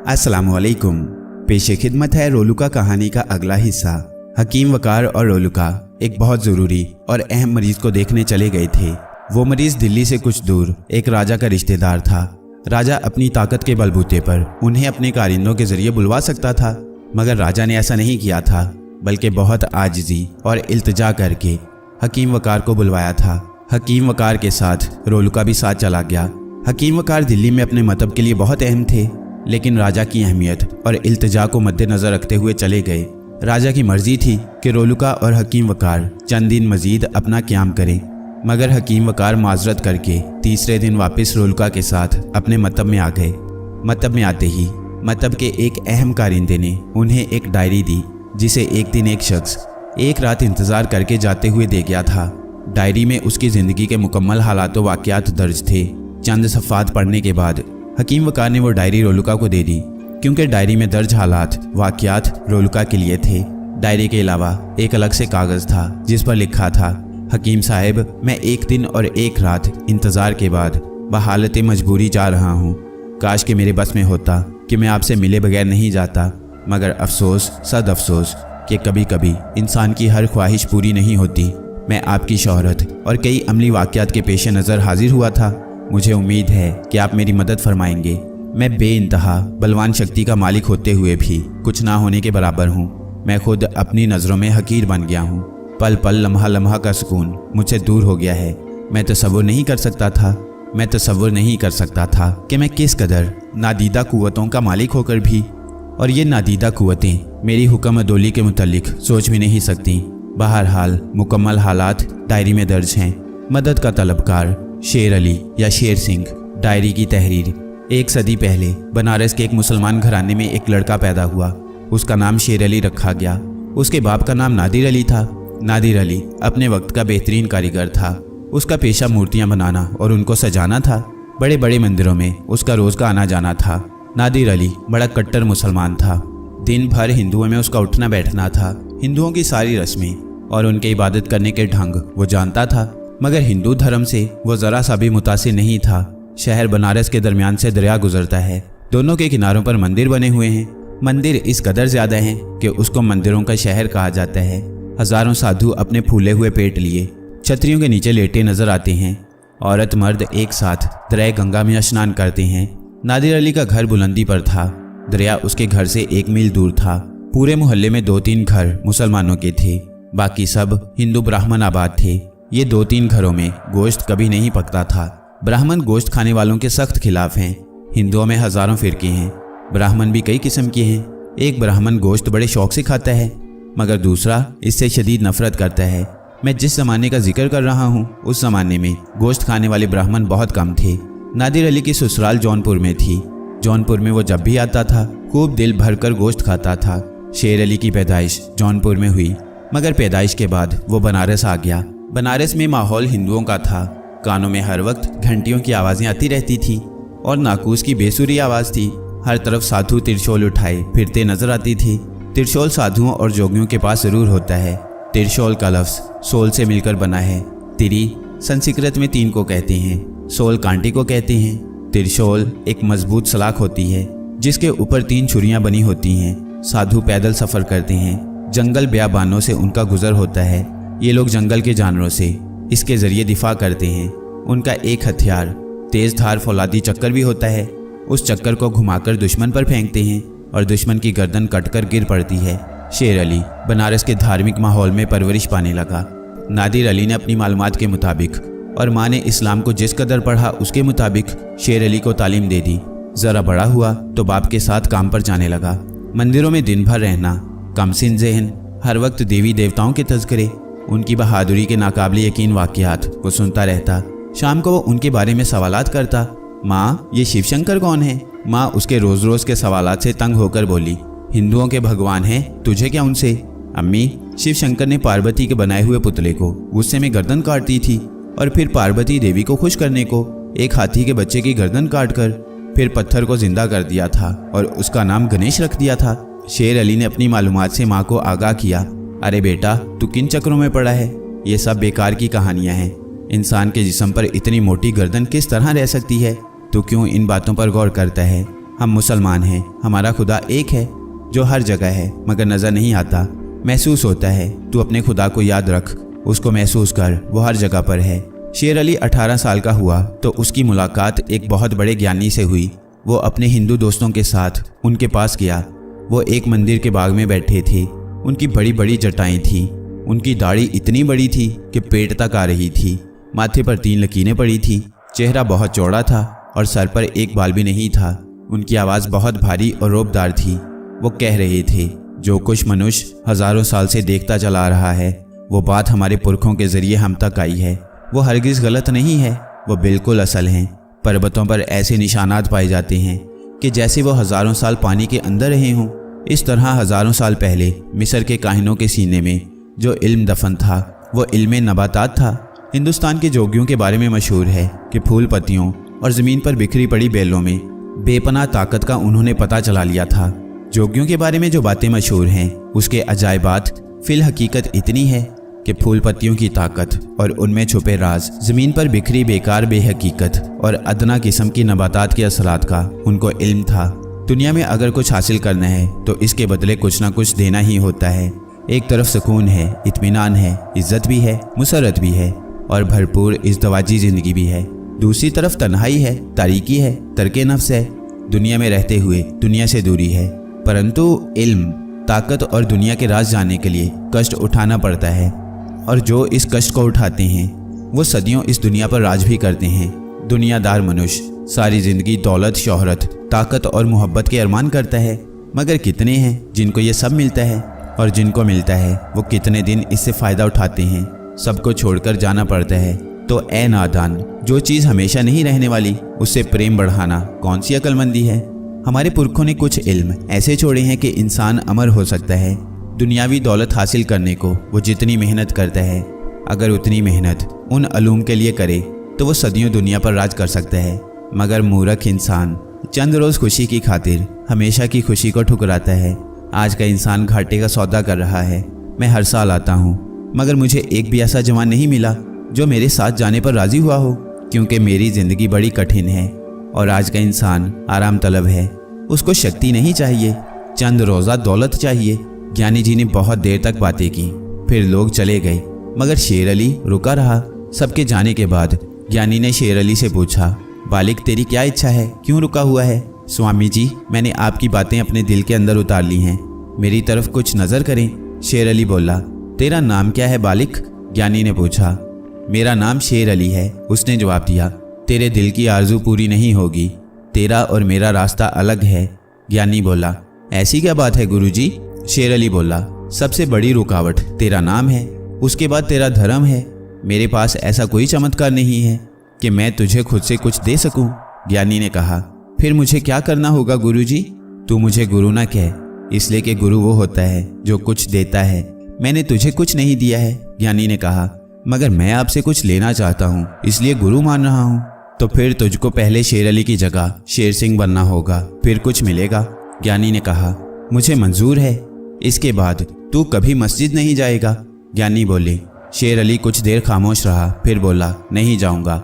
अस्सलामुअलैकुम। पेशे खिदमत है रोलुका कहानी का अगला हिस्सा। हकीम वकार और रोलुका एक बहुत ज़रूरी और अहम मरीज़ को देखने चले गए थे। वो मरीज़ दिल्ली से कुछ दूर एक राजा का रिश्तेदार था। राजा अपनी ताकत के बलबूते पर उन्हें अपने कारिंदों के ज़रिए बुलवा सकता था, मगर राजा ने ऐसा नहीं किया था, बल्कि बहुत आजिज़ी और इल्तिजा करके हकीम वकार को बुलवाया था। हकीम वकार के साथ रोलुका भी साथ चला गया। हकीम वकार दिल्ली में अपने मतब के लिए बहुत अहम थे, लेकिन राजा की अहमियत और इल्तिजा को मद्देनज़र रखते हुए चले गए। राजा की मर्जी थी कि रोलुका और हकीम वकार चंद दिन मजीद अपना क़याम करें, मगर हकीम वकार माजरत करके तीसरे दिन वापस रोलुका के साथ अपने मतब में आ गए। मतब में आते ही मतब के एक अहम कारिंदे ने उन्हें एक डायरी दी, जिसे एक दिन एक शख्स एक रात इंतज़ार करके जाते हुए दे गया था। डायरी में उसकी ज़िंदगी के मुकम्मल हालात व वाक़यात दर्ज थे। चंद सफ़ात पढ़ने के बाद हकीम वकार ने वो डायरी रोलुका को दे दी, क्योंकि डायरी में दर्ज हालात वाक़यात रोलुका के लिए थे। डायरी के अलावा एक अलग से कागज़ था जिस पर लिखा था, हकीम साहब, मैं एक दिन और एक रात इंतज़ार के बाद बहालत मजबूरी जा रहा हूँ। काश कि मेरे बस में होता कि मैं आपसे मिले बगैर नहीं जाता, मगर अफसोस सद अफसोस कि कभी कभी इंसान की हर ख्वाहिश पूरी नहीं होती। मैं आपकी शोहरत और कई अमली वाक़यात के पेश नज़र हाजिर हुआ था। मुझे उम्मीद है कि आप मेरी मदद फरमाएंगे। मैं बेइंतहा बलवान शक्ति का मालिक होते हुए भी कुछ ना होने के बराबर हूँ। मैं खुद अपनी नज़रों में हकीर बन गया हूँ। पल पल लम्हा लम्हा का सुकून मुझसे दूर हो गया है। मैं तसव्वुर नहीं कर सकता था कि मैं किस कदर नादीदा कुव्वतों का मालिक होकर भी, और ये नादीदा कुव्वतें मेरी हुक्म अदोली के मुतालिक सोच भी नहीं सकती। बहरहाल मुकम्मल हालात डायरी में दर्ज हैं। मदद का तलबकार शेर अली या शेर सिंह। डायरी की तहरीर। 1 सदी पहले बनारस के एक मुसलमान घराने में एक लड़का पैदा हुआ। उसका नाम शेर अली रखा गया। उसके बाप का नाम नादिर अली था। नादिर अली अपने वक्त का बेहतरीन कारीगर था। उसका पेशा मूर्तियां बनाना और उनको सजाना था। बड़े बड़े मंदिरों में उसका रोज़ का आना जाना था। नादिर अली बड़ा कट्टर मुसलमान था। दिन भर हिंदुओं में उसका उठना बैठना था। हिंदुओं की सारी रस्में और उनके इबादत करने के ढंग वो जानता था, मगर हिंदू धर्म से वो ज़रा सा भी मुतासिर नहीं था। शहर बनारस के दरमियान से दरिया गुजरता है। दोनों के किनारों पर मंदिर बने हुए हैं। मंदिर इस कदर ज़्यादा हैं कि उसको मंदिरों का शहर कहा जाता है। हज़ारों साधु अपने फूले हुए पेट लिए छतरियों के नीचे लेटे नजर आते हैं। औरत मर्द एक साथ दरिया गंगा में स्नान करते हैं। नादिर अली का घर बुलंदी पर था। दरिया उसके घर से 1 मील दूर था। पूरे मोहल्ले में 2-3 घर मुसलमानों के थे, बाकी सब हिंदू ब्राह्मण आबाद थे। ये 2-3 घरों में गोश्त कभी नहीं पकता था। ब्राह्मण गोश्त खाने वालों के सख्त खिलाफ हैं। हिंदुओं में हज़ारों फ़िरके हैं। ब्राह्मण भी कई किस्म के हैं। एक ब्राह्मण गोश्त बड़े शौक से खाता है, मगर दूसरा इससे शदीद नफ़रत करता है। मैं जिस ज़माने का जिक्र कर रहा हूँ, उस ज़माने में गोश्त खाने वाले ब्राह्मण बहुत कम थे। नादिर अली की ससुराल जौनपुर में थी। जौनपुर में वो जब भी आता था खूब दिल भर कर गोश्त खाता था। शेर अली की पैदाइश जौनपुर में हुई, मगर पैदाइश के बाद वो बनारस आ गया। बनारस में माहौल हिंदुओं का था। कानों में हर वक्त घंटियों की आवाज़ें आती रहती थी और नाकूस की बेसुरी आवाज़ थी। हर तरफ साधु त्रिशूल उठाए फिरते नजर आती थी। त्रिशूल साधुओं और जोगियों के पास ज़रूर होता है। त्रिशूल का लफ्ज़ सोल से मिलकर बना है। तिरी संस्कृत में 3 को कहते हैं, सोल कांटे को कहते हैं। त्रिशूल एक मजबूत सलाख होती है जिसके ऊपर 3 छुरियाँ बनी होती हैं। साधु पैदल सफ़र करते हैं। जंगल ब्याबानों से उनका गुजर होता है। ये लोग जंगल के जानवरों से इसके ज़रिए दिफा करते हैं। उनका एक हथियार तेज़ धार फौलादी चक्कर भी होता है। उस चक्कर को घुमाकर दुश्मन पर फेंकते हैं और दुश्मन की गर्दन कटकर गिर पड़ती है। शेर अली बनारस के धार्मिक माहौल में परवरिश पाने लगा। नादिर अली ने अपनी मालूमात के मुताबिक और माँ ने इस्लाम को जिस कदर पढ़ा उसके मुताबिक शेर अली को तालीम दे दी। ज़रा बड़ा हुआ तो बाप के साथ काम पर जाने लगा। मंदिरों में दिन भर रहना, कमसिन ज़हन, हर वक्त देवी देवताओं के तज़किरे, उनकी बहादुरी के नाकाबिले यकीन वाक़यात वो सुनता रहता। शाम को वो उनके बारे में सवालात करता। माँ, ये शिव शंकर कौन है? माँ उसके रोज़ रोज़ के सवालात से तंग होकर बोली, हिंदुओं के भगवान हैं, तुझे क्या उनसे? अम्मी, शिव शंकर ने पार्वती के बनाए हुए पुतले को गुस्से में गर्दन काट दी थी और फिर पार्वती देवी को खुश करने को एक हाथी के बच्चे की गर्दन काटकर फिर पत्थर को जिंदा कर दिया था और उसका नाम गणेश रख दिया था। शेर अली ने अपनी मालूमात से माँ को आगाह किया। अरे बेटा, तू किन चक्रों में पड़ा है? ये सब बेकार की कहानियां हैं। इंसान के जिस्म पर इतनी मोटी गर्दन किस तरह रह सकती है? तो क्यों इन बातों पर गौर करता है? हम मुसलमान हैं, हमारा खुदा एक है जो हर जगह है मगर नज़र नहीं आता, महसूस होता है। तू अपने खुदा को याद रख, उसको महसूस कर, वो हर जगह पर है। शेर अली 18 साल का हुआ तो उसकी मुलाकात एक बहुत बड़े ज्ञानी से हुई। वो अपने हिंदू दोस्तों के साथ उनके पास गया। वो एक मंदिर के बाग में बैठे थे। उनकी बड़ी बड़ी जटाएं थीं। उनकी दाढ़ी इतनी बड़ी थी कि पेट तक आ रही थी। माथे पर 3 लकीरें पड़ी थीं। चेहरा बहुत चौड़ा था और सर पर एक बाल भी नहीं था। उनकी आवाज़ बहुत भारी और रौबदार थी। वो कह रहे थे, जो कुछ मनुष्य हज़ारों साल से देखता चला आ रहा है, वो बात हमारे पुरखों के ज़रिए हम तक आई है। वो हरगिज़ गलत नहीं है, वो बिल्कुल असल हैं। पर्वतों पर ऐसे निशानात पाए जाते हैं कि जैसे वो हज़ारों साल पानी के अंदर रहे हों। इस तरह हज़ारों साल पहले मिस्र के काहिनों के सीने में जो इल्म दफन था वो इल्म नबातात था। हिंदुस्तान के जोगियों के बारे में मशहूर है कि फूल पत्तियों और ज़मीन पर बिखरी पड़ी बेलों में बेपनाह ताकत का उन्होंने पता चला लिया था। जोगियों के बारे में जो बातें मशहूर हैं उसके अजायबात फिल हकीकत इतनी है कि फूल पत्तियों की ताकत और उनमें छुपे राज, ज़मीन पर बिखरी बेकार बेहकीकत और अदना किस्म की नबातात के असरात का उनको इल्म था। दुनिया में अगर कुछ हासिल करना है तो इसके बदले कुछ ना कुछ देना ही होता है। एक तरफ सुकून है, इत्मीनान है, इज्जत भी है, मुसरत भी है और भरपूर इज़्दवाजी ज़िंदगी भी है। दूसरी तरफ तन्हाई है, तारीकी है, तर्के नफ्स है, दुनिया में रहते हुए दुनिया से दूरी है। परंतु इल्म, ताकत और दुनिया के राज जानने के लिए कष्ट उठाना पड़ता है और जो इस कष्ट को उठाते हैं वो सदियों इस दुनिया पर राज भी करते हैं। दुनियादार मनुष्य सारी ज़िंदगी दौलत, शोहरत, ताकत और मोहब्बत के अरमान करता है, मगर कितने हैं जिनको ये सब मिलता है, और जिनको मिलता है वो कितने दिन इससे फ़ायदा उठाते हैं। सबको छोड़कर जाना पड़ता है। तो ए नादान, जो चीज़ हमेशा नहीं रहने वाली उससे प्रेम बढ़ाना कौन सी अक्लमंदी है। हमारे पुरखों ने कुछ इल्म ऐसे छोड़े हैं कि इंसान अमर हो सकता है। दुनियावी दौलत हासिल करने को वो जितनी मेहनत करता है, अगर उतनी मेहनत उन अलूम के लिए करे तो वो सदियों दुनिया पर राज कर सकता है। मगर मूर्ख इंसान चंद रोज़ खुशी की खातिर हमेशा की खुशी को ठुकराता है। आज का इंसान घाटे का सौदा कर रहा है। मैं हर साल आता हूँ मगर मुझे एक भी ऐसा जवान नहीं मिला जो मेरे साथ जाने पर राज़ी हुआ हो, क्योंकि मेरी ज़िंदगी बड़ी कठिन है और आज का इंसान आराम तलब है। उसको शक्ति नहीं चाहिए, चंद रोज़ा दौलत चाहिए। ज्ञानी जी ने बहुत देर तक बातें की, फिर लोग चले गए मगर शेर अली रुका रहा। सबके जाने के बाद ज्ञानी ने शेर अली से पूछा, बालिक तेरी क्या इच्छा है, क्यों रुका हुआ है? स्वामी जी, मैंने आपकी बातें अपने दिल के अंदर उतार ली हैं, मेरी तरफ कुछ नज़र करें। शेर अली बोला, तेरा नाम क्या है बालिक? ज्ञानी ने पूछा। मेरा नाम शेर अली है, उसने जवाब दिया। तेरे दिल की आरजू पूरी नहीं होगी, तेरा और मेरा रास्ता अलग है। ज्ञानी बोला, ऐसी क्या बात है गुरुजी? शेर अली बोला, सबसे बड़ी रुकावट तेरा नाम है, उसके बाद तेरा धर्म है। मेरे पास ऐसा कोई चमत्कार नहीं है कि मैं तुझे खुद से कुछ दे सकूं। ज्ञानी ने कहा, फिर मुझे क्या करना होगा गुरुजी? तू मुझे गुरु ना कह, इसलिए कि गुरु वो होता है जो कुछ देता है। मैंने तुझे कुछ नहीं दिया है। ज्ञानी ने कहा, मगर मैं आपसे कुछ लेना चाहता हूँ, इसलिए गुरु मान रहा हूँ। तो फिर तुझको पहले शेर अली की जगह शेर सिंह बनना होगा, फिर कुछ मिलेगा। ज्ञानी ने कहा, मुझे मंजूर है, इसके बाद तू कभी मस्जिद नहीं जाएगा। ज्ञानी बोले। शेर अली कुछ देर खामोश रहा, फिर बोला, नहीं जाऊँगा।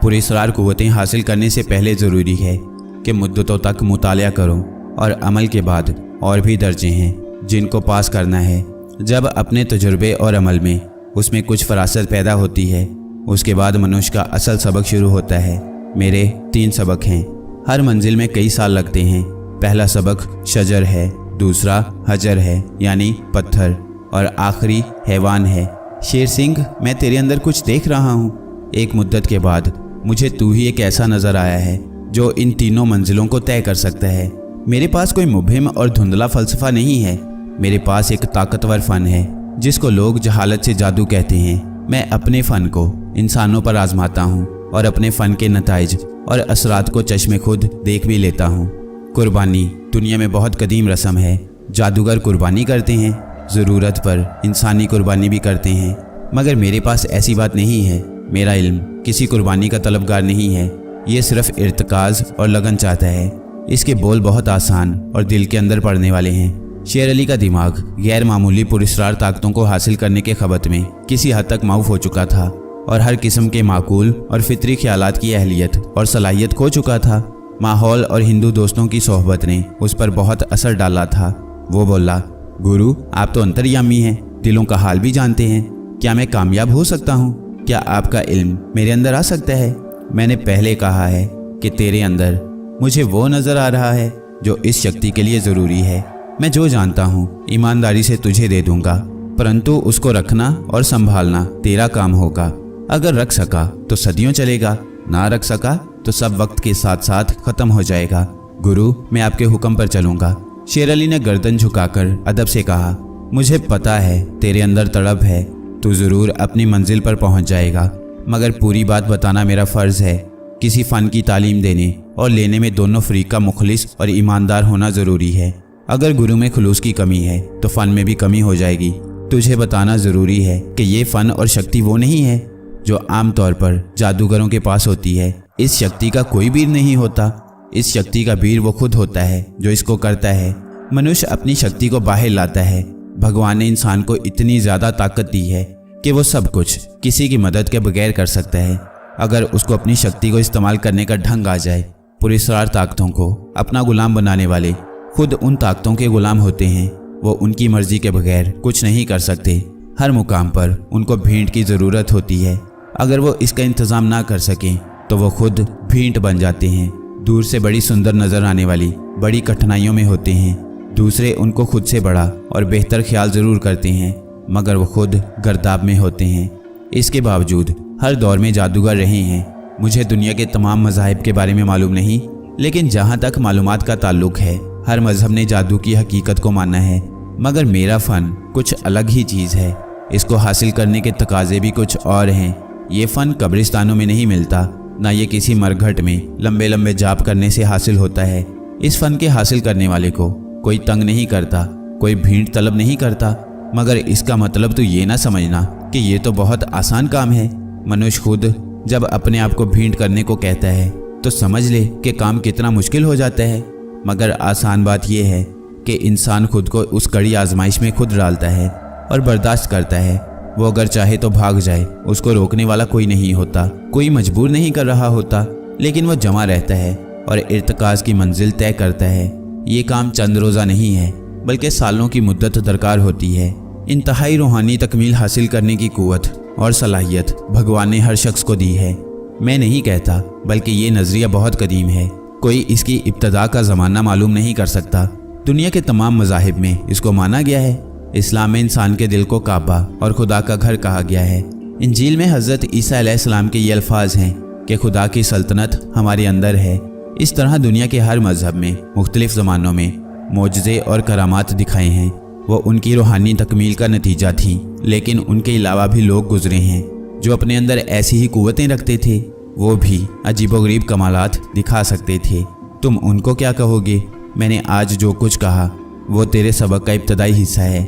पुरस्कार कुव्वतें हासिल करने से पहले ज़रूरी है कि मुद्दतों तक मुतालिया करो और अमल के बाद और भी दर्जे हैं जिनको पास करना है। जब अपने तजुर्बे और अमल में उसमें कुछ फरासत पैदा होती है, उसके बाद मनुष्य का असल सबक शुरू होता है। मेरे 3 सबक हैं, हर मंजिल में कई साल लगते हैं। पहला सबक शजर है, दूसरा हजर है यानी पत्थर, और आखिरी हैवान है। शेर सिंह, मैं तेरे अंदर कुछ देख रहा हूँ। एक मुद्दत के बाद मुझे तू ही एक ऐसा नज़र आया है जो इन तीनों मंजिलों को तय कर सकता है। मेरे पास कोई मुबहिम और धुंधला फ़लसफ़ा नहीं है, मेरे पास एक ताकतवर फ़न है जिसको लोग जहालत से जादू कहते हैं। मैं अपने फ़न को इंसानों पर आजमाता हूँ और अपने फ़न के नताइज और असरात को चश्मे खुद देख भी लेता हूँ। कुर्बानी दुनिया में बहुत कदीम रस्म है। जादूगर कुर्बानी करते हैं, ज़रूरत पर इंसानी कुर्बानी भी करते हैं, मगर मेरे पास ऐसी बात नहीं है। मेरा इल्म किसी कुर्बानी का तलबगार नहीं है, ये सिर्फ इर्तकाज़ और लगन चाहता है। इसके बोल बहुत आसान और दिल के अंदर पड़ने वाले हैं। शेर अली का दिमाग गैर मामूली पुरस्कार ताकतों को हासिल करने के खबत में किसी हद तक माऊफ हो चुका था और हर किस्म के माकूल और फितरी ख्यालात की अहलियत और सलाहियत खो चुका था। माहौल और हिंदू दोस्तों की सोहबत ने उस पर बहुत असर डाला था। वो बोला, गुरु आप तो अंतर्यामी हैं, दिलों का हाल भी जानते हैं। क्या मैं कामयाब हो सकता हूँ? क्या आपका इल्म मेरे अंदर आ सकता है? मैंने पहले कहा है कि तेरे अंदर मुझे वो नज़र आ रहा है जो इस शक्ति के लिए ज़रूरी है। मैं जो जानता हूँ ईमानदारी से तुझे दे दूंगा, परंतु उसको रखना और संभालना तेरा काम होगा। अगर रख सका तो सदियों चलेगा, ना रख सका तो सब वक्त के साथ साथ खत्म हो जाएगा। गुरु मैं आपके हुक्म पर चलूंगा। शेर अली ने गर्दन झुकाकर अदब से कहा, मुझे पता है तेरे अंदर तड़प है, तू ज़रूर अपनी मंजिल पर पहुंच जाएगा, मगर पूरी बात बताना मेरा फ़र्ज़ है। किसी फ़न की तालीम देने और लेने में दोनों फ़रीक़ का मुखलिस और ईमानदार होना ज़रूरी है। अगर गुरु में खुलूस की कमी है तो फ़न में भी कमी हो जाएगी। तुझे बताना ज़रूरी है कि ये फ़न और शक्ति वो नहीं है जो आम तौर पर जादूगरों के पास होती है। इस शक्ति का कोई वीर नहीं होता। इस शक्ति का वीर वो खुद होता है जो इसको करता है। मनुष्य अपनी शक्ति को बाहर लाता है। भगवान ने इंसान को इतनी ज़्यादा ताकत दी है कि वो सब कुछ किसी की मदद के बगैर कर सकता है, अगर उसको अपनी शक्ति को इस्तेमाल करने का ढंग आ जाए। पुरस्कार ताकतों को अपना गुलाम बनाने वाले खुद उन ताकतों के गुलाम होते हैं। वो उनकी मर्जी के बगैर कुछ नहीं कर सकते। हर मुकाम पर उनको भीड़ की ज़रूरत होती है। अगर वो इसका इंतज़ाम ना कर सकें तो वो खुद भीड़ बन जाते हैं। दूर से बड़ी सुंदर नज़र आने वाली बड़ी कठिनाइयों में होते हैं। दूसरे उनको खुद से बड़ा और बेहतर ख्याल ज़रूर करते हैं, मगर वो खुद गर्दाब में होते हैं। इसके बावजूद हर दौर में जादूगर रहे हैं। मुझे दुनिया के तमाम मज़ाहिब के बारे में मालूम नहीं, लेकिन जहाँ तक मालूमात का ताल्लुक़ है हर मज़हब ने जादू की हकीकत को माना है। मगर मेरा फ़न कुछ अलग ही चीज़ है। इसको हासिल करने के तकाज़े भी कुछ और हैं। ये फ़न कब्रिस्तानों में नहीं मिलता, ना ये किसी मरघट में लंबे लंबे जाप करने से हासिल होता है। इस फ़न के हासिल करने वाले को कोई तंग नहीं करता, कोई भीड़ तलब नहीं करता। मगर इसका मतलब तो ये ना समझना कि ये तो बहुत आसान काम है। मनुष्य खुद जब अपने आप को भीड़ करने को कहता है तो समझ ले कि काम कितना मुश्किल हो जाता है। मगर आसान बात यह है कि इंसान खुद को उस कड़ी आजमाइश में खुद डालता है और बर्दाश्त करता है। वो अगर चाहे तो भाग जाए, उसको रोकने वाला कोई नहीं होता, कोई मजबूर नहीं कर रहा होता, लेकिन वो जमा रहता है और इर्तिकाज़ की मंजिल तय करता है। ये काम चंद रोज़ा नहीं है, बल्कि सालों की मुद्दत दरकार होती है। इंतहाई रूहानी तकमील हासिल करने की कुव्वत और सलाहियत भगवान ने हर शख्स को दी है। मैं नहीं कहता, बल्कि ये नज़रिया बहुत कदीम है। कोई इसकी इब्तदा का ज़माना मालूम नहीं कर सकता। दुनिया के तमाम मज़ाहिब में इसको माना गया है। इस्लाम में इंसान के दिल को काबा और खुदा का घर कहा गया है। इंजील में हज़रत ईसा अलैहिस्सलाम के ये अल्फाज हैं कि खुदा की सल्तनत हमारे अंदर है। इस तरह दुनिया के हर मज़हब में मुख्तलिफ ज़मानों में मोजज़े और करामात दिखाए हैं। वो उनकी रूहानी तकमील का नतीजा थी, लेकिन उनके अलावा भी लोग गुजरे हैं जो अपने अंदर ऐसी ही कुव्वतें रखते थे। वो भी अजीबोगरीब कमालात दिखा सकते थे। तुम उनको क्या कहोगे? मैंने आज जो कुछ कहा वो तेरे सबक का इब्तदाई हिस्सा है।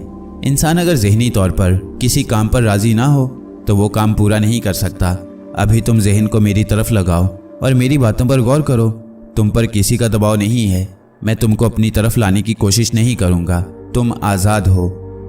इंसान अगर ज़हनी तौर पर किसी काम पर राज़ी ना हो तो वो काम पूरा नहीं कर सकता। अभी तुम जहन को मेरी तरफ लगाओ और मेरी बातों पर गौर करो। तुम पर किसी का दबाव नहीं है। मैं तुमको अपनी तरफ लाने की कोशिश नहीं करूँगा। तुम आज़ाद हो।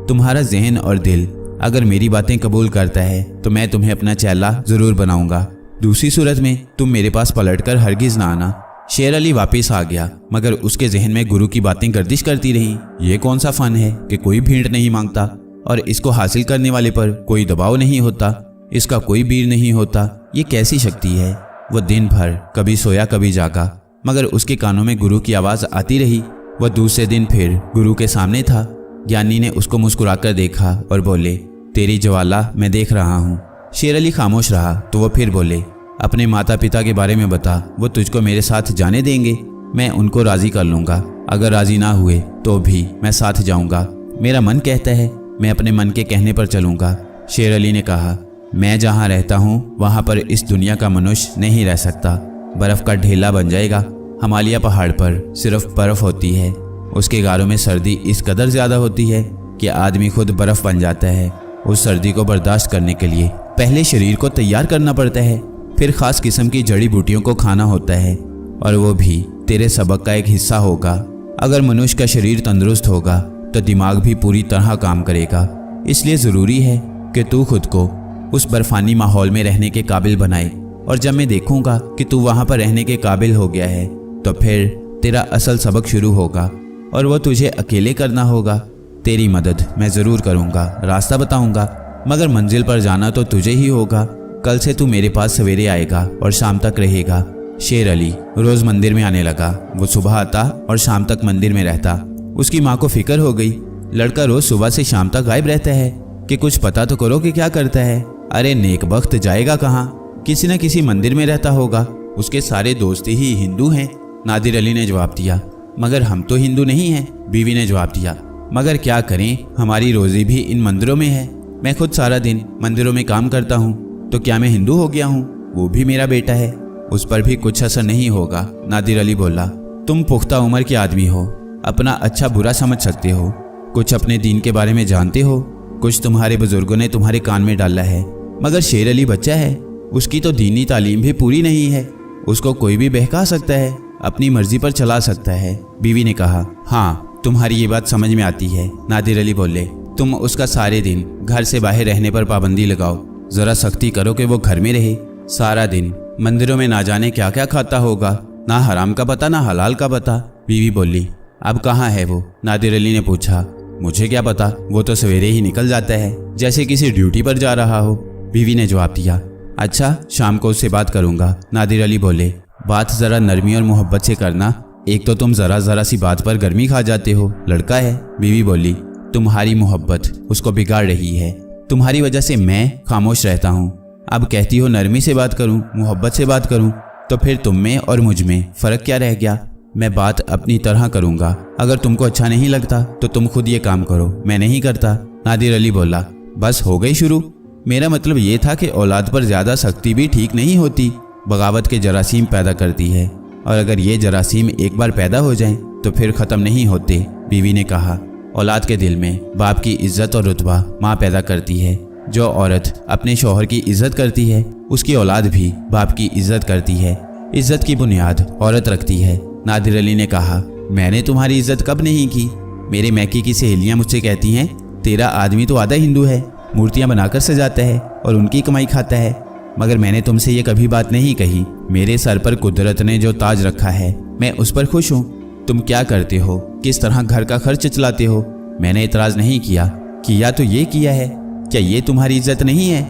तुम्हारा जहन और दिल अगर मेरी बातें कबूल करता है तो मैं तुम्हें अपना चेला ज़रूर बनाऊँगा। दूसरी सूरत में तुम मेरे पास पलटकर हरगिज़ ना आना। शेर अली वापस आ गया, मगर उसके जहन में गुरु की बातें गर्दिश करती रहीं। ये कौन सा फ़न है कि कोई भीड़ नहीं मांगता और इसको हासिल करने वाले पर कोई दबाव नहीं होता, इसका कोई वीर नहीं होता। ये कैसी शक्ति है? वह दिन भर कभी सोया कभी जागा, मगर उसके कानों में गुरु की आवाज़ आती रही। वह दूसरे दिन फिर गुरु के सामने था। ज्ञानी ने उसको मुस्कुराकर देखा और बोले, तेरी ज्वाला मैं देख रहा हूँ। शेर अली खामोश रहा तो वह फिर बोले, अपने माता पिता के बारे में बता, वो तुझको मेरे साथ जाने देंगे? मैं उनको राज़ी कर लूँगा। अगर राज़ी ना हुए तो भी मैं साथ जाऊँगा। मेरा मन कहता है मैं अपने मन के कहने पर चलूँगा। शेर अली ने कहा, मैं जहाँ रहता हूँ वहाँ पर इस दुनिया का मनुष्य नहीं रह सकता। बर्फ़ का ढेला बन जाएगा। हिमालय पहाड़ पर सिर्फ बर्फ़ होती है। उसके गारों में सर्दी इस कदर ज़्यादा होती है कि आदमी खुद बर्फ़ बन जाता है। उस सर्दी को बर्दाश्त करने के लिए पहले शरीर को तैयार करना पड़ता है, फिर ख़ास किस्म की जड़ी बूटियों को खाना होता है, और वो भी तेरे सबक का एक हिस्सा होगा। अगर मनुष्य का शरीर तंदुरुस्त होगा तो दिमाग भी पूरी तरह काम करेगा। इसलिए ज़रूरी है कि तू खुद को उस बर्फ़ानी माहौल में रहने के काबिल बनाए, और जब मैं देखूंगा कि तू वहाँ पर रहने के काबिल हो गया है तो फिर तेरा असल सबक शुरू होगा और वो तुझे अकेले करना होगा। तेरी मदद मैं ज़रूर करूँगा, रास्ता बताऊँगा, मगर मंजिल पर जाना तो तुझे ही होगा। कल से तू मेरे पास सवेरे आएगा और शाम तक रहेगा। शेर अली रोज़ मंदिर में आने लगा। वो सुबह आता और शाम तक मंदिर में रहता। उसकी माँ को फिक्र हो गई, लड़का रोज़ सुबह से शाम तक गायब रहता है, कि कुछ पता तो करो कि क्या करता है। अरे नेक वक्त जाएगा कहाँ, किसी न किसी मंदिर में रहता होगा, उसके सारे दोस्त ही हिंदू हैं। नादिर अली ने जवाब दिया, मगर हम तो हिंदू नहीं हैं। बीवी ने जवाब दिया, मगर क्या करें, हमारी रोज़ी भी इन मंदिरों में है। मैं खुद सारा दिन मंदिरों में काम करता हूँ, तो क्या मैं हिंदू हो गया हूँ? वो भी मेरा बेटा है, उस पर भी कुछ असर नहीं होगा। नादिर अली बोला, तुम पुख्ता उम्र के आदमी हो, अपना अच्छा बुरा समझ सकते हो, कुछ अपने दीन के बारे में जानते हो, कुछ तुम्हारे बुजुर्गों ने तुम्हारे कान में डाला है। मगर शेर अली बच्चा है, उसकी तो दीनी तालीम भी पूरी नहीं है, उसको कोई भी बहका सकता है, अपनी मर्जी पर चला सकता है। बीवी ने कहा, हाँ तुम्हारी ये बात समझ में आती है। नादिर अली बोले, तुम उसका सारे दिन घर से बाहर रहने पर पाबंदी लगाओ, जरा सख्ती करो कि वो घर में रहे। सारा दिन मंदिरों में ना जाने क्या क्या खाता होगा, ना हराम का पता ना हलाल का पता। बीवी बोली, अब कहाँ है वो? नादिर अली ने पूछा, मुझे क्या पता, वो तो सवेरे ही निकल जाता है, जैसे किसी ड्यूटी पर जा रहा हो। बीवी ने जवाब दिया, अच्छा शाम को उससे बात करूंगा। नादिर अली बोले, बात ज़रा नरमी और मोहब्बत से करना, एक तो तुम ज़रा सी बात पर गर्मी खा जाते हो, लड़का है। बीवी बोली, तुम्हारी मोहब्बत उसको बिगाड़ रही है, तुम्हारी वजह से मैं खामोश रहता हूँ। अब कहती हो नरमी से बात करूँ, मोहब्बत से बात करूँ, तो फिर तुम में और मुझ में फ़र्क क्या रह गया? मैं बात अपनी तरह करूँगा, अगर तुमको अच्छा नहीं लगता तो तुम खुद ये काम करो, मैं नहीं करता। नादिर अली बोला, बस हो गई शुरू। मेरा मतलब ये था कि औलाद पर ज़्यादा सख्ती भी ठीक नहीं होती, बगावत के जरासीम पैदा करती है, और अगर ये जरासीम एक बार पैदा हो जाएं तो फिर ख़त्म नहीं होते। बीवी ने कहा, औलाद के दिल में बाप की इज्जत और रुतबा माँ पैदा करती है। जो औरत अपने शौहर की इज्जत करती है, उसकी औलाद भी बाप की इज्जत करती है। इज्जत की बुनियाद औरत रखती है। नादिर अली ने कहा, मैंने तुम्हारी इज्जत कब नहीं की? मेरे मैके की सहेलियाँ मुझसे कहती हैं, तेरा आदमी तो आधा हिंदू है, मूर्तियाँ बनाकर सजाता है और उनकी कमाई खाता है, मगर मैंने तुमसे ये कभी बात नहीं कही। मेरे सर पर कुदरत ने जो ताज रखा है, मैं उस पर खुश हूँ। तुम क्या करते हो, किस तरह घर का खर्च चलाते हो, मैंने इतराज़ नहीं किया। किया तो ये किया है, क्या ये तुम्हारी इज्जत नहीं है?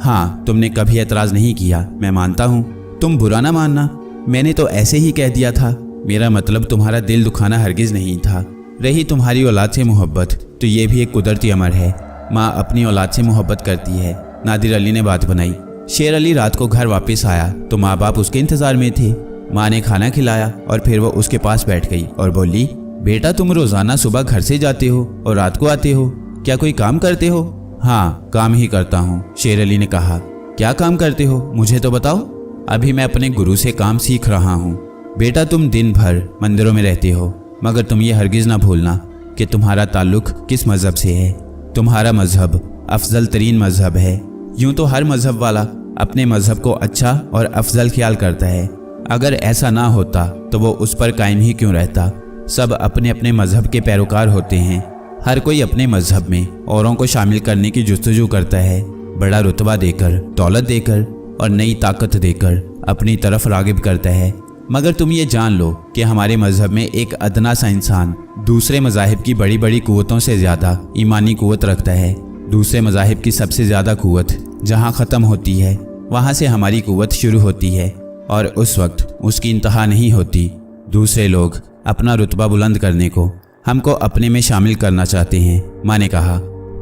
हाँ, तुमने कभी एतराज़ नहीं किया, मैं मानता हूँ, तुम बुरा ना मानना, मैंने तो ऐसे ही कह दिया था। मेरा मतलब तुम्हारा दिल दुखाना हरगिज़ नहीं था। रही तुम्हारी औलाद से मोहब्बत, तो ये भी एक कुदरती अमर है, माँ अपनी औलाद से मोहब्बत करती है। नादिर अली ने बात बनाई। शेर अली रात को घर वापस आया तो माँ बाप उसके इंतज़ार में थे। माँ ने खाना खिलाया और फिर वो उसके पास बैठ गई और बोली, बेटा तुम रोज़ाना सुबह घर से जाते हो और रात को आते हो, क्या कोई काम करते हो? हाँ, काम ही करता हूँ। शेर अली ने कहा, क्या काम करते हो, मुझे तो बताओ। अभी मैं अपने गुरु से काम सीख रहा हूँ। बेटा तुम दिन भर मंदिरों में रहते हो, मगर तुम ये हरगिज़ ना भूलना कि तुम्हारा ताल्लुक़ किस मज़हब से है। तुम्हारा मज़हब अफजल तरीन मज़हब है। यूँ तो हर मज़हब वाला अपने मज़हब को अच्छा और अफजल ख्याल करता है, अगर ऐसा ना होता तो वो उस पर कायम ही क्यों रहता। सब अपने अपने मज़हब के पैरोकार होते हैं, हर कोई अपने मज़हब में औरों को शामिल करने की जुस्तजू करता है, बड़ा रुतबा देकर, दौलत देकर और नई ताकत देकर अपनी तरफ रागिब करता है। मगर तुम ये जान लो कि हमारे मज़हब में एक अदना सा इंसान दूसरे मज़ाहिब की बड़ी बड़ी कुव्वतों से ज़्यादा ईमानी कुव्वत रखता है। दूसरे मज़ाहिब की सबसे ज़्यादा कुव्वत जहाँ ख़त्म होती है, वहाँ से हमारी कुव्वत शुरू होती है और उस वक्त उसकी इंतहा नहीं होती। दूसरे लोग अपना रुतबा बुलंद करने को हमको अपने में शामिल करना चाहते हैं। माँ ने कहा,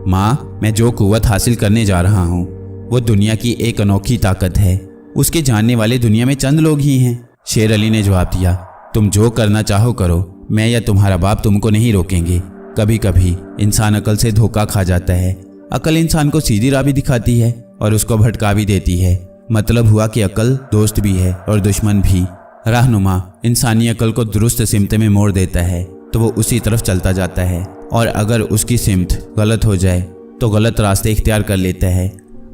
माँ मैं जो कुव्वत हासिल करने जा रहा हूँ वो दुनिया की एक अनोखी ताकत है, उसके जानने वाले दुनिया में चंद लोग ही हैं। शेर अली ने जवाब दिया, तुम जो करना चाहो करो, मैं या तुम्हारा बाप तुमको नहीं रोकेंगे। कभी कभी इंसान अकल से धोखा खा जाता है। अकल इंसान को सीधी राह भी दिखाती है और उसको भटका भी देती है। मतलब हुआ कि अकल दोस्त भी है और दुश्मन भी। रहनुमा इंसानी अकल को दुरुस्त सिमत में मोड़ देता है तो वो उसी तरफ चलता जाता है, और अगर उसकी सिमत गलत हो जाए तो गलत रास्ते इख्तियार कर लेता है।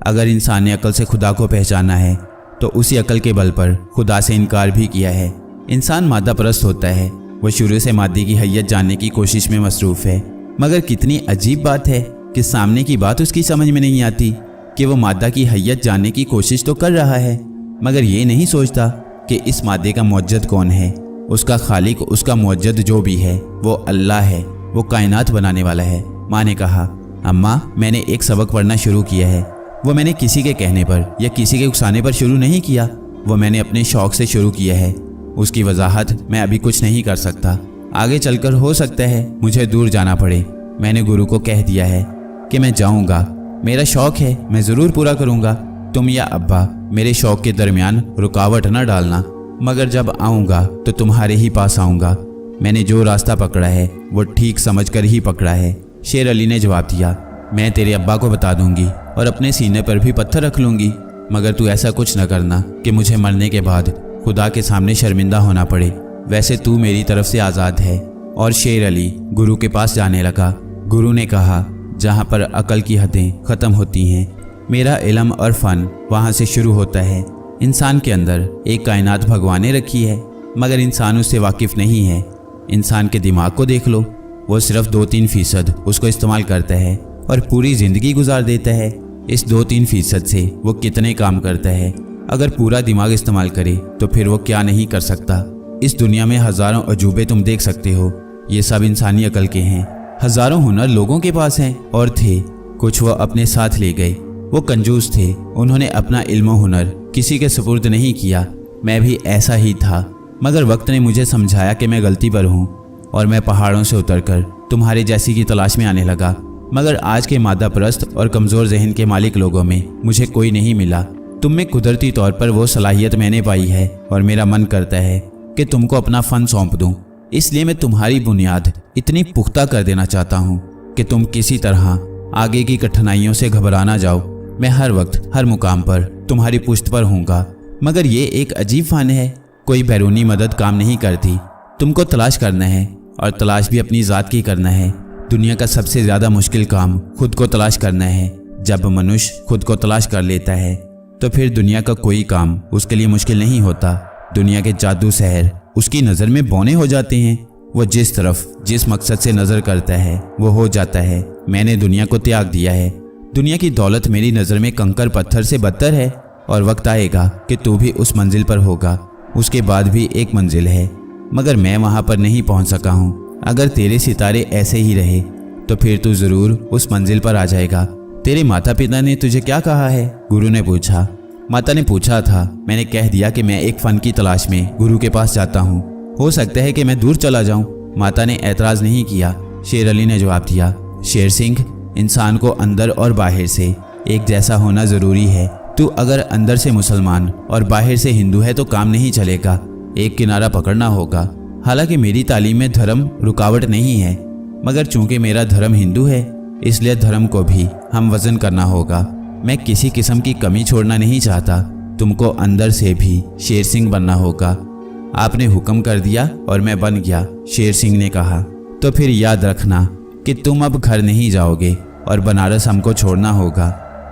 अगर इंसानी अकल से खुदा को पहचाना है तो उसी अकल के बल पर खुदा से इनकार भी किया है। इंसान मादा परस्त होता है, वो शुरू से मादी की हैयत जानने की कोशिश में मसरूफ़ है। मगर कितनी अजीब बात है कि सामने की बात उसकी समझ में नहीं आती कि वो मादा की हैयत जानने की कोशिश तो कर रहा है, मगर ये नहीं सोचता कि इस मादे का मौजद कौन है। उसका खालिक, उसका मुअज्जद जो भी है वो अल्लाह है, वो कायनात बनाने वाला है। माँ ने कहा, अम्मा मैंने एक सबक पढ़ना शुरू किया है। वो मैंने किसी के कहने पर या किसी के उकसाने पर शुरू नहीं किया, वो मैंने अपने शौक़ से शुरू किया है। उसकी वजाहत मैं अभी कुछ नहीं कर सकता। आगे चलकर हो सकता है मुझे दूर जाना पड़े। मैंने गुरु को कह दिया है कि मैं जाऊंगा, मेरा शौक़ है, मैं ज़रूर पूरा करूंगा। तुम या अब्बा मेरे शौक़ के दरमियान रुकावट न डालना, मगर जब आऊँगा तो तुम्हारे ही पास आऊँगा। मैंने जो रास्ता पकड़ा है वो ठीक समझकर ही पकड़ा है। शेर अली ने जवाब दिया, मैं तेरे अब्बा को बता दूंगी और अपने सीने पर भी पत्थर रख लूँगी, मगर तू ऐसा कुछ न करना कि मुझे मरने के बाद खुदा के सामने शर्मिंदा होना पड़े। वैसे तू मेरी तरफ से आज़ाद है। और शेर अली गुरु के पास जाने लगा। गुरु ने कहा, जहाँ पर अकल की हदें ख़त्म होती हैं, मेरा इल्म और फ़न वहाँ से शुरू होता है। इंसान के अंदर एक कायनात भगवान ने रखी है, मगर इंसान उससे वाकिफ़ नहीं है। इंसान के दिमाग को देख लो, वो सिर्फ 2-3% उसको इस्तेमाल करता है और पूरी ज़िंदगी गुजार देता है। इस 2-3% से वो कितने काम करता है। अगर पूरा दिमाग इस्तेमाल करे तो फिर वो क्या नहीं कर सकता। इस दुनिया में हज़ारों अजूबे तुम देख सकते हो, ये सब इंसानी अकल के हैं। हज़ारों हुनर लोगों के पास हैं और थे, कुछ वो अपने साथ ले गए। वो कंजूस थे, उन्होंने अपना इल्म हुनर किसी के सुपुर्द नहीं किया। मैं भी ऐसा ही था, मगर वक्त ने मुझे समझाया कि मैं गलती पर हूँ और मैं पहाड़ों से उतरकर तुम्हारे जैसी की तलाश में आने लगा। मगर आज के मादा परस्त और कमज़ोर जहन के मालिक लोगों में मुझे कोई नहीं मिला। तुम में कुदरती तौर पर वो सलाहियत मैंने पाई है और मेरा मन करता है कि तुमको अपना फ़न सौंप दूँ। इसलिए मैं तुम्हारी बुनियाद इतनी पुख्ता कर देना चाहता हूँ कि तुम किसी तरह आगे की कठिनाइयों से घबरा ना जाओ। मैं हर वक्त हर मुकाम पर तुम्हारी पुश्त पर हूँगा। मगर ये एक अजीब फ़न है, कोई बैरूनी मदद काम नहीं करती। तुमको तलाश करना है और तलाश भी अपनी ज़ात की करना है। दुनिया का सबसे ज़्यादा मुश्किल काम खुद को तलाश करना है। जब मनुष्य खुद को तलाश कर लेता है तो फिर दुनिया का कोई काम उसके लिए मुश्किल नहीं होता। दुनिया के जादू सहर उसकी नज़र में बौने हो जाते हैं। वो जिस तरफ जिस मकसद से नज़र करता है वो हो जाता है। मैंने दुनिया को त्याग दिया है। दुनिया की दौलत मेरी नज़र में कंकर पत्थर से बदतर है और वक्त आएगा कि तू भी उस मंजिल पर होगा। उसके बाद भी एक मंजिल है, मगर मैं वहाँ पर नहीं पहुँच सका हूँ। अगर तेरे सितारे ऐसे ही रहे तो फिर तू ज़रूर उस मंजिल पर आ जाएगा। तेरे माता पिता ने तुझे क्या कहा है? गुरु ने पूछा। माता ने पूछा था, मैंने कह दिया कि मैं एक फ़न की तलाश में गुरु के पास जाता हूँ। हो सकता है कि मैं दूर चला जाऊँ। माता ने एतराज़ नहीं किया। शेर अली ने जवाब दिया, शेर सिंह, इंसान को अंदर और बाहर से एक जैसा होना ज़रूरी है। तू अगर अंदर से मुसलमान और बाहर से हिंदू है तो काम नहीं चलेगा, एक किनारा पकड़ना होगा। हालांकि मेरी तालीम में धर्म रुकावट नहीं है, मगर चूंकि मेरा धर्म हिंदू है इसलिए धर्म को भी हम वज़न करना होगा। मैं किसी किस्म की कमी छोड़ना नहीं चाहता। तुमको अंदर से भी शेर सिंह बनना होगा। आपने हुक्म कर दिया और मैं बन गया, शेर सिंह ने कहा। तो फिर याद रखना कि तुम अब घर नहीं जाओगे और बनारस हमको छोड़ना होगा,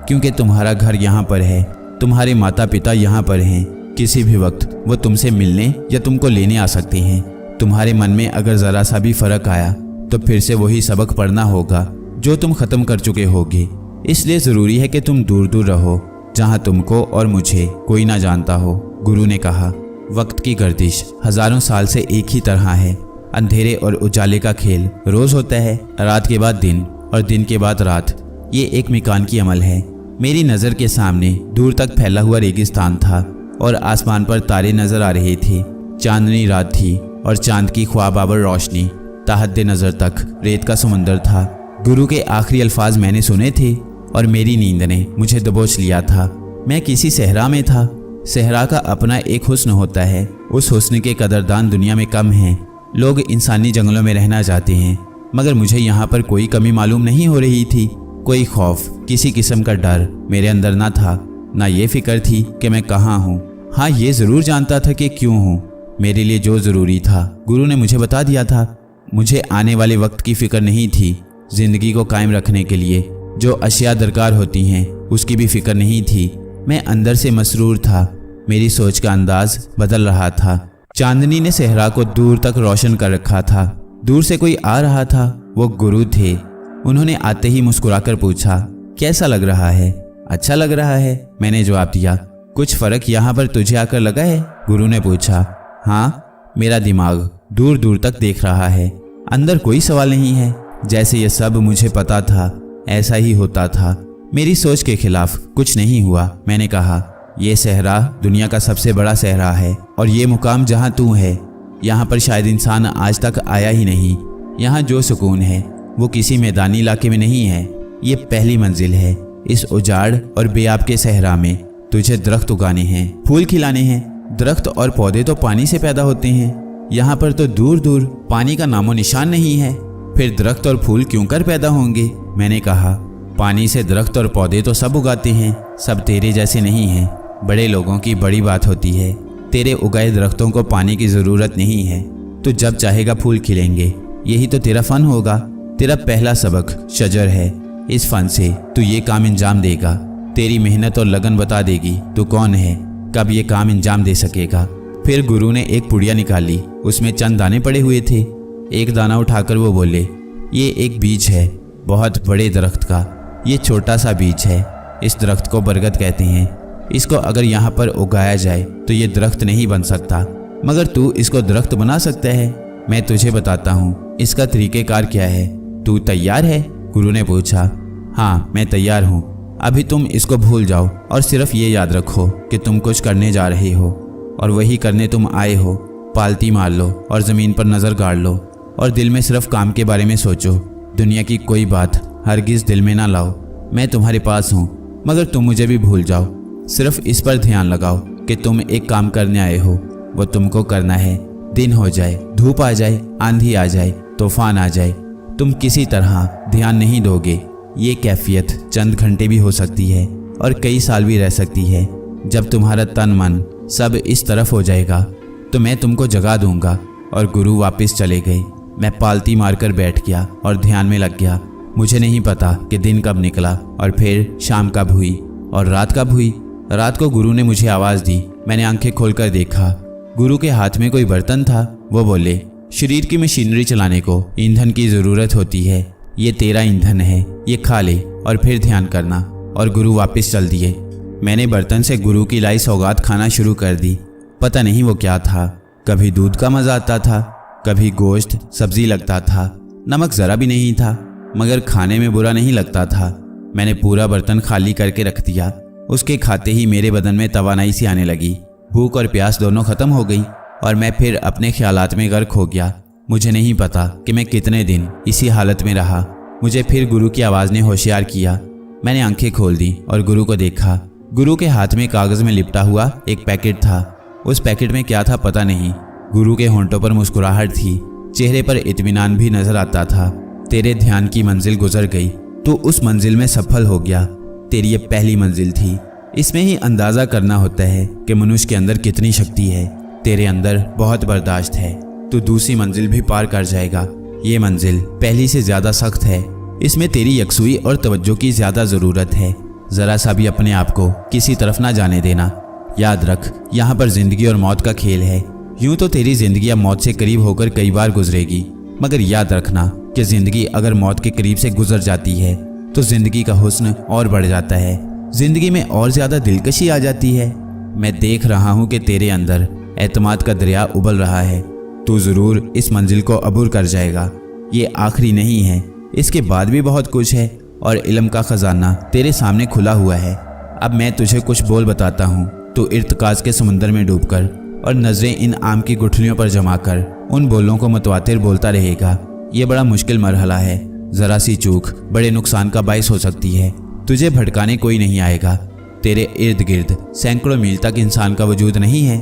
क्योंकि तुम्हारा घर यहाँ पर है, तुम्हारे माता पिता यहाँ पर हैं। किसी भी वक्त वो तुमसे मिलने या तुमको लेने आ सकते हैं। तुम्हारे मन में अगर ज़रा सा भी फ़र्क आया तो फिर से वही सबक पढ़ना होगा जो तुम ख़त्म कर चुके होगे। इसलिए ज़रूरी है कि तुम दूर दूर रहो, जहाँ तुमको और मुझे कोई ना जानता हो। गुरु ने कहा, वक्त की गर्दिश हज़ारों साल से एक ही तरह है। अंधेरे और उजाले का खेल रोज़ होता है, रात के बाद दिन और दिन के बाद रात। ये एक मिकान की अमल है। मेरी नज़र के सामने दूर तक फैला हुआ रेगिस्तान था और आसमान पर तारे नज़र आ रहे थे। चांदनी रात थी और चांद की ख्वाबावर रोशनी ताहद्दे नज़र तक रेत का समंदर था। गुरु के आखिरी अल्फाज मैंने सुने थे और मेरी नींद ने मुझे दबोच लिया था। मैं किसी सहरा में था। सहरा का अपना एक हुस्न होता है, उस हुस्न के कदरदान दुनिया में कम हैं। लोग इंसानी जंगलों में रहना चाहते हैं, मगर मुझे यहाँ पर कोई कमी मालूम नहीं हो रही थी। कोई खौफ, किसी किस्म का डर मेरे अंदर ना था, ना ये फिक्र थी कि मैं कहाँ हूँ। हाँ, ये ज़रूर जानता था कि क्यों हूँ। मेरे लिए जो ज़रूरी था गुरु ने मुझे बता दिया था। मुझे आने वाले वक्त की फ़िक्र नहीं थी। ज़िंदगी को कायम रखने के लिए जो अशिया दरकार होती हैं उसकी भी फ़िक्र नहीं थी। मैं अंदर से मसरूर था। मेरी सोच का अंदाज बदल रहा था। चांदनी ने सहरा को दूर तक रोशन कर रखा था। दूर से कोई आ रहा था, वो गुरु थे। उन्होंने आते ही मुस्कुराकर पूछा, कैसा लग रहा है? अच्छा लग रहा है, मैंने जवाब दिया। कुछ फ़र्क यहाँ पर तुझे आकर लगा है? गुरु ने पूछा। हाँ, मेरा दिमाग दूर दूर तक देख रहा है, अंदर कोई सवाल नहीं है। जैसे ये सब मुझे पता था, ऐसा ही होता था। मेरी सोच के खिलाफ कुछ नहीं हुआ। मैंने कहा, ये सहरा दुनिया का सबसे बड़ा सहरा है और ये मुकाम जहाँ तू है, यहाँ पर शायद इंसान आज तक आया ही नहीं। यहाँ जो सुकून है वो किसी मैदानी इलाके में नहीं है। ये पहली मंजिल है। इस उजाड़ और बेआब के सहरा में तुझे दरख्त उगाने हैं, फूल खिलाने हैं। दरख्त और पौधे तो पानी से पैदा होते हैं। यहाँ पर तो दूर दूर पानी का नामो निशान नहीं है। फिर दरख्त और फूल क्यों कर पैदा होंगे? मैंने कहा, पानी से दरख्त और पौधे तो सब उगाते हैं, सब तेरे जैसे नहीं हैं। बड़े लोगों की बड़ी बात होती है। तेरे उगाए दरख्तों को पानी की ज़रूरत नहीं है। तो जब चाहेगा फूल खिलेंगे। यही तो तेरा फ़न होगा। तेरा पहला सबक शजर है। इस फ़न से तू ये काम अंजाम देगा। तेरी मेहनत और लगन बता देगी तू कौन है, कब ये काम अंजाम दे सकेगा। फिर गुरु ने एक पुड़िया निकाली, उसमें चंद दाने पड़े हुए थे। एक दाना उठाकर वो बोले, ये एक बीज है बहुत बड़े दरख्त का। ये छोटा सा बीज है। इस दरख्त को बरगद कहते हैं। इसको अगर यहाँ पर उगाया जाए तो ये दरख्त नहीं बन सकता, मगर तू इसको दरख्त बना सकता है। मैं तुझे बताता हूँ इसका तरीक़ेकार क्या है। तू तैयार है? गुरु ने पूछा। हाँ, मैं तैयार हूँ। अभी तुम इसको भूल जाओ और सिर्फ ये याद रखो कि तुम कुछ करने जा रहे हो और वही करने तुम आए हो। पालती मार लो और ज़मीन पर नज़र गाड़ लो और दिल में सिर्फ काम के बारे में सोचो। दुनिया की कोई बात हरगिज़ दिल में ना लाओ। मैं तुम्हारे पास हूँ, मगर तुम मुझे भी भूल जाओ। सिर्फ इस पर ध्यान लगाओ कि तुम एक काम करने आए हो, वो तुमको करना है। दिन हो जाए, धूप आ जाए, आंधी आ जाए, तूफान आ जाए, तुम किसी तरह ध्यान नहीं दोगे। ये कैफियत चंद घंटे भी हो सकती है और कई साल भी रह सकती है। जब तुम्हारा तन मन सब इस तरफ हो जाएगा तो मैं तुमको जगा दूंगा। और गुरु वापस चले गए। मैं पालती मारकर बैठ गया और ध्यान में लग गया। मुझे नहीं पता कि दिन कब निकला और फिर शाम कब हुई और रात कब हुई। रात को गुरु ने मुझे आवाज़ दी। मैंने आंखें खोलकर देखा। गुरु के हाथ में कोई बर्तन था। वो बोले, शरीर की मशीनरी चलाने को ईंधन की ज़रूरत होती है। ये तेरा ईंधन है, ये खा ले और फिर ध्यान करना। और गुरु वापस चल दिए। मैंने बर्तन से गुरु की लाई सौगात खाना शुरू कर दी। पता नहीं वो क्या था। कभी दूध का मज़ा आता था, कभी गोश्त सब्जी लगता था, नमक ज़रा भी नहीं था, मगर खाने में बुरा नहीं लगता था। मैंने पूरा बर्तन खाली करके रख दिया। उसके खाते ही मेरे बदन में तवानाई सी आने लगी। भूख और प्यास दोनों ख़त्म हो गई और मैं फिर अपने ख्यालात में गर्क हो गया। मुझे नहीं पता कि मैं कितने दिन इसी हालत में रहा। मुझे फिर गुरु की आवाज़ ने होशियार किया। मैंने आंखें खोल दी और गुरु को देखा। गुरु के हाथ में कागज़ में लिपटा हुआ एक पैकेट था। उस पैकेट में क्या था पता नहीं। गुरु के होंठों पर मुस्कुराहट थी, चेहरे पर इत्मीनान भी नजर आता था। तेरे ध्यान की मंजिल गुजर गई, तो उस मंजिल में सफल हो गया। तेरी ये पहली मंजिल थी। इसमें ही अंदाज़ा करना होता है कि मनुष्य के अंदर कितनी शक्ति है। तेरे अंदर बहुत बर्दाश्त है, तो दूसरी मंजिल भी पार कर जाएगा। ये मंजिल पहली से ज़्यादा सख्त है। इसमें तेरी यकसुई और तवज्जो की ज़्यादा ज़रूरत है। ज़रा सा भी अपने आप को किसी तरफ ना जाने देना। याद रख, यहाँ पर ज़िंदगी और मौत का खेल है। यूँ तो तेरी ज़िंदगी अब मौत से करीब होकर कई बार गुजरेगी, मगर याद रखना कि ज़िंदगी अगर मौत के करीब से गुजर जाती है तो ज़िंदगी का हुस्न और बढ़ जाता है। ज़िंदगी में और ज़्यादा दिलकशी आ जाती है। मैं देख रहा हूँ कि तेरे अंदर एतमाद का दरिया उबल रहा है। तू ज़रूर इस मंजिल को अबूर कर जाएगा। ये आखिरी नहीं है, इसके बाद भी बहुत कुछ है और इल्म का ख़जाना तेरे सामने खुला हुआ है। अब मैं तुझे कुछ बोल बताता हूँ। तो इर्तिकाज़ के समुंदर में डूबकर और नज़रें इन आम की गुठलियों पर जमा कर उन बोलों को मुतवातिर बोलता रहेगा। ये बड़ा मुश्किल मरहला है। ज़रा सी चूक बड़े नुकसान का बायस हो सकती है। तुझे भटकाने कोई नहीं आएगा। तेरे इर्द गिर्द सैकड़ों मील तक इंसान का वजूद नहीं है।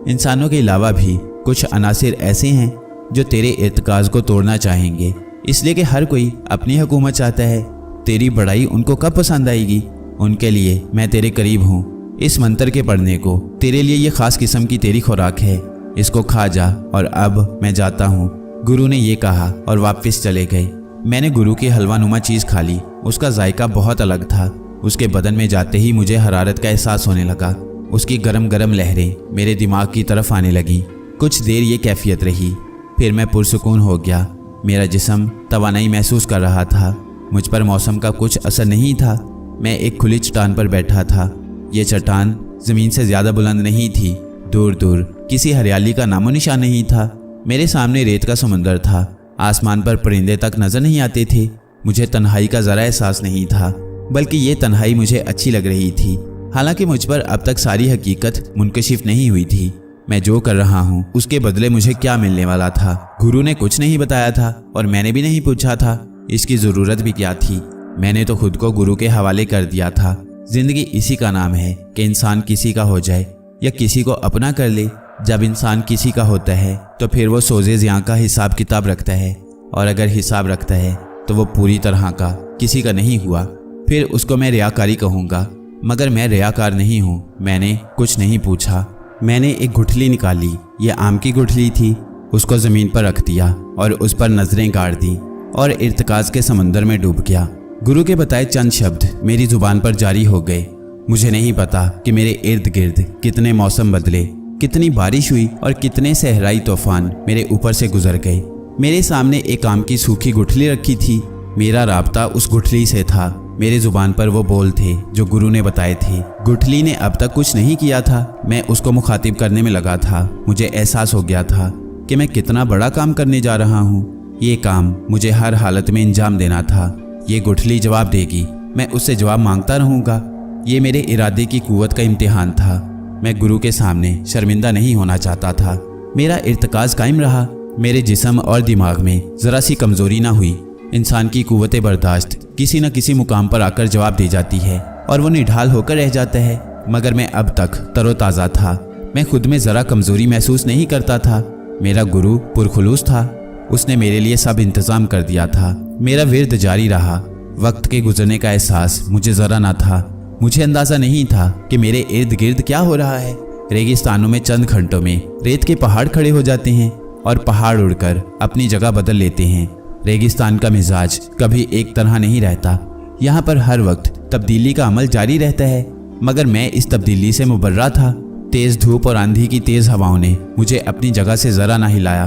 इंसानों के अलावा भी कुछ अनासिर ऐसे हैं जो तेरे इर्तिकाज़ को तोड़ना चाहेंगे, इसलिए कि हर कोई अपनी हुकूमत चाहता है। तेरी बड़ाई उनको कब पसंद आएगी? उनके लिए मैं तेरे करीब हूँ। इस मंत्र के पढ़ने को तेरे लिए ये खास किस्म की तेरी खुराक है। इसको खा जा। और अब मैं जाता हूँ। गुरु ने ये कहा और वापस चले गए। मैंने गुरु की हलवा नुमा चीज़ खा ली। उसका जायका बहुत अलग था। उसके बदन में जाते ही मुझे हरारत का एहसास होने लगा। उसकी गरम गरम लहरें मेरे दिमाग की तरफ आने लगीं। कुछ देर ये कैफियत रही, फिर मैं पुरसुकून हो गया। मेरा जिस्म तवानाई महसूस कर रहा था। मुझ पर मौसम का कुछ असर नहीं था। मैं एक खुली चट्टान पर बैठा था। ये चट्टान ज़मीन से ज़्यादा बुलंद नहीं थी। दूर दूर किसी हरियाली का नामो निशान नहीं था। मेरे सामने रेत का समुंदर था। आसमान पर परिंदे तक नजर नहीं आते थे। मुझे तन्हाई का जरा एहसास नहीं था, बल्कि ये तन्हाई मुझे अच्छी लग रही थी। हालांकि मुझ पर अब तक सारी हकीकत मुनकशिफ नहीं हुई थी। मैं जो कर रहा हूँ उसके बदले मुझे क्या मिलने वाला था। गुरु ने कुछ नहीं बताया था और मैंने भी नहीं पूछा था। इसकी ज़रूरत भी क्या थी। मैंने तो खुद को गुरु के हवाले कर दिया था। जिंदगी इसी का नाम है कि इंसान किसी का हो जाए या किसी को अपना कर ले। जब इंसान किसी का होता है तो फिर वो सोजे ज़ियां का हिसाब किताब रखता है, और अगर हिसाब रखता है तो वो पूरी तरह का किसी का नहीं हुआ। फिर उसको मैं रियाकारी कहूँगा, मगर मैं रियाकार नहीं हूँ। मैंने कुछ नहीं पूछा। मैंने एक गुठली निकाली। ये आम की गुठली थी। उसको ज़मीन पर रख दिया और उस पर नज़रें गाड़ दी और इर्तिकाज़ के समंदर में डूब गया। गुरु के बताए चंद शब्द मेरी ज़ुबान पर जारी हो गए। मुझे नहीं पता कि मेरे इर्द गिर्द कितने मौसम बदले, कितनी बारिश हुई और कितने सहराई तूफान मेरे ऊपर से गुजर गए। मेरे सामने एक आम की सूखी गुठली रखी थी। मेरा राब्ता उस गुठली से था। मेरे जुबान पर वो बोल थे जो गुरु ने बताए थे। गुठली ने अब तक कुछ नहीं किया था। मैं उसको मुखातिब करने में लगा था। मुझे एहसास हो गया था कि मैं कितना बड़ा काम करने जा रहा हूँ। ये काम मुझे हर हालत में अंजाम देना था। ये गुठली जवाब देगी, मैं उससे जवाब मांगता रहूँगा। ये मेरे इरादे की कुव्वत का इम्तिहान था। मैं गुरु के सामने शर्मिंदा नहीं होना चाहता था। मेरा इर्तिकाज़ कायम रहा। मेरे जिस्म और दिमाग में ज़रा सी कमज़ोरी ना हुई। इंसान की कुव्वत बर्दाश्त किसी न किसी मुकाम पर आकर जवाब दे जाती है और वो निढाल होकर रह जाता है। मगर मैं अब तक तरोताज़ा था। मैं खुद में ज़रा कमज़ोरी महसूस नहीं करता था। मेरा गुरु पुरखुलूस था। उसने मेरे लिए सब इंतज़ाम कर दिया था। मेरा विर्द जारी रहा। वक्त के गुजरने का एहसास मुझे ज़रा ना था। मुझे अंदाज़ा नहीं था कि मेरे इर्द गिर्द क्या हो रहा है। रेगिस्तानों में चंद घंटों में रेत के पहाड़ खड़े हो जाते हैं और पहाड़ उड़कर अपनी जगह बदल लेते हैं। रेगिस्तान का मिजाज कभी एक तरह नहीं रहता। यहाँ पर हर वक्त तब्दीली का अमल जारी रहता है, मगर मैं इस तब्दीली से मुबर्रा था। तेज़ धूप और आंधी की तेज़ हवाओं ने मुझे अपनी जगह से ज़रा ना हिलाया।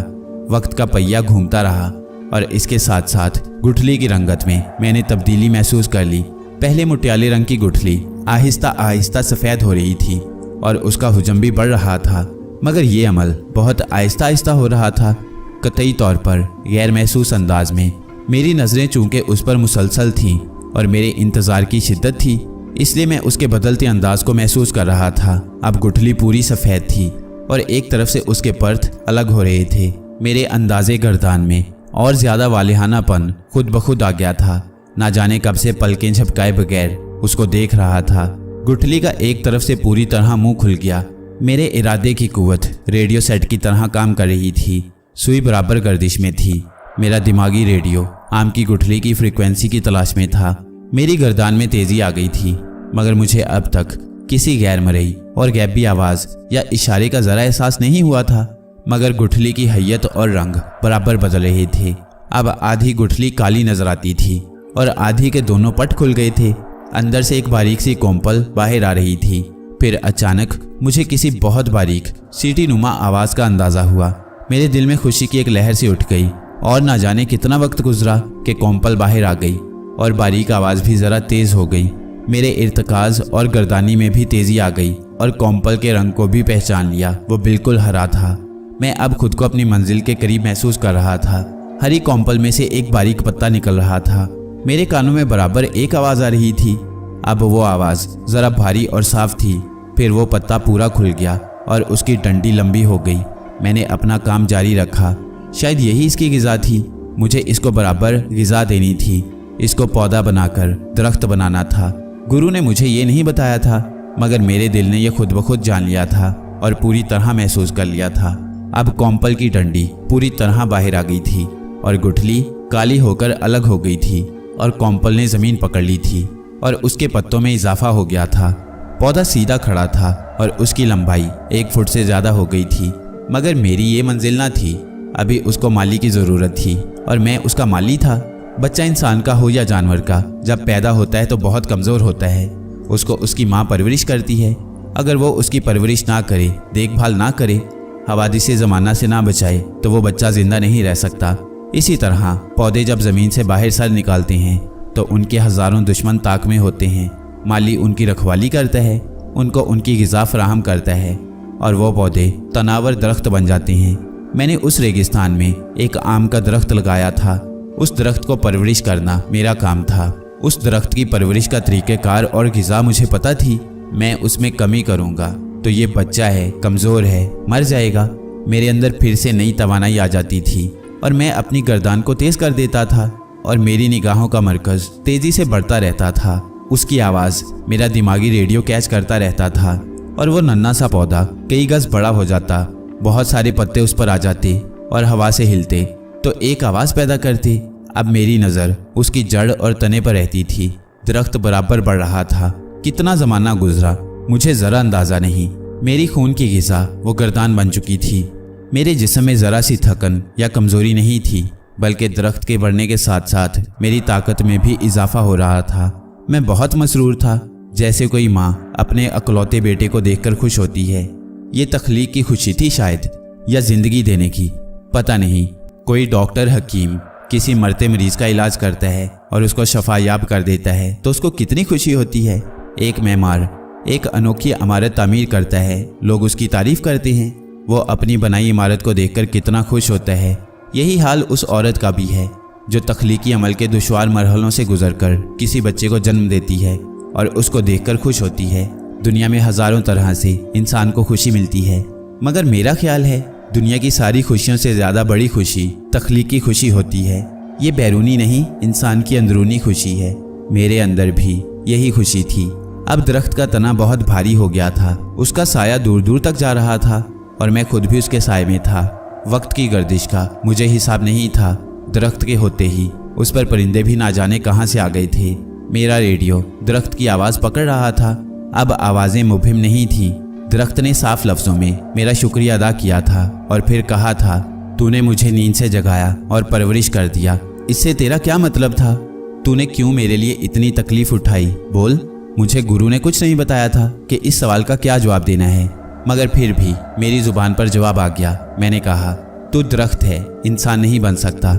वक्त का पहिया घूमता रहा और इसके साथ साथ गुठली की रंगत में मैंने तब्दीली महसूस कर ली। पहले मुटियाले रंग की गुठली आहिस्ता आहिस्ता सफ़ेद हो रही थी और उसका हुजम भी बढ़ रहा था, मगर ये अमल बहुत आहिस्ता आहिस्ता हो रहा था। कतई तौर पर गैर महसूस अंदाज में। मेरी नज़रें चूंकि उस पर मुसलसल थीं और मेरे इंतज़ार की शिद्दत थी, इसलिए मैं उसके बदलते अंदाज को महसूस कर रहा था। अब गुठली पूरी सफ़ेद थी और एक तरफ से उसके पर्त अलग हो रहे थे। मेरे अंदाजे गर्दान में और ज़्यादा वालिहानापन खुद ब खुद आ गया था। ना जाने कब से पलकें झपकाए बगैर उसको देख रहा था। गुठली का एक तरफ से पूरी तरह मुंह खुल गया। मेरे इरादे की कुव्वत रेडियो सेट की तरह काम कर रही थी। सुई बराबर गर्दिश में थी। मेरा दिमागी रेडियो आम की गुठली की फ्रीक्वेंसी की तलाश में था। मेरी गर्दान में तेज़ी आ गई थी, मगर मुझे अब तक किसी गैर मरई और गैबी आवाज़ या इशारे का ज़रा एहसास नहीं हुआ था। मगर गुठली की हैयत और रंग बराबर बदल रहे थे। अब आधी गुठली काली नजर आती थी और आधी के दोनों पट खुल गए थे। अंदर से एक बारीक सी कोम्पल बाहर आ रही थी। फिर अचानक मुझे किसी बहुत बारीक सीटी नुमा आवाज़ का अंदाज़ा हुआ। मेरे दिल में खुशी की एक लहर सी उठ गई और ना जाने कितना वक्त गुजरा कि कोम्पल बाहर आ गई और बारीक आवाज़ भी ज़रा तेज़ हो गई। मेरे इर्तिकाज़ और गर्दानी में भी तेज़ी आ गई और कोम्पल के रंग को भी पहचान लिया। वो बिल्कुल हरा था। मैं अब खुद को अपनी मंजिल के करीब महसूस कर रहा था। हरी कोम्पल में से एक बारीक पत्ता निकल रहा था। मेरे कानों में बराबर एक आवाज़ आ रही थी। अब वो आवाज़ ज़रा भारी और साफ थी। फिर वो पत्ता पूरा खुल गया और उसकी डंडी लंबी हो गई। मैंने अपना काम जारी रखा। शायद यही इसकी ग़िज़ा थी। मुझे इसको बराबर ग़िज़ा देनी थी। इसको पौधा बनाकर दरख्त बनाना था। गुरु ने मुझे ये नहीं बताया था, मगर मेरे दिल ने यह खुद ब खुद जान लिया था और पूरी तरह महसूस कर लिया था। अब कोम्पल की डंडी पूरी तरह बाहर आ गई थी और गुठली काली होकर अलग हो गई थी और कोम्पल ने ज़मीन पकड़ ली थी और उसके पत्तों में इजाफा हो गया था। पौधा सीधा खड़ा था और उसकी लंबाई 1 फुट से ज़्यादा हो गई थी। मगर मेरी ये मंजिल ना थी। अभी उसको माली की ज़रूरत थी और मैं उसका माली था। बच्चा इंसान का हो या जानवर का, जब पैदा होता है तो बहुत कमज़ोर होता है। उसको उसकी माँ परवरिश करती है। अगर वो उसकी परवरिश ना करे, देखभाल ना करे, हवादिस ज़माना से ना बचाए, तो वो बच्चा ज़िंदा नहीं रह सकता। इसी तरह पौधे जब ज़मीन से बाहर सर निकालते हैं तो उनके हज़ारों दुश्मन ताक में होते हैं। माली उनकी रखवाली करता है, उनको उनकी ग़िज़ा फराहम करता है। और वो पौधे तनावर दरख्त बन जाते हैं। मैंने उस रेगिस्तान में एक आम का दरख्त लगाया था। उस दरख्त को परवरिश करना मेरा काम था। उस दरख्त की परवरिश का तरीक़ेकार और ग़िज़ा मुझे पता थी। मैं उसमें कमी करूँगा तो ये बच्चा है, कमज़ोर है, मर जाएगा। मेरे अंदर फिर से नई तवानाई आ जाती थी और मैं अपनी गर्दान को तेज़ कर देता था और मेरी निगाहों का मरकज़ तेज़ी से बढ़ता रहता था। उसकी आवाज़ मेरा दिमागी रेडियो कैच करता रहता था और वो नन्हा सा पौधा कई गज़ बड़ा हो जाता। बहुत सारे पत्ते उस पर आ जाते और हवा से हिलते तो एक आवाज़ पैदा करते। अब मेरी नज़र उसकी जड़ और तने पर रहती थी। दरख्त बराबर बढ़ रहा था। कितना ज़माना गुजरा मुझे ज़रा अंदाज़ा नहीं। मेरी खून की ग़िज़ा वो गर्दान बन चुकी थी। मेरे जिस्म में ज़रा सी थकन या कमज़ोरी नहीं थी, बल्कि दरख्त के बढ़ने के साथ साथ मेरी ताकत में भी इजाफा हो रहा था। मैं बहुत मसरूर था, जैसे कोई माँ अपने अकलौते बेटे को देखकर खुश होती है। ये तख्लीक की खुशी थी शायद, या ज़िंदगी देने की, पता नहीं। कोई डॉक्टर हकीम किसी मरते मरीज़ का इलाज करता है और उसको शफायाब कर देता है तो उसको कितनी खुशी होती है। एक मेमार एक अनोखी इमारत तामीर करता है, लोग उसकी तारीफ़ करते हैं। वो अपनी बनाई इमारत को देखकर कितना खुश होता है। यही हाल उस औरत का भी है जो तख्लीकी अमल के दुश्वार मरहलों से गुजरकर किसी बच्चे को जन्म देती है और उसको देखकर खुश होती है। दुनिया में हज़ारों तरह से इंसान को खुशी मिलती है, मगर मेरा ख्याल है दुनिया की सारी खुशियों से ज़्यादा बड़ी खुशी तख्लीकी खुशी होती है। ये बैरूनी नहीं, इंसान की अंदरूनी खुशी है। मेरे अंदर भी यही खुशी थी। अब दरख्त का तना बहुत भारी हो गया था। उसका साया दूर दूर तक जा रहा था और मैं खुद भी उसके साए में था। वक्त की गर्दिश का मुझे हिसाब नहीं था। दरख्त के होते ही उस पर परिंदे भी ना जाने कहाँ से आ गए थे। मेरा रेडियो दरख्त की आवाज़ पकड़ रहा था। अब आवाज़ें मुबहिम नहीं थी। दरख्त ने साफ लफ्ज़ों में मेरा शुक्रिया अदा किया था और फिर कहा था, तूने मुझे नींद से जगाया और परवरिश कर दिया। इससे तेरा क्या मतलब था? तूने क्यों मेरे लिए इतनी तकलीफ़ उठाई? बोल। मुझे गुरु ने कुछ नहीं बताया था कि इस सवाल का क्या जवाब देना है, मगर फिर भी मेरी ज़ुबान पर जवाब आ गया। मैंने कहा, तू दरख्त है, इंसान नहीं बन सकता।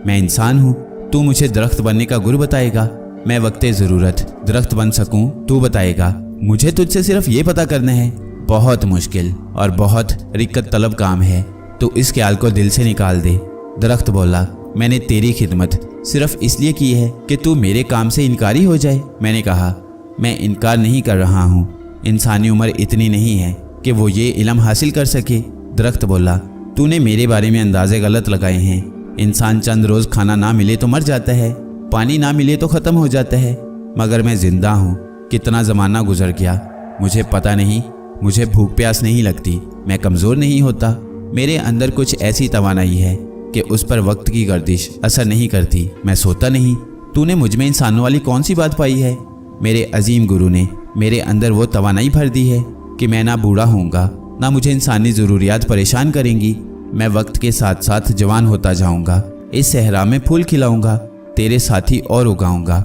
मैं इंसान हूँ, तू मुझे दरख्त बनने का गुरु बताएगा। मैं वक्ते ज़रूरत दरख्त बन सकूँ तू बताएगा। मुझे तुझसे सिर्फ ये पता करना है। बहुत मुश्किल और बहुत रिक्कत तलब काम है, तो इस ख्याल को दिल से निकाल दे। दरख्त बोला, मैंने तेरी खिदमत सिर्फ इसलिए की है कि तू मेरे काम से इनकारी हो जाए। मैंने कहा, मैं इनकार नहीं कर रहा हूँ। इंसानी उम्र इतनी नहीं है कि वो ये इल्म हासिल कर सके। दरख्त बोला, तूने मेरे बारे में अंदाजे गलत लगाए हैं। इंसान चंद रोज़ खाना ना मिले तो मर जाता है, पानी ना मिले तो ख़त्म हो जाता है, मगर मैं ज़िंदा हूँ। कितना ज़माना गुजर गया मुझे पता नहीं। मुझे भूख प्यास नहीं लगती, मैं कमज़ोर नहीं होता। मेरे अंदर कुछ ऐसी तवानाई है कि उस पर वक्त की गर्दिश असर नहीं करती। मैं सोता नहीं। तूने मुझ में इंसानों वाली कौन सी बात पाई है? मेरे अजीम गुरु ने मेरे अंदर वो तवानाई भर दी है कि मैं ना बूढ़ा होऊंगा, ना मुझे इंसानी ज़रूरियात परेशान करेंगी। मैं वक्त के साथ साथ जवान होता जाऊंगा। इस सहरा में फूल खिलाऊंगा, तेरे साथी और उगाऊंगा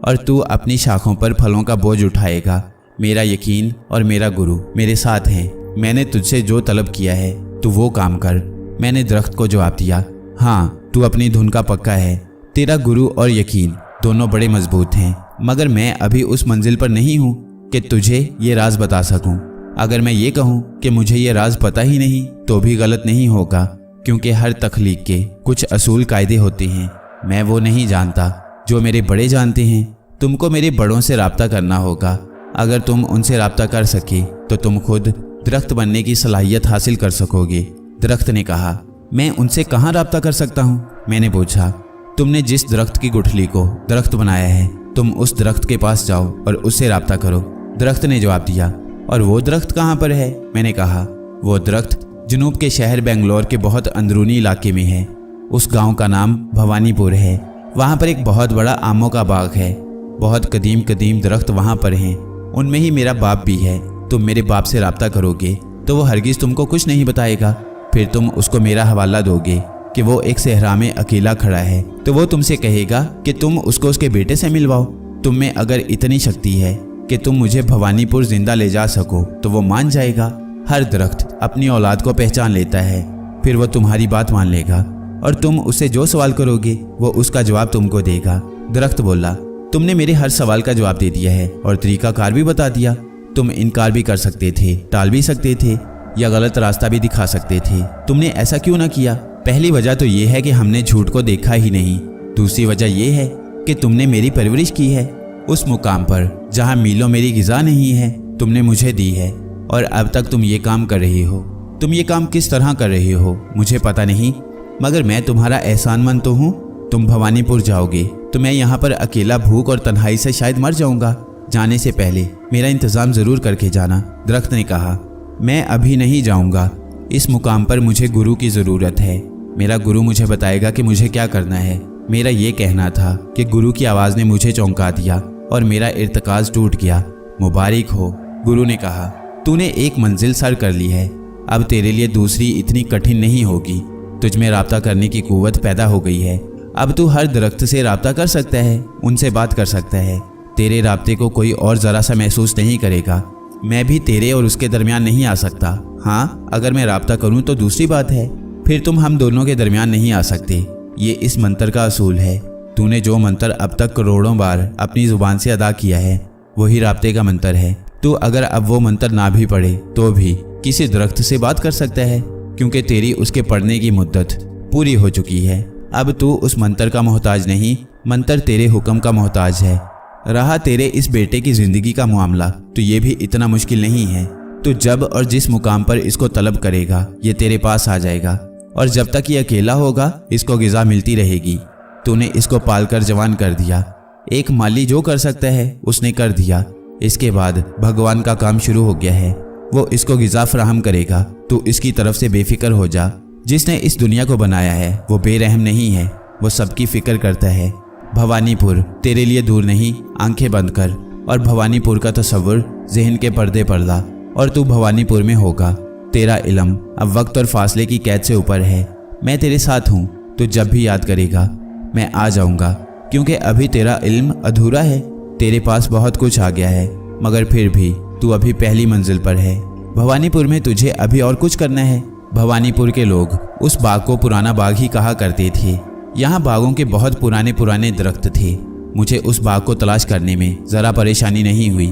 और तू अपनी शाखों पर फलों का बोझ उठाएगा। मेरा यकीन और मेरा गुरु मेरे साथ हैं। मैंने तुझसे जो तलब किया है तू वो काम कर। मैंने दरख्त को जवाब दिया, हाँ, तू अपनी धुन का पक्का है। तेरा गुरु और यकीन दोनों बड़े मजबूत हैं, मगर मैं अभी उस मंजिल पर नहीं हूँ कि तुझे ये राज बता सकूँ। अगर मैं ये कहूँ कि मुझे ये राज पता ही नहीं तो भी गलत नहीं होगा, क्योंकि हर तख्लीक के कुछ असूल कायदे होते हैं। मैं वो नहीं जानता जो मेरे बड़े जानते हैं। तुमको मेरे बड़ों से रब्ता करना होगा। अगर तुम उनसे रब्ता कर सके तो तुम खुद दरख्त बनने की सलाहियत हासिल कर सकोगे। दरख्त ने कहा, मैं उनसे कहाँ रब्ता कर सकता हूँ? मैंने पूछा, तुमने जिस दरख्त की गुठली को दरख्त बनाया है, तुम उस दरख्त के पास जाओ और उससे रब्ता करो। दरख्त ने जवाब दिया, और वो दरख्त कहाँ पर है? मैंने कहा, वो दरख्त जनूब के शहर बेंगलोर के बहुत अंदरूनी इलाके में है। उस गांव का नाम भवानीपुर है। वहाँ पर एक बहुत बड़ा आमों का बाग है। बहुत कदीम कदीम दरख्त वहाँ पर हैं। उनमें ही मेरा बाप भी है। तुम मेरे बाप से रब्ता करोगे तो वो हरगिज़ तुमको कुछ नहीं बताएगा। फिर तुम उसको मेरा हवाला दोगे कि वो एक सहरा में अकेला खड़ा है, तो वो तुमसे कहेगा कि तुम उसको उसके बेटे से मिलवाओ। तुम में अगर इतनी शक्ति है कि तुम मुझे भवानीपुर जिंदा ले जा सको तो वो मान जाएगा। हर दरख्त अपनी औलाद को पहचान लेता है, फिर वो तुम्हारी बात मान लेगा और तुम उससे जो सवाल करोगे वो उसका जवाब तुमको देगा। दरख्त बोला, तुमने मेरे हर सवाल का जवाब दे दिया है और तरीकाकार भी बता दिया। तुम इनकार भी कर सकते थे, टाल भी सकते थे, या गलत रास्ता भी दिखा सकते थे। तुमने ऐसा क्यों ना किया? पहली वजह तो ये है कि हमने झूठ को देखा ही नहीं। दूसरी वजह यह है कि तुमने मेरी परवरिश की है। उस मुकाम पर जहाँ मीलों मेरी गिज़ा नहीं है तुमने मुझे दी है, और अब तक तुम ये काम कर रही हो। तुम ये काम किस तरह कर रही हो मुझे पता नहीं, मगर मैं तुम्हारा एहसानमंद तो हूँ। तुम भवानीपुर जाओगे तो मैं यहाँ पर अकेला भूख और तन्हाई से शायद मर जाऊँगा। जाने से पहले मेरा इंतज़ाम ज़रूर करके जाना। दरख्त ने कहा, मैं अभी नहीं जाऊँगा। इस मुकाम पर मुझे गुरु की ज़रूरत है। मेरा गुरु मुझे बताएगा कि मुझे क्या करना है। मेरा ये कहना था कि गुरु की आवाज़ ने मुझे चौंका दिया और मेरा इर्तिकाज़ टूट गया। मुबारक हो, गुरु ने कहा, तूने एक मंजिल सर कर ली है। अब तेरे लिए दूसरी इतनी कठिन नहीं होगी। तुझ में राब्ता करने की कुव्वत पैदा हो गई है। अब तू हर दरख्त से राब्ता कर सकता है, उनसे बात कर सकता है। तेरे राब्ते को कोई और ज़रा सा महसूस नहीं करेगा। मैं भी तेरे और उसके दरमियान नहीं आ सकता। हाँ, अगर मैं राब्ता करूँ तो दूसरी बात है, फिर तुम हम दोनों के दरमियान नहीं आ सकते। ये इस मंत्र का असूल है। तूने जो मंत्र अब तक करोड़ों बार अपनी ज़ुबान से अदा किया है वही राब्ते का मंत्र है। तू अगर अब वो मंत्र ना भी पढ़े तो भी किसी दरख्त से बात कर सकता है, क्योंकि तेरी उसके पढ़ने की मुद्दत पूरी हो चुकी है। अब तू उस मंत्र का मोहताज नहीं, मंत्र तेरे हुक्म का मोहताज है। रहा तेरे इस बेटे की ज़िंदगी का मामला, तो ये भी इतना मुश्किल नहीं है। तो जब और जिस मुकाम पर इसको तलब करेगा ये तेरे पास आ जाएगा, और जब तक ये अकेला होगा इसको ग़िज़ा मिलती रहेगी। तूने इसको पाल कर जवान कर दिया। एक माली जो कर सकता है उसने कर दिया। इसके बाद भगवान का काम शुरू हो गया है। वो इसको ग़िज़ा फराहम करेगा। तू इसकी तरफ से बेफिक्र हो जा। जिसने इस दुनिया को बनाया है वो बेरहम नहीं है, वो सबकी फ़िक्र करता है। भवानीपुर तेरे लिए दूर नहीं। आंखें बंद कर और भवानीपुर का तस्वुर जहन के पर्दे पर ला, और तू भवानीपुर में होगा। तेरा इल्म अब वक्त और फासले की कैद से ऊपर है। मैं तेरे साथ हूँ। तो जब भी याद करेगा मैं आ जाऊँगा, क्योंकि अभी तेरा इल्म अधूरा है। तेरे पास बहुत कुछ आ गया है, मगर फिर भी तू अभी पहली मंजिल पर है। भवानीपुर में तुझे अभी और कुछ करना है। भवानीपुर के लोग उस बाग को पुराना बाग ही कहा करते थे। यहाँ बागों के बहुत पुराने पुराने दरख्त थे। मुझे उस बाग को तलाश करने में ज़रा परेशानी नहीं हुई।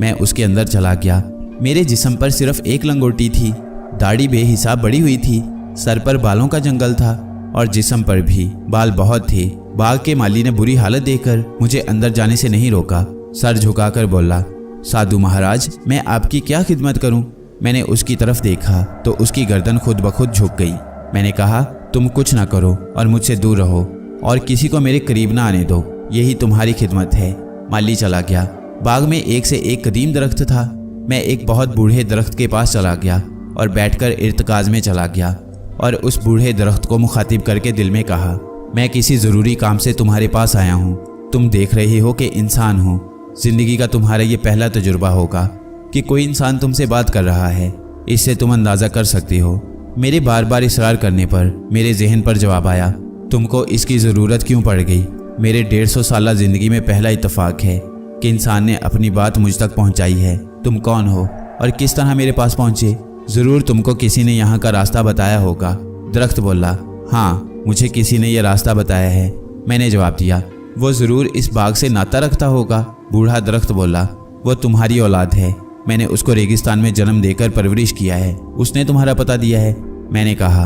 मैं उसके अंदर चला गया। मेरे जिस्म पर सिर्फ एक लंगोटी थी। दाढ़ी बेहिसाब बड़ी हुई थी। सर पर बालों का जंगल था और जिस्म पर भी बाल बहुत थे। बाग के माली ने बुरी हालत देखकर मुझे अंदर जाने से नहीं रोका। सर झुकाकर बोला, साधु महाराज, मैं आपकी क्या खिदमत करूं? मैंने उसकी तरफ देखा तो उसकी गर्दन खुद ब खुद झुक गई। मैंने कहा, तुम कुछ ना करो और मुझसे दूर रहो और किसी को मेरे करीब ना आने दो। यही तुम्हारी खिदमत है। माली चला गया। बाग में एक से एक कदीम दरख्त था। मैं एक बहुत बूढ़े दरख्त के पास चला गया और बैठकर इर्तिकाज़ में चला गया और उस बूढ़े दरख्त को मुखातिब करके दिल में कहा, मैं किसी ज़रूरी काम से तुम्हारे पास आया हूँ। तुम देख रहे हो कि इंसान हूँ। ज़िंदगी का तुम्हारा ये पहला तजुर्बा होगा कि कोई इंसान तुमसे बात कर रहा है। इससे तुम अंदाज़ा कर सकते हो। मेरे बार बार इसरार करने पर मेरे जहन पर जवाब आया, तुमको इसकी ज़रूरत क्यों पड़ गई? मेरे 150 साल ज़िंदगी में पहला इत्तफाक है कि इंसान ने अपनी बात मुझ तक पहुंचाई है। तुम कौन हो और किस तरह मेरे पास पहुंचे? ज़रूर तुमको किसी ने यहाँ का रास्ता बताया होगा। दरख्त बोला, हाँ, मुझे किसी ने यह रास्ता बताया है। मैंने जवाब दिया, वो ज़रूर इस बाग से नाता रखता होगा। बूढ़ा दरख्त बोला, वो तुम्हारी औलाद है। मैंने उसको रेगिस्तान में जन्म देकर परवरिश किया है। उसने तुम्हारा पता दिया है। मैंने कहा,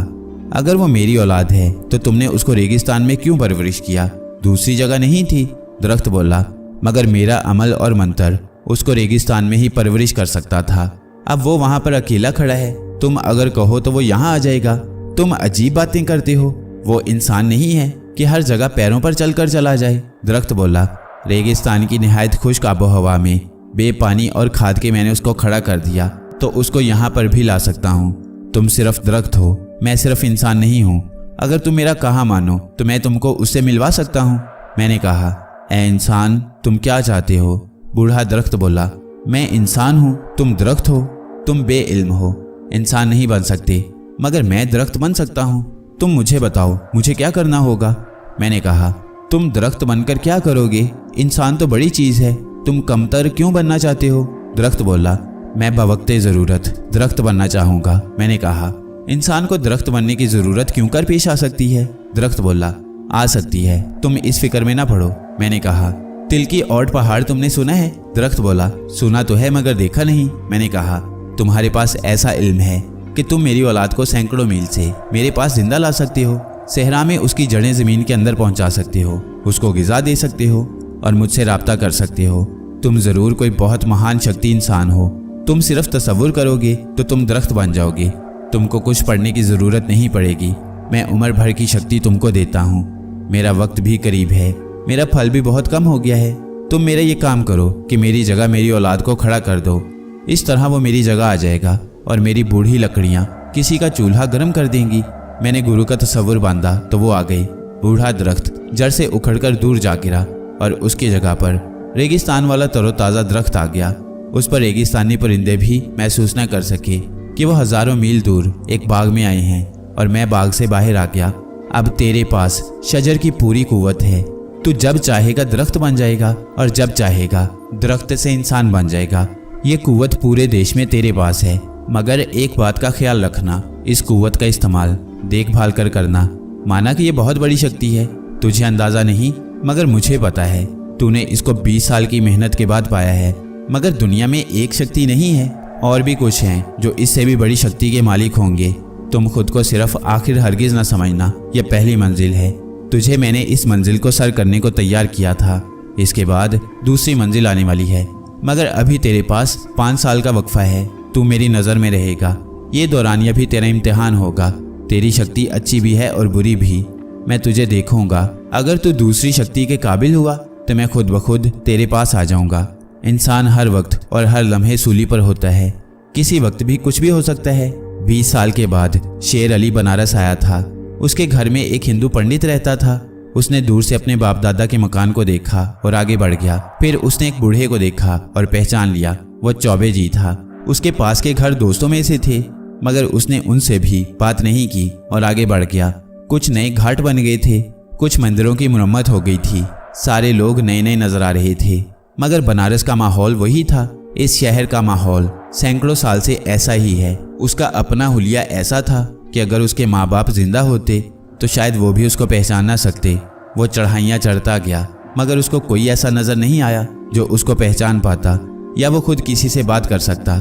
अगर वो मेरी औलाद है तो तुमने उसको रेगिस्तान में क्यों परवरिश किया? दूसरी जगह नहीं थी? दरख्त बोला, मगर मेरा अमल और मंत्र उसको रेगिस्तान में ही परवरिश कर सकता था। अब वो वहाँ पर अकेला खड़ा है। तुम अगर कहो तो वो यहाँ आ जाएगा। तुम अजीब बातें करते हो। वो इंसान नहीं है कि हर जगह पैरों पर चलकर चला जाए। दरख्त बोला, रेगिस्तान की निहायत खुश्क आबो हवा में बेपानी और खाद के मैंने उसको खड़ा कर दिया तो उसको यहाँ पर भी ला सकता हूँ। तुम सिर्फ दरख्त हो, मैं सिर्फ इंसान नहीं हूँ। अगर तुम मेरा कहा मानो तो मैं तुमको उससे मिलवा सकता हूँ। मैंने कहा, ए इंसान, तुम क्या चाहते हो? बूढ़ा दरख्त बोला, मैं इंसान हूँ, तुम दरख्त हो। तुम बेइल्म हो, इंसान नहीं बन सकते, मगर मैं दरख्त बन सकता हूँ। तुम मुझे बताओ, मुझे क्या करना होगा? मैंने कहा, तुम दरख्त बनकर क्या करोगे? इंसान तो बड़ी चीज़ है, तुम कमतर क्यों बनना चाहते हो? दरख्त बोला, मैं बवक्ते ज़रूरत दरख्त बनना चाहूँगा। मैंने कहा, इंसान को दरख्त बनने की ज़रूरत क्यों कर पेश आ सकती है? दरख्त बोला, आ सकती है, तुम इस फिक्र में ना पड़ो। मैंने कहा, तिल की औट पहाड़ तुमने सुना है? दरख्त बोला, सुना तो है मगर देखा नहीं। मैंने कहा, तुम्हारे पास ऐसा इल्म है कि तुम मेरी औलाद को सैकड़ों मील से मेरे पास जिंदा ला सकते हो, सहरा में उसकी जड़ें जमीन के अंदर पहुंचा सकते हो, उसको गिजा दे सकते हो और मुझसे राब्ता कर सकते हो। तुम जरूर कोई बहुत महान शक्ति इंसान हो। तुम सिर्फ तसव्वुर करोगे तो तुम दरख्त बन जाओगे। तुमको कुछ पढ़ने की जरूरत नहीं पड़ेगी। मैं उम्र भर की शक्ति तुमको देता हूँ। मेरा वक्त भी करीब है, मेरा फल भी बहुत कम हो गया है। तुम मेरा ये काम करो कि मेरी जगह मेरी औलाद को खड़ा कर दो। इस तरह वो मेरी जगह आ जाएगा और मेरी बूढ़ी लकड़ियाँ किसी का चूल्हा गर्म कर देंगी। मैंने गुरु का तसव्वुर बांधा तो वो आ गई। बूढ़ा दरख्त जड़ से उखड़कर दूर जा गिरा और उसकी जगह पर रेगिस्तान वाला तरोताज़ा दरख्त आ गया। उस पर रेगिस्तानी परिंदे भी महसूस न कर सके कि वो हजारों मील दूर एक बाग में आए हैं और मैं बाग से बाहर आ गया। अब तेरे पास शजर की पूरी कुव्वत है। तू जब चाहेगा दरख्त बन जाएगा और जब चाहेगा दरख्त से इंसान बन जाएगा। ये कुव्वत पूरे देश में तेरे पास है, मगर एक बात का ख्याल रखना, इस कुव्वत का इस्तेमाल देखभाल कर करना। माना कि ये बहुत बड़ी शक्ति है, तुझे अंदाजा नहीं मगर मुझे पता है। तूने इसको 20 साल की मेहनत के बाद पाया है, मगर दुनिया में एक शक्ति नहीं है, और भी कुछ हैं जो इससे भी बड़ी शक्ति के मालिक होंगे। तुम खुद को सिर्फ आखिर हरगिज न समझना, यह पहली मंजिल है। तुझे मैंने इस मंजिल को सर करने को तैयार किया था। इसके बाद दूसरी मंजिल आने वाली है, मगर अभी तेरे पास 5 साल का वक्फा है। तू मेरी नज़र में रहेगा। ये दौरानिया भी तेरा इम्तिहान होगा। तेरी शक्ति अच्छी भी है और बुरी भी। मैं तुझे देखूंगा। अगर तू दूसरी शक्ति के काबिल हुआ तो मैं खुद ब खुद तेरे पास आ जाऊंगा। इंसान हर वक्त और हर लम्हे सूली पर होता है। किसी वक्त भी कुछ भी हो सकता है। 20 साल के बाद शेर अली बनारस आया था। उसके घर में एक हिंदू पंडित रहता था। उसने दूर से अपने बाप दादा के मकान को देखा और आगे बढ़ गया। फिर उसने एक बूढ़े को देखा और पहचान लिया, वो चौबे जी था। उसके पास के घर दोस्तों में से थे, मगर उसने उनसे भी बात नहीं की और आगे बढ़ गया। कुछ नए घाट बन गए थे, कुछ मंदिरों की मुरम्मत हो गई थी। सारे लोग नए नए नजर आ रहे थे, मगर बनारस का माहौल वही था। इस शहर का माहौल सैकड़ों साल से ऐसा ही है। उसका अपना हुलिया ऐसा था कि अगर उसके माँ बाप जिंदा होते तो शायद वो भी उसको पहचान ना सकते। वो चढ़ाइयाँ चढ़ता गया, मगर उसको कोई ऐसा नजर नहीं आया जो उसको पहचान पाता या वो खुद किसी से बात कर सकता।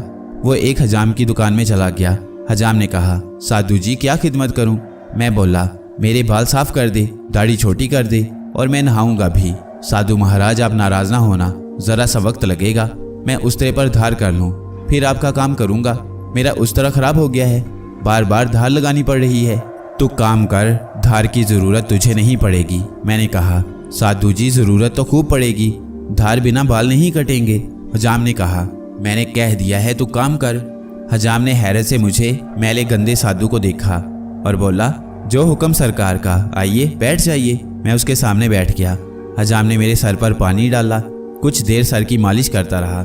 वो एक हजाम की दुकान में चला गया। हजाम ने कहा, साधु जी क्या खिदमत करूं? मैं बोला, मेरे बाल साफ कर दे, दाढ़ी छोटी कर दे और मैं नहाऊंगा भी। साधु महाराज आप नाराज ना होना, जरा सा वक्त लगेगा। मैं उस्तरे पर धार कर लूं, फिर आपका काम करूंगा। मेरा उस्तरा खराब हो गया है, बार बार धार लगानी पड़ रही है। तू काम कर, धार की जरूरत तुझे नहीं पड़ेगी। मैंने कहा, साधु जी जरूरत तो खूब पड़ेगी, धार बिना बाल नहीं कटेंगे। हजाम ने कहा, मैंने कह दिया है तू काम कर। हजाम ने हैरत से मुझे मैले गंदे साधु को देखा और बोला, जो हुक्म सरकार का, आइए बैठ जाइए। मैं उसके सामने बैठ गया। हजाम ने मेरे सर पर पानी डाला, कुछ देर सर की मालिश करता रहा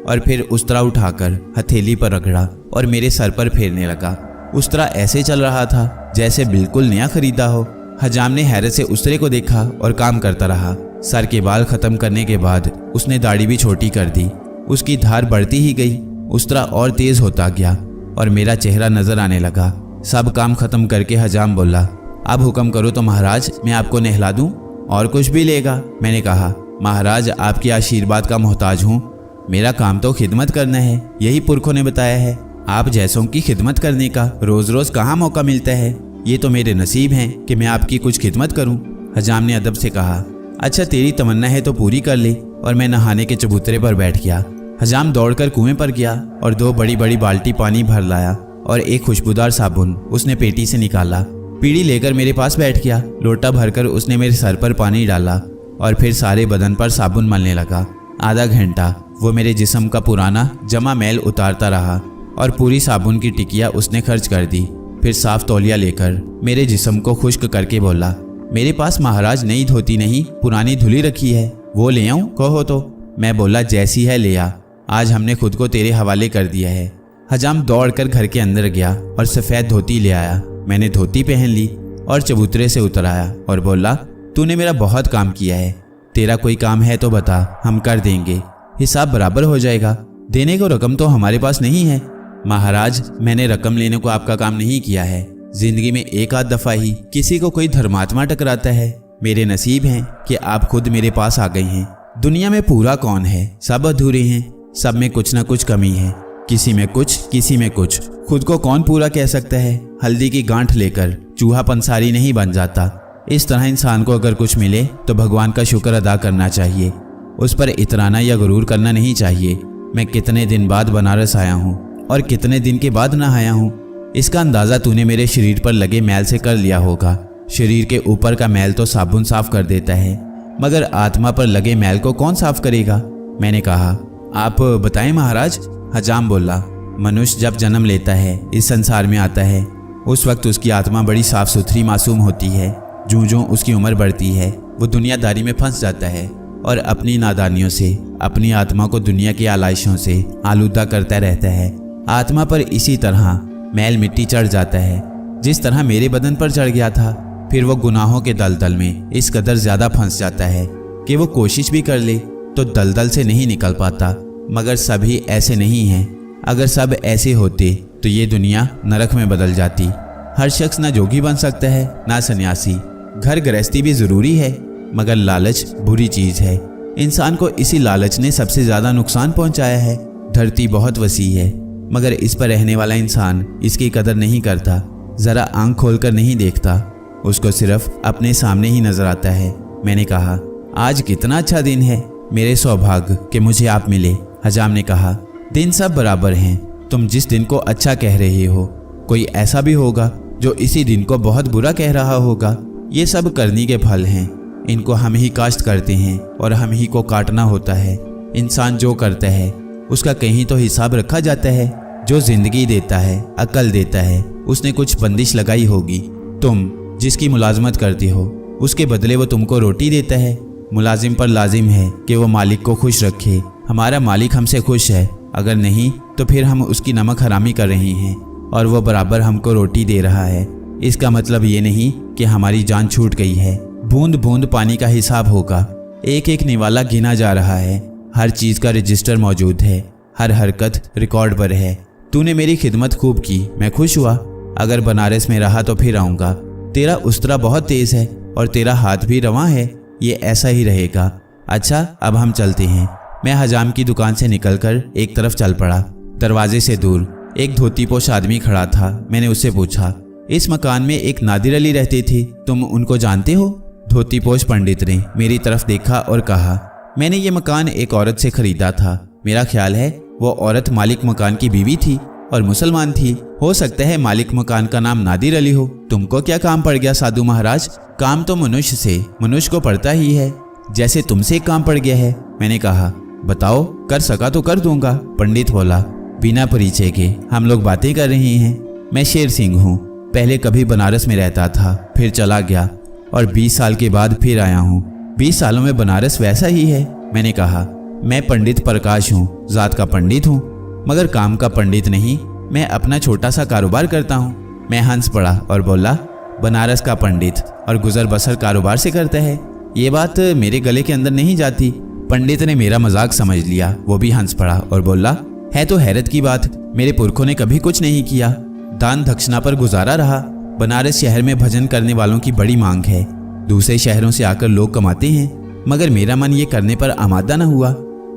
और फिर उस्तरा उठाकर हथेली पर रगड़ा और मेरे सर पर फेरने लगा। उस्तरा ऐसे चल रहा था जैसे बिल्कुल नया खरीदा हो। हजाम ने हैरत से उस्तरे को देखा और काम करता रहा। सर के बाल खत्म करने के बाद उसने दाढ़ी भी छोटी कर दी। उसकी धार बढ़ती ही गई, उस्तरा और तेज होता गया और मेरा चेहरा नजर आने लगा। सब काम खत्म करके हजाम बोला, अब हुक्म करो तो महाराज मैं आपको नहला दूं और कुछ भी लेगा। मैंने कहा, महाराज आपके आशीर्वाद का मोहताज हूँ, मेरा काम तो खिदमत करना है, यही पुरखों ने बताया है। आप जैसों की खिदमत करने का रोज रोज कहाँ मौका मिलता है। ये तो मेरे नसीब हैं कि मैं आपकी कुछ खिदमत करूं। हजाम ने अदब से कहा, अच्छा तेरी तमन्ना है तो पूरी कर ले। और मैं नहाने के चबूतरे पर बैठ गया। हजाम दौड़कर कुएं पर गया और 2 बड़ी बड़ी बाल्टी पानी भर लाया और एक खुशबूदार साबुन उसने पेटी से निकाला। पीढ़ी लेकर मेरे पास बैठ गया। लोटा भरकर उसने मेरे सर पर पानी डाला और फिर सारे बदन पर साबुन मलने लगा। आधा घंटा वो मेरे जिस्म का पुराना जमा मैल उतारता रहा और पूरी साबुन की टिकिया उसने खर्च कर दी। फिर साफ तौलिया लेकर मेरे जिस्म को खुश्क करके बोला, मेरे पास महाराज नई धोती नहीं पुरानी धुली रखी है, वो ले आऊं कहो तो। मैं बोला, जैसी है ले आ, आज हमने खुद को तेरे हवाले कर दिया है। हजाम दौड़कर घर के अंदर गया और सफ़ेद धोती ले आया। मैंने धोती पहन ली और चबूतरे से उतर आया और बोला, तूने मेरा बहुत काम किया है, तेरा कोई काम है तो बता, हम कर देंगे, हिसाब बराबर हो जाएगा। देने को रकम तो हमारे पास नहीं है। महाराज मैंने रकम लेने को आपका काम नहीं किया है। जिंदगी में एक आध दफ़ा ही किसी को कोई धर्मात्मा टकराता है। मेरे नसीब हैं कि आप खुद मेरे पास आ गई हैं। दुनिया में पूरा कौन है, सब अधूरे हैं, सब में कुछ ना कुछ कमी है, किसी में कुछ किसी में कुछ। खुद को कौन पूरा कह सकता है? हल्दी की गांठ लेकर चूहा पंसारी नहीं बन जाता। इस तरह इंसान को अगर कुछ मिले तो भगवान का शुक्र अदा करना चाहिए, उस पर इतराना या गुरूर करना नहीं चाहिए। मैं कितने दिन बाद बनारस आया हूँ और कितने दिन के बाद नहाया हूँ, इसका अंदाज़ा तूने मेरे शरीर पर लगे मैल से कर लिया होगा। शरीर के ऊपर का मैल तो साबुन साफ कर देता है, मगर आत्मा पर लगे मैल को कौन साफ करेगा? मैंने कहा, आप बताएं महाराज। हजाम बोला, मनुष्य जब जन्म लेता है, इस संसार में आता है, उस वक्त उसकी आत्मा बड़ी साफ सुथरी मासूम होती है। जूं जूं उसकी उम्र बढ़ती है, वो दुनियादारी में फंस जाता है और अपनी नादानियों से अपनी आत्मा को दुनिया की आलाइशों से आलूदा करता रहता है। आत्मा पर इसी तरह मैल मिट्टी चढ़ जाता है, जिस तरह मेरे बदन पर चढ़ गया था। फिर वो गुनाहों के दलदल में इस कदर ज्यादा फंस जाता है कि वो कोशिश भी कर ले तो दलदल से नहीं निकल पाता। मगर सभी ऐसे नहीं हैं। अगर सब ऐसे होते तो ये दुनिया नरक में बदल जाती। हर शख्स ना जोगी बन सकता है, ना सन्यासी। घर गृहस्थी भी जरूरी है, मगर लालच बुरी चीज है। इंसान को इसी लालच ने सबसे ज्यादा नुकसान पहुंचाया है। धरती बहुत वसी है, मगर इस पर रहने वाला इंसान इसकी कदर नहीं करता, जरा आंख खोलकर नहीं देखता, उसको सिर्फ अपने सामने ही नजर आता है। मैंने कहा, आज कितना अच्छा दिन है, मेरे सौभाग्य कि मुझे आप मिले। हजाम ने कहा, दिन सब बराबर हैं, तुम जिस दिन को अच्छा कह रहे हो, कोई ऐसा भी होगा जो इसी दिन को बहुत बुरा कह रहा होगा। ये सब करनी के फल हैं, इनको हम ही काश्त करते हैं और हम ही को काटना होता है। इंसान जो करता है उसका कहीं तो हिसाब रखा जाता है। जो जिंदगी देता है, अकल देता है, उसने कुछ बंदिश लगाई होगी। तुम जिसकी मुलाजमत करते हो, उसके बदले वो तुमको रोटी देता है। मुलाजिम पर लाजिम है कि वो मालिक को खुश रखे। हमारा मालिक हमसे खुश है, अगर नहीं तो फिर हम उसकी नमक हरामी कर रहे हैं और वो बराबर हमको रोटी दे रहा है। इसका मतलब ये नहीं कि हमारी जान छूट गई है। बूंद बूंद पानी का हिसाब होगा, एक एक निवाला गिना जा रहा है। हर चीज का रजिस्टर मौजूद है, हर हरकत रिकॉर्ड पर है। तूने मेरी खिदमत खूब की, मैं खुश हुआ। अगर बनारस में रहा तो फिर आऊँगा। तेरा उस्तरा बहुत तेज है और तेरा हाथ भी रवां है, ये ऐसा ही रहेगा। अच्छा, अब हम चलते हैं। मैं हजाम की दुकान से निकलकर एक तरफ चल पड़ा। दरवाजे से दूर एक धोतीपोश आदमी खड़ा था। मैंने उससे पूछा, इस मकान में एक नादिर अली रहते थे, तुम उनको जानते हो? धोतीपोश पंडित ने मेरी तरफ देखा और कहा, मैंने ये मकान एक औरत से खरीदा था। मेरा ख्याल है वो औरत मालिक मकान की बीवी थी और मुसलमान थी। हो सकता है मालिक मकान का नाम नादिर अली हो। तुमको क्या काम पड़ गया साधु महाराज? काम तो मनुष्य को पड़ता ही है, जैसे तुमसे एक काम पड़ गया है। मैंने कहा, बताओ, कर सका तो कर दूंगा। पंडित बोला, बिना परिचय के हम लोग बातें कर रहे हैं। मैं शेर सिंह हूँ, पहले कभी बनारस में रहता था, फिर चला गया और 20 साल के बाद फिर आया हूँ। 20 सालों में बनारस वैसा ही है। मैंने कहा, मैं पंडित प्रकाश हूँ, जात का पंडित हूँ, मगर काम का पंडित नहीं। मैं अपना छोटा सा कारोबार करता हूँ। मैं हंस पड़ा और बोला, बनारस का पंडित और गुजर बसर कारोबार से करता है, ये बात मेरे गले के अंदर नहीं जाती। पंडित ने मेरा मजाक समझ लिया, वो भी हंस पड़ा और बोला, है तो हैरत की बात, मेरे पुरखों ने कभी कुछ नहीं किया, दान दक्षिणा पर गुजारा रहा। बनारस शहर में भजन करने वालों की बड़ी मांग है, दूसरे शहरों से आकर लोग कमाते हैं, मगर मेरा मन ये करने पर आमादा न हुआ।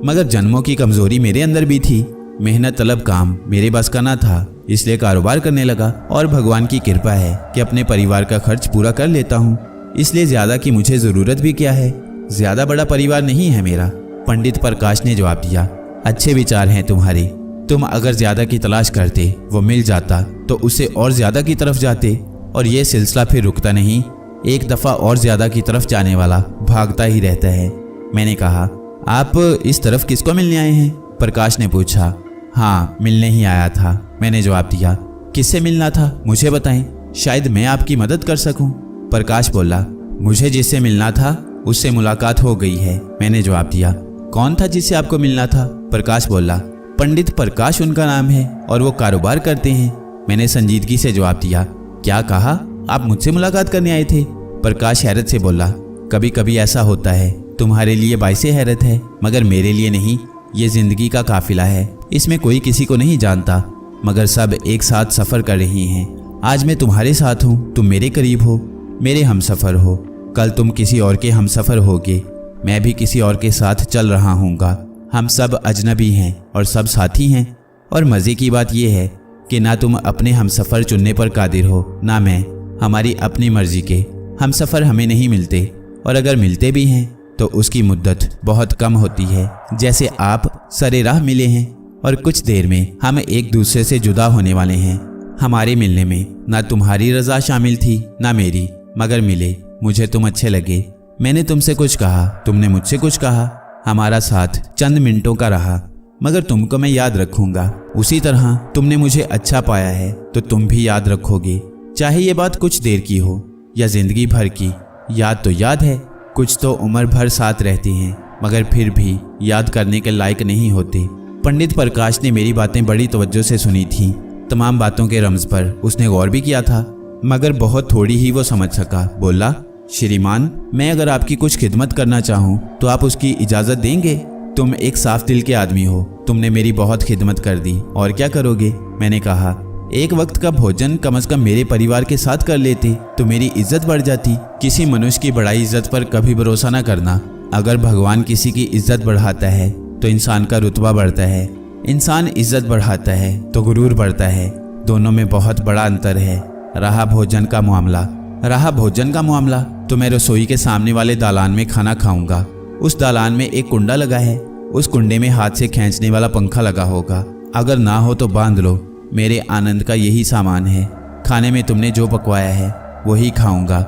मगर जन्मों की कमजोरी मेरे अंदर भी थी, मेहनत तलब काम मेरे बस का न था, इसलिए कारोबार करने लगा। और भगवान की कृपा है कि अपने परिवार का खर्च पूरा कर लेता हूँ, इसलिए ज्यादा की मुझे जरूरत भी क्या है। ज्यादा बड़ा परिवार नहीं है मेरा। पंडित प्रकाश ने जवाब दिया, अच्छे विचार हैं तुम्हारे। तुम अगर ज्यादा की तलाश करते, वो मिल जाता तो उससे और ज्यादा की तरफ जाते, और ये सिलसिला फिर रुकता नहीं, एक दफा और ज्यादा की तरफ जाने वाला भागता ही रहता है। मैंने कहा, आप इस तरफ किसको मिलने आए हैं? प्रकाश ने पूछा। हाँ, मिलने ही आया था, मैंने जवाब दिया। किससे मिलना था, मुझे बताएं, शायद मैं आपकी मदद कर सकूं। प्रकाश बोला, मुझे जिससे मिलना था उससे मुलाकात हो गई है, मैंने जवाब दिया। कौन था जिससे आपको मिलना था? प्रकाश बोला, पंडित प्रकाश उनका नाम है और वो कारोबार करते हैं। मैंने संजीदगी से जवाब दिया, क्या कहा, आप मुझसे मुलाकात करने आए थे? प्रकाश हैरत से बोला, कभी कभी ऐसा होता है, तुम्हारे लिए बाइसे हैरत है, मगर मेरे लिए नहीं। ये जिंदगी का काफिला है, इसमें कोई किसी को नहीं जानता, मगर सब एक साथ सफर कर रहे हैं। आज मैं तुम्हारे साथ हूँ, तुम मेरे करीब हो, मेरे हमसफर हो। कल तुम किसी और के हमसफर होगे, मैं भी किसी और के साथ चल रहा हूँगा। हम सब अजनबी हैं और सब साथी हैं। और मज़े की बात यह है कि ना तुम अपने हमसफ़र चुनने पर कादिर हो ना मैं। हमारी अपनी मर्जी के हमसफ़र हमें नहीं मिलते, और अगर मिलते भी हैं तो उसकी मुद्दत बहुत कम होती है। जैसे आप सरे राह मिले हैं और कुछ देर में हम एक दूसरे से जुदा होने वाले हैं। हमारे मिलने में ना तुम्हारी रज़ा शामिल थी ना मेरी, मगर मिले। मुझे तुम अच्छे लगे। मैंने तुमसे कुछ कहा, तुमने मुझसे कुछ कहा। हमारा साथ चंद मिनटों का रहा, मगर तुमको मैं याद रखूंगा। उसी तरह तुमने मुझे अच्छा पाया है तो तुम भी याद रखोगे, चाहे ये बात कुछ देर की हो या जिंदगी भर की। याद तो याद है, कुछ तो उम्र भर साथ रहते हैं मगर फिर भी याद करने के लायक नहीं होते। पंडित प्रकाश ने मेरी बातें बड़ी तवज्जो से सुनी थीं। तमाम बातों के रमज पर उसने गौर भी किया था, मगर बहुत थोड़ी ही वो समझ सका। बोला, श्रीमान, मैं अगर आपकी कुछ खिदमत करना चाहूँ तो आप उसकी इजाज़त देंगे? तुम एक साफ दिल के आदमी हो, तुमने मेरी बहुत खिदमत कर दी, और क्या करोगे? मैंने कहा, एक वक्त का भोजन कम से कम मेरे परिवार के साथ कर लेते तो मेरी इज्जत बढ़ जाती। किसी मनुष्य की बड़ाई इज्जत पर कभी भरोसा न करना। अगर भगवान किसी की इज्जत बढ़ाता है तो इंसान का रुतबा बढ़ता है, इंसान इज्जत बढ़ाता है तो गुरूर बढ़ता है। दोनों में बहुत बड़ा अंतर है। रहा भोजन का मामला तो मैं रसोई के सामने वाले दालान में खाना खाऊंगा। उस दालान में एक कुंडा लगा है, उस कुंडे में हाथ से खींचने वाला पंखा लगा होगा। अगर ना हो तो बांध लो। मेरे आनंद का यही सामान है। खाने में तुमने जो पकवाया है वही खाऊंगा।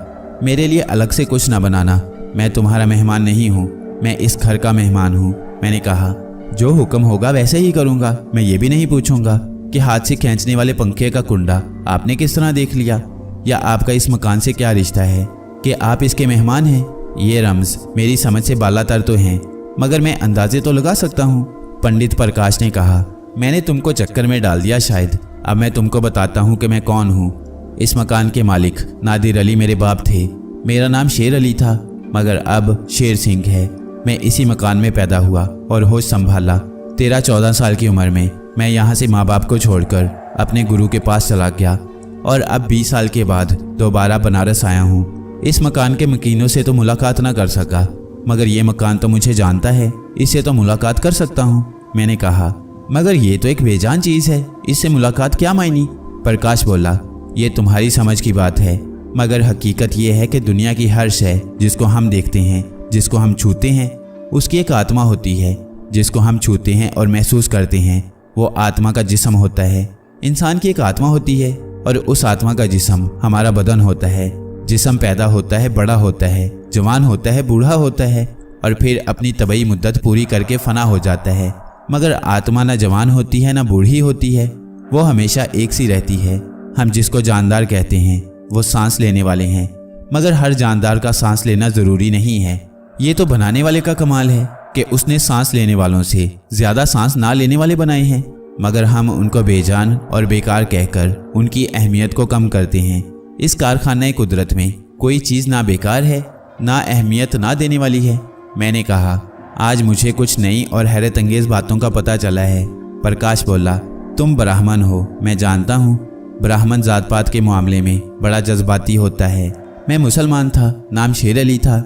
मेरे लिए अलग से कुछ ना बनाना। मैं तुम्हारा मेहमान नहीं हूँ, मैं इस घर का मेहमान हूँ। मैंने कहा, जो हुक्म होगा वैसे ही करूँगा। मैं ये भी नहीं पूछूंगा कि हाथ से खींचने वाले पंखे का कुंडा आपने किस तरह देख लिया, या आपका इस मकान से क्या रिश्ता है कि आप इसके मेहमान हैं। ये रमज मेरी समझ से बालातर तो हैं, मगर मैं अंदाजे तो लगा सकता हूँ। पंडित प्रकाश ने कहा, मैंने तुमको चक्कर में डाल दिया शायद। अब मैं तुमको बताता हूँ कि मैं कौन हूँ। इस मकान के मालिक नादिर अली मेरे बाप थे। मेरा नाम शेर अली था, मगर अब शेर सिंह है। मैं इसी मकान में पैदा हुआ और होश संभाला। 13-14 साल की उम्र में मैं यहाँ से माँ बाप को छोड़कर अपने गुरु के पास चला गया, और अब 20 साल के बाद दोबारा बनारस आया हूँ। इस मकान के मकीनों से तो मुलाकात ना कर सका, मगर ये मकान तो मुझे जानता है, इससे तो मुलाकात कर सकता हूँ। मैंने कहा, मगर ये तो एक बेजान चीज़ है, इससे मुलाकात क्या मायनी? प्रकाश बोला, ये तुम्हारी समझ की बात है, मगर हकीकत ये है कि दुनिया की हर शय जिसको हम देखते हैं, जिसको हम छूते हैं, उसकी एक आत्मा होती है। जिसको हम छूते हैं और महसूस करते हैं वो आत्मा का जिस्म होता है। इंसान की एक आत्मा होती है और उस आत्मा का जिस्म हमारा बदन होता है। जिस्म पैदा होता है, बड़ा होता है, जवान होता है, बूढ़ा होता है, और फिर अपनी तबई मुद्दत पूरी करके फना हो जाता है। मगर आत्मा ना जवान होती है ना बूढ़ी होती है, वो हमेशा एक सी रहती है। हम जिसको जानदार कहते हैं वो सांस लेने वाले हैं, मगर हर जानदार का सांस लेना ज़रूरी नहीं है। ये तो बनाने वाले का कमाल है कि उसने सांस लेने वालों से ज़्यादा सांस ना लेने वाले बनाए हैं, मगर हम उनको बेजान और बेकार कहकर उनकी अहमियत को कम करते हैं। इस कारखाने कुदरत में कोई चीज़ ना बेकार है, ना अहमियत ना देने वाली है। मैंने कहा, आज मुझे कुछ नई और हैरत अंगेज़ बातों का पता चला है। प्रकाश बोला, तुम ब्राह्मण हो, मैं जानता हूँ। ब्राह्मण जात पात के मामले में बड़ा जज्बाती होता है। मैं मुसलमान था, नाम शेर अली था,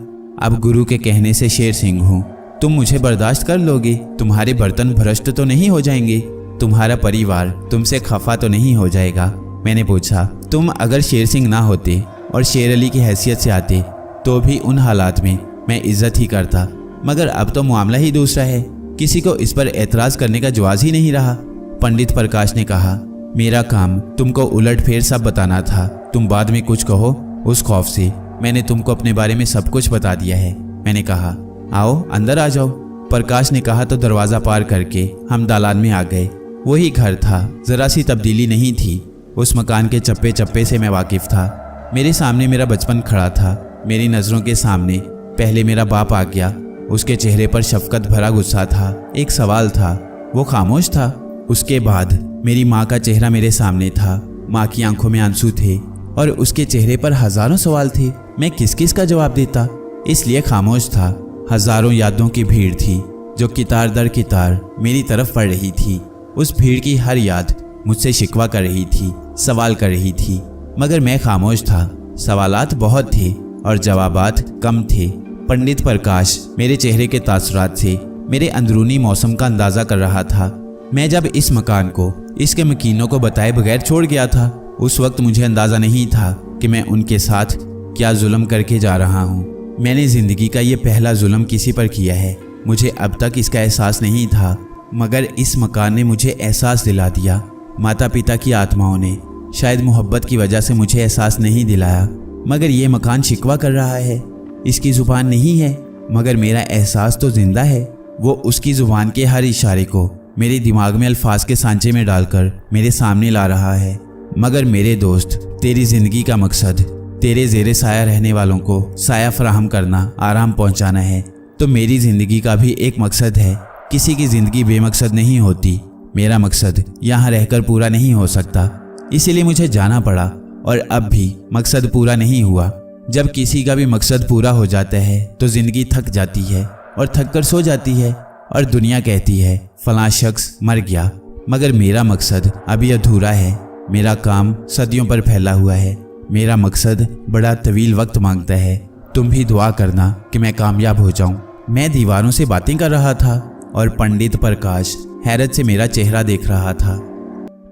अब गुरु के कहने से शेर सिंह हूँ। तुम मुझे बर्दाश्त कर लोगे? तुम्हारे बर्तन भ्रष्ट तो नहीं हो जाएंगे? तुम्हारा परिवार तुमसे खफा तो नहीं हो जाएगा? मैंने पूछा, तुम अगर शेर सिंह ना होते और शेर अली की हैसियत से आते तो भी उन हालात में मैं इज्जत ही करता, मगर अब तो मामला ही दूसरा है। किसी को इस पर एतराज़ करने का जवाज़ ही नहीं रहा। पंडित प्रकाश ने कहा, मेरा काम तुमको उलट फेर सब बताना था, तुम बाद में कुछ कहो। उस खौफ से मैंने तुमको अपने बारे में सब कुछ बता दिया है। मैंने कहा, आओ अंदर आ जाओ। प्रकाश ने कहा तो दरवाज़ा पार करके हम दालान में आ गए। वही घर था, ज़रा सी तब्दीली नहीं थी। उस मकान के चप्पे चप्पे से मैं वाकिफ़ था। मेरे सामने मेरा बचपन खड़ा था। मेरी नज़रों के सामने पहले मेरा बाप आ गया। उसके चेहरे पर शफकत भरा गुस्सा था, एक सवाल था, वो खामोश था। उसके बाद मेरी माँ का चेहरा मेरे सामने था। माँ की आंखों में आंसू थे और उसके चेहरे पर हज़ारों सवाल थे। मैं किस किस का जवाब देता, इसलिए खामोश था। हज़ारों यादों की भीड़ थी जो कितार दर कितार मेरी तरफ पड़ रही थी। उस भीड़ की हर याद मुझसे शिकवा कर रही थी, सवाल कर रही थी, मगर मैं खामोश था। सवालात बहुत थे और जवाबात कम थे। पंडित प्रकाश मेरे चेहरे के तासुरात से मेरे अंदरूनी मौसम का अंदाज़ा कर रहा था। मैं जब इस मकान को इसके मकीनों को बताए बगैर छोड़ गया था, उस वक्त मुझे अंदाज़ा नहीं था कि मैं उनके साथ क्या जुल्म करके जा रहा हूँ। मैंने ज़िंदगी का ये पहला जुल्म किसी पर किया है। मुझे अब तक इसका एहसास नहीं था, मगर इस मकान ने मुझे एहसास दिला दिया। माता पिता की आत्माओं ने शायद मोहब्बत की वजह से मुझे एहसास नहीं दिलाया, मगर ये मकान शिकवा कर रहा है। इसकी ज़ुबान नहीं है, मगर मेरा एहसास तो जिंदा है। वो उसकी ज़ुबान के हर इशारे को मेरे दिमाग में अल्फाज के सांचे में डालकर मेरे सामने ला रहा है। मगर मेरे दोस्त, तेरी ज़िंदगी का मकसद तेरे ज़ेरे साया रहने वालों को साया फराहम करना, आराम पहुंचाना है। तो मेरी ज़िंदगी का भी एक मकसद है। किसी की ज़िंदगी बेमकसद नहीं होती। मेरा मकसद यहाँ रहकर पूरा नहीं हो सकता, इसीलिए मुझे जाना पड़ा और अब भी मकसद पूरा नहीं हुआ। जब किसी का भी मकसद पूरा हो जाता है तो ज़िंदगी थक जाती है और थक कर सो जाती है और दुनिया कहती है फलां शख्स मर गया। मगर मेरा मकसद अभी अधूरा है। मेरा काम सदियों पर फैला हुआ है। मेरा मकसद बड़ा तवील वक्त मांगता है। तुम भी दुआ करना कि मैं कामयाब हो जाऊं। मैं दीवारों से बातें कर रहा था और पंडित प्रकाश हैरत से मेरा चेहरा देख रहा था।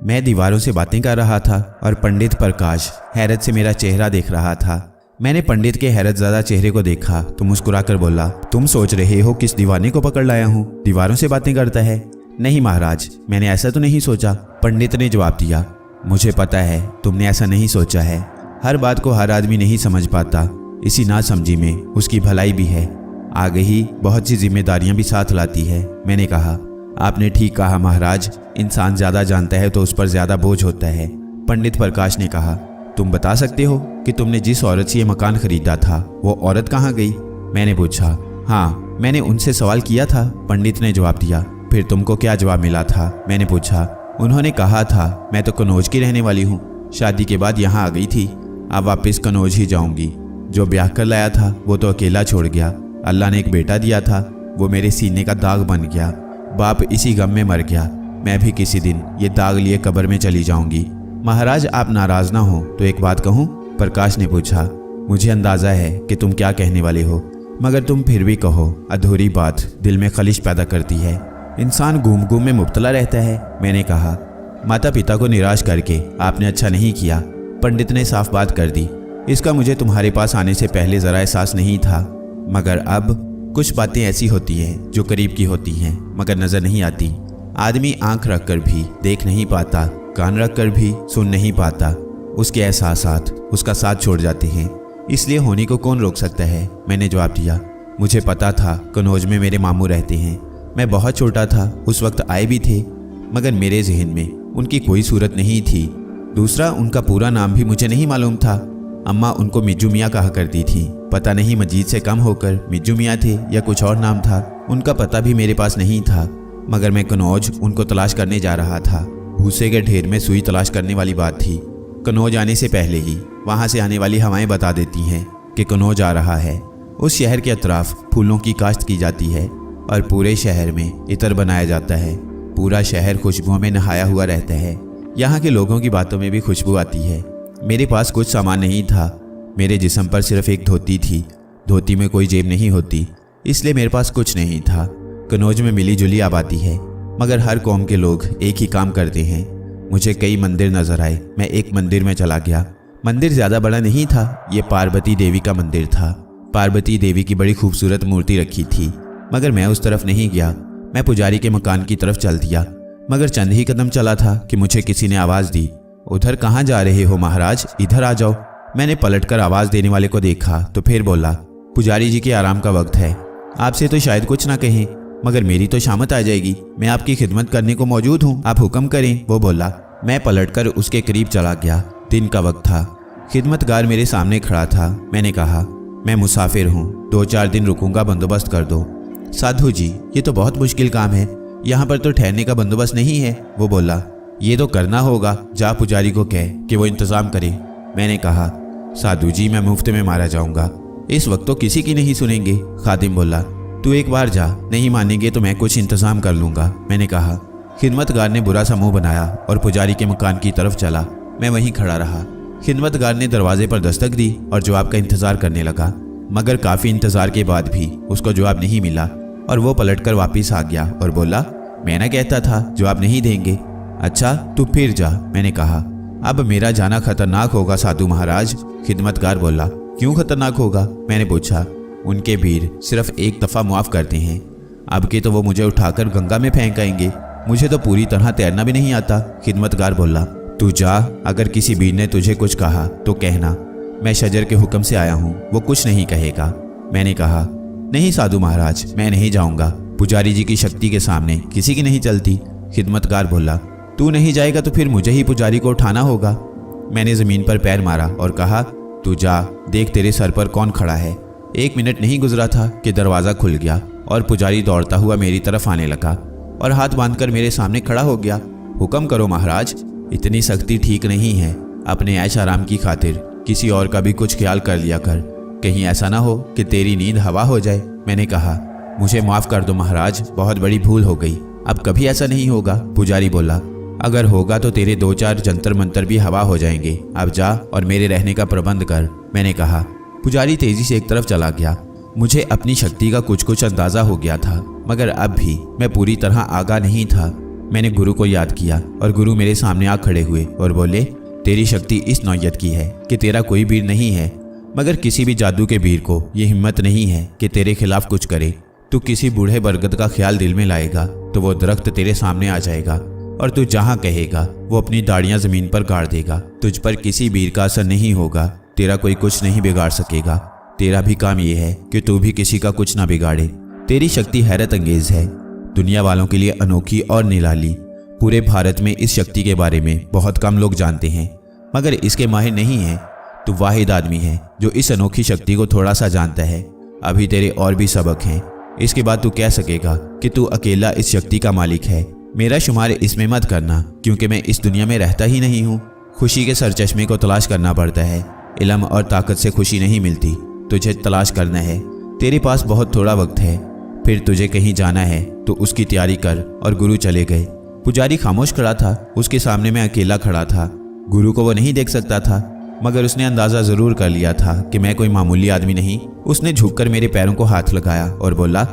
मैं दीवारों से बातें कर रहा था और पंडित प्रकाश हैरत से मेरा चेहरा देख रहा था। मैंने पंडित के हैरत ज़्यादा चेहरे को देखा तो मुस्कुराकर बोला, तुम सोच रहे हो किस दीवाने को पकड़ लाया हूँ, दीवारों से बातें करता है? नहीं महाराज, मैंने ऐसा तो नहीं सोचा, पंडित ने जवाब दिया। मुझे पता है तुमने ऐसा नहीं सोचा है। हर बात को हर आदमी नहीं समझ पाता, इसी नासमझी में उसकी भलाई भी है। आगे ही बहुत सी जिम्मेदारियां भी साथ लाती है। मैंने कहा, आपने ठीक कहा महाराज, इंसान ज़्यादा जानता है तो उस पर ज़्यादा बोझ होता है। पंडित प्रकाश ने कहा, तुम बता सकते हो कि तुमने जिस औरत से ये मकान खरीदा था वो औरत कहाँ गई? मैंने पूछा। हाँ, मैंने उनसे सवाल किया था, पंडित ने जवाब दिया। फिर तुमको क्या जवाब मिला था? मैंने पूछा। उन्होंने कहा था, मैं तो कनौज की रहने वाली हूँ, शादी के बाद यहाँ आ गई थी, अब वापस कनौज ही जाऊँगी। जो ब्याह कर लाया था वो तो अकेला छोड़ गया। अल्लाह ने एक बेटा दिया था, वो मेरे सीने का दाग बन गया। बाप इसी गम में मर गया। मैं भी किसी दिन ये दाग लिए कब्र में चली जाऊंगी। महाराज, आप नाराज ना हो तो एक बात कहूँ? प्रकाश ने पूछा। मुझे अंदाज़ा है कि तुम क्या कहने वाले हो, मगर तुम फिर भी कहो। अधूरी बात दिल में खलिश पैदा करती है, इंसान घूम घूम में मुब्तला रहता है। मैंने कहा, माता पिता को निराश करके आपने अच्छा नहीं किया। पंडित ने साफ बात कर दी। इसका मुझे तुम्हारे पास आने से पहले ज़रा एहसास नहीं था, मगर अब कुछ बातें ऐसी होती हैं जो करीब की होती हैं मगर नज़र नहीं आती। आदमी आंख रख कर भी देख नहीं पाता, कान रख कर भी सुन नहीं पाता। उसके एहसासात उसका साथ छोड़ जाते हैं, इसलिए होने को कौन रोक सकता है? मैंने जवाब दिया। मुझे पता था कनौज में मेरे मामू रहते हैं। मैं बहुत छोटा था, उस वक्त आए भी थे, मगर मेरे जहन में उनकी कोई सूरत नहीं थी। दूसरा, उनका पूरा नाम भी मुझे नहीं मालूम था। अम्मा उनको मिज्जू मियाँ कहा करती थी। पता नहीं मजीद से कम होकर मिज्जू मियाँ थे या कुछ और नाम था। उनका पता भी मेरे पास नहीं था, मगर मैं कनौज उनको तलाश करने जा रहा था। भूसे के ढेर में सुई तलाश करने वाली बात थी। कनौज आने से पहले ही वहाँ से आने वाली हवाएं बता देती हैं कि कनौज आ रहा है। उस शहर के अतराफ फूलों की काश्त की जाती है और पूरे शहर में इतर बनाया जाता है। पूरा शहर खुशबुओं में नहाया हुआ रहता है। यहाँ के लोगों की बातों में भी खुशबू आती है। मेरे पास कुछ सामान नहीं था। मेरे जिस्म पर सिर्फ एक धोती थी। धोती में कोई जेब नहीं होती, इसलिए मेरे पास कुछ नहीं था। कनौज में मिली जुली आबादी है, मगर हर कौम के लोग एक ही काम करते हैं। मुझे कई मंदिर नजर आए। मैं एक मंदिर में चला गया। मंदिर ज़्यादा बड़ा नहीं था, ये पार्वती देवी का मंदिर था। पार्वती देवी की बड़ी खूबसूरत मूर्ति रखी थी, मगर मैं उस तरफ नहीं गया। मैं पुजारी के मकान की तरफ चल दिया, मगर चंद ही कदम चला था कि मुझे किसी ने आवाज़ दी। उधर कहाँ जा रहे हो महाराज, इधर आ जाओ। मैंने पलटकर आवाज़ देने वाले को देखा तो फिर बोला, पुजारी जी के आराम का वक्त है, आपसे तो शायद कुछ ना कहें, मगर मेरी तो शामत आ जाएगी। मैं आपकी खिदमत करने को मौजूद हूँ, आप हुक्म करें। वो बोला। मैं पलटकर उसके करीब चला गया। दिन का वक्त था। खिदमतगार मेरे सामने खड़ा था। मैंने कहा, मैं मुसाफिर हूँ, 2-4 दिन रुकूंगा, बंदोबस्त कर दो। साधु जी, ये तो बहुत मुश्किल काम है, यहाँ पर तो ठहरने का बंदोबस्त नहीं है। वो बोला, ये तो करना होगा, जा पुजारी को कह कि वो इंतज़ाम करे। मैंने कहा, साधु जी, मैं मुफ्त में मारा जाऊंगा, इस वक्त तो किसी की नहीं सुनेंगे। खादिम बोला, तू एक बार जा, नहीं मानेंगे तो मैं कुछ इंतज़ाम कर लूँगा। मैंने कहा। खिदमतगार ने बुरा सा मुँह बनाया और पुजारी के मकान की तरफ चला। मैं वहीं खड़ा रहा। खिदमतगार ने दरवाजे पर दस्तक दी और जवाब का इंतज़ार करने लगा, मगर काफ़ी इंतज़ार के बाद भी उसको जवाब नहीं मिला और वो पलटकर वापस आ गया और बोला, मैं ना कहता था जवाब नहीं देंगे। अच्छा तू फिर जा, मैंने कहा। अब मेरा जाना खतरनाक होगा साधु महाराज, खिदमतगार बोला। क्यों खतरनाक होगा, मैंने पूछा। उनके वीर सिर्फ एक दफ़ा मुआफ़ करते हैं, अब के तो वो मुझे उठाकर गंगा में फेंक आएंगे। मुझे तो पूरी तरह तैरना भी नहीं आता, खिदमतगार बोला। तू जा, अगर किसी वीर ने तुझे कुछ कहा तो कहना मैं शजर के हुक्म से आया हूँ, वो कुछ नहीं कहेगा। मैंने कहा नहीं साधु महाराज, मैं नहीं जाऊँगा, पुजारी जी की शक्ति के सामने किसी की नहीं चलती। खिदमतगार बोला तू नहीं जाएगा तो फिर मुझे ही पुजारी को उठाना होगा। मैंने ज़मीन पर पैर मारा और कहा तू जा, देख तेरे सर पर कौन खड़ा है। 1 मिनट नहीं गुजरा था कि दरवाज़ा खुल गया और पुजारी दौड़ता हुआ मेरी तरफ आने लगा और हाथ बांधकर मेरे सामने खड़ा हो गया। हुक्म करो महाराज, इतनी सख्ती ठीक नहीं है। अपने ऐश आराम की खातिर किसी और का भी कुछ ख्याल कर लिया कर, कहीं ऐसा ना हो कि तेरी नींद हवा हो जाए। मैंने कहा मुझे माफ़ कर दो महाराज, बहुत बड़ी भूल हो गई, अब कभी ऐसा नहीं होगा। पुजारी बोला अगर होगा तो तेरे 2-4 जंतर मंतर भी हवा हो जाएंगे, अब जा और मेरे रहने का प्रबंध कर। मैंने कहा। पुजारी तेजी से एक तरफ चला गया। मुझे अपनी शक्ति का कुछ अंदाज़ा हो गया था, मगर अब भी मैं पूरी तरह आगाह नहीं था। मैंने गुरु को याद किया और गुरु मेरे सामने आ खड़े हुए और बोले तेरी शक्ति इस नौयत की है कि तेरा कोई वीर नहीं है, मगर किसी भी जादू के वीर को ये हिम्मत नहीं है कि तेरे खिलाफ कुछ करे। तू किसी बूढ़े बरगद का ख्याल दिल में लाएगा तो वो दरख्त तेरे सामने आ जाएगा और तू जहाँ कहेगा वो अपनी दाढ़ियाँ ज़मीन पर गाड़ देगा। तुझ पर किसी वीर का असर नहीं होगा, तेरा कोई कुछ नहीं बिगाड़ सकेगा। तेरा भी काम ये है कि तू भी किसी का कुछ ना बिगाड़े। तेरी शक्ति हैरत अंगेज है, दुनिया वालों के लिए अनोखी और निराली। पूरे भारत में इस शक्ति के बारे में बहुत कम लोग जानते हैं, मगर इसके माहिर नहीं हैं। तू वाहिद आदमी है जो इस अनोखी शक्ति को थोड़ा सा जानता है। अभी तेरे और भी सबक हैं, इसके बाद तू कह सकेगा कि तू अकेला इस शक्ति का मालिक है। मेरा शुमार इसमें मत करना, क्योंकि मैं इस दुनिया में रहता ही नहीं हूँ। खुशी के सरचश्मे को तलाश करना पड़ता है, इल्म और ताकत से खुशी नहीं मिलती। तुझे तलाश करना है, तेरे पास बहुत थोड़ा वक्त है, फिर तुझे कहीं जाना है तो उसकी तैयारी कर। और गुरु चले गए। पुजारी खामोश खड़ा था, उसके सामने मैं अकेला खड़ा था। गुरु को वो नहीं देख सकता था, मगर उसने अंदाज़ा ज़रूर कर लिया था कि मैं कोई मामूली आदमी नहीं। उसने झुककर मेरे पैरों को हाथ लगाया और बोला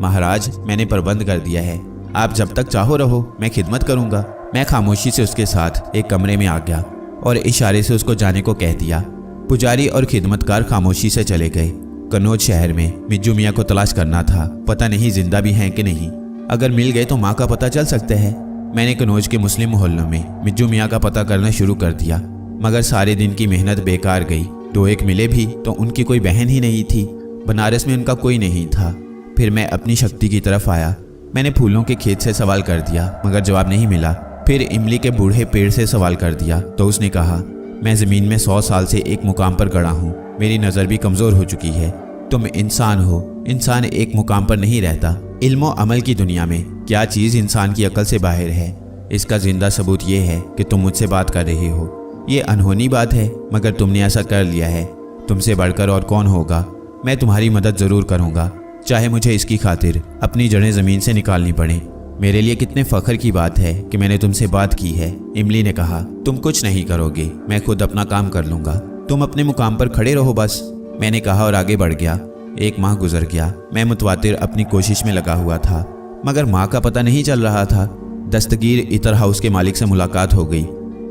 महाराज मैंने प्रबंध कर दिया है, आप जब तक चाहो रहो, मैं खिदमत करूँगा। मैं खामोशी से उसके साथ एक कमरे में आ गया और इशारे से उसको जाने को कह दिया। पुजारी और खिदमतकार खामोशी से चले गए। कन्नौज शहर में मिज्जू मियाँ को तलाश करना था, पता नहीं जिंदा भी हैं कि नहीं। अगर मिल गए तो माँ का पता चल सकता है। मैंने कन्नौज के मुस्लिम मोहल्लों में मिज्जू मियाँ का पता करना शुरू कर दिया, मगर सारे दिन की मेहनत बेकार गई। 2-1 मिले भी तो उनकी कोई बहन ही नहीं थी, बनारस में उनका कोई नहीं था। फिर मैं अपनी शक्ति की तरफ आया। मैंने फूलों के खेत से सवाल कर दिया, मगर जवाब नहीं मिला। फिर इमली के बूढ़े पेड़ से सवाल कर दिया तो उसने कहा मैं ज़मीन में 100 साल से एक मुकाम पर गड़ा हूँ, मेरी नज़र भी कमज़ोर हो चुकी है। तुम इंसान हो, इंसान एक मुकाम पर नहीं रहता। इल्म और अमल की दुनिया में क्या चीज़ इंसान की अकल से बाहर है, इसका जिंदा सबूत ये है कि तुम मुझसे बात कर रहे हो। ये अनहोनी बात है, मगर तुमने ऐसा कर लिया है। तुमसे बढ़कर और कौन होगा। मैं तुम्हारी मदद ज़रूर करूँगा, चाहे मुझे इसकी खातिर अपनी जड़ें ज़मीन से निकालनी पड़े। मेरे लिए कितने फ़ख्र की बात है कि मैंने तुमसे बात की है। इमली ने कहा तुम कुछ नहीं करोगे, मैं खुद अपना काम कर लूँगा, तुम अपने मुकाम पर खड़े रहो बस। मैंने कहा और आगे बढ़ गया। 1 माह गुजर गया। मैं मुतवातिर अपनी कोशिश में लगा हुआ था, मगर माँ का पता नहीं चल रहा था। दस्तगीर इतर हाउस के मालिक से मुलाकात हो गई।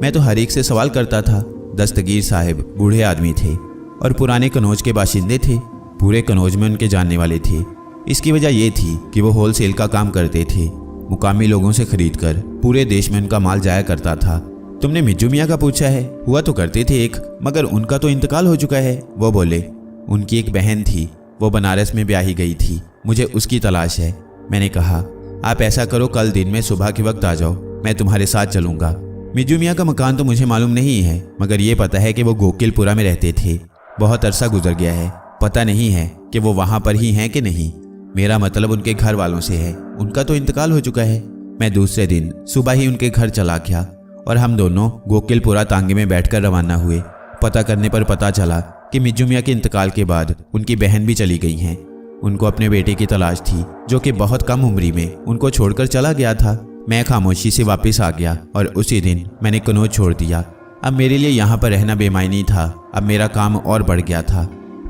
मैं तो हर एक से सवाल करता था। दस्तगीर साहब बूढ़े आदमी थे और पुराने कन्नौज के बाशिंदे थे। पूरे कन्नौज में उनके जानने वाले थे। इसकी वजह यह थी कि वो होलसेल का काम करते थे, मुकामी लोगों से खरीदकर पूरे देश में उनका माल जाया करता था। तुमने मिज्जू मियाँ का पूछा है? हुआ तो करते थे एक, मगर उनका तो इंतकाल हो चुका है। वो बोले उनकी एक बहन थी, वो बनारस में ब्याही गई थी, मुझे उसकी तलाश है। मैंने कहा आप ऐसा करो, कल दिन में सुबह के वक्त आ जाओ, मैं तुम्हारे साथ चलूँगा। मिज्जू मियाँ का मकान तो मुझे मालूम नहीं है, मगर ये पता है कि वो गोकिलपुरा में रहते थे। बहुत अरसा गुजर गया है, पता नहीं है कि वो वहाँ पर ही हैं कि नहीं। मेरा मतलब उनके घर वालों से है, उनका तो इंतकाल हो चुका है। मैं दूसरे दिन सुबह ही उनके घर चला गया और हम दोनों गोकिलपुरा तांगे में बैठकर रवाना हुए। पता करने पर पता चला कि मिज्जू मियाँ के इंतकाल के बाद उनकी बहन भी चली गई हैं। उनको अपने बेटे की तलाश थी, जो कि बहुत कम उम्री में उनको छोड़कर चला गया था। मैं खामोशी से वापस आ गया और उसी दिन मैंने कन्नौज छोड़ दिया। अब मेरे लिए यहाँ पर रहना बेमायनी था। अब मेरा काम और बढ़ गया था।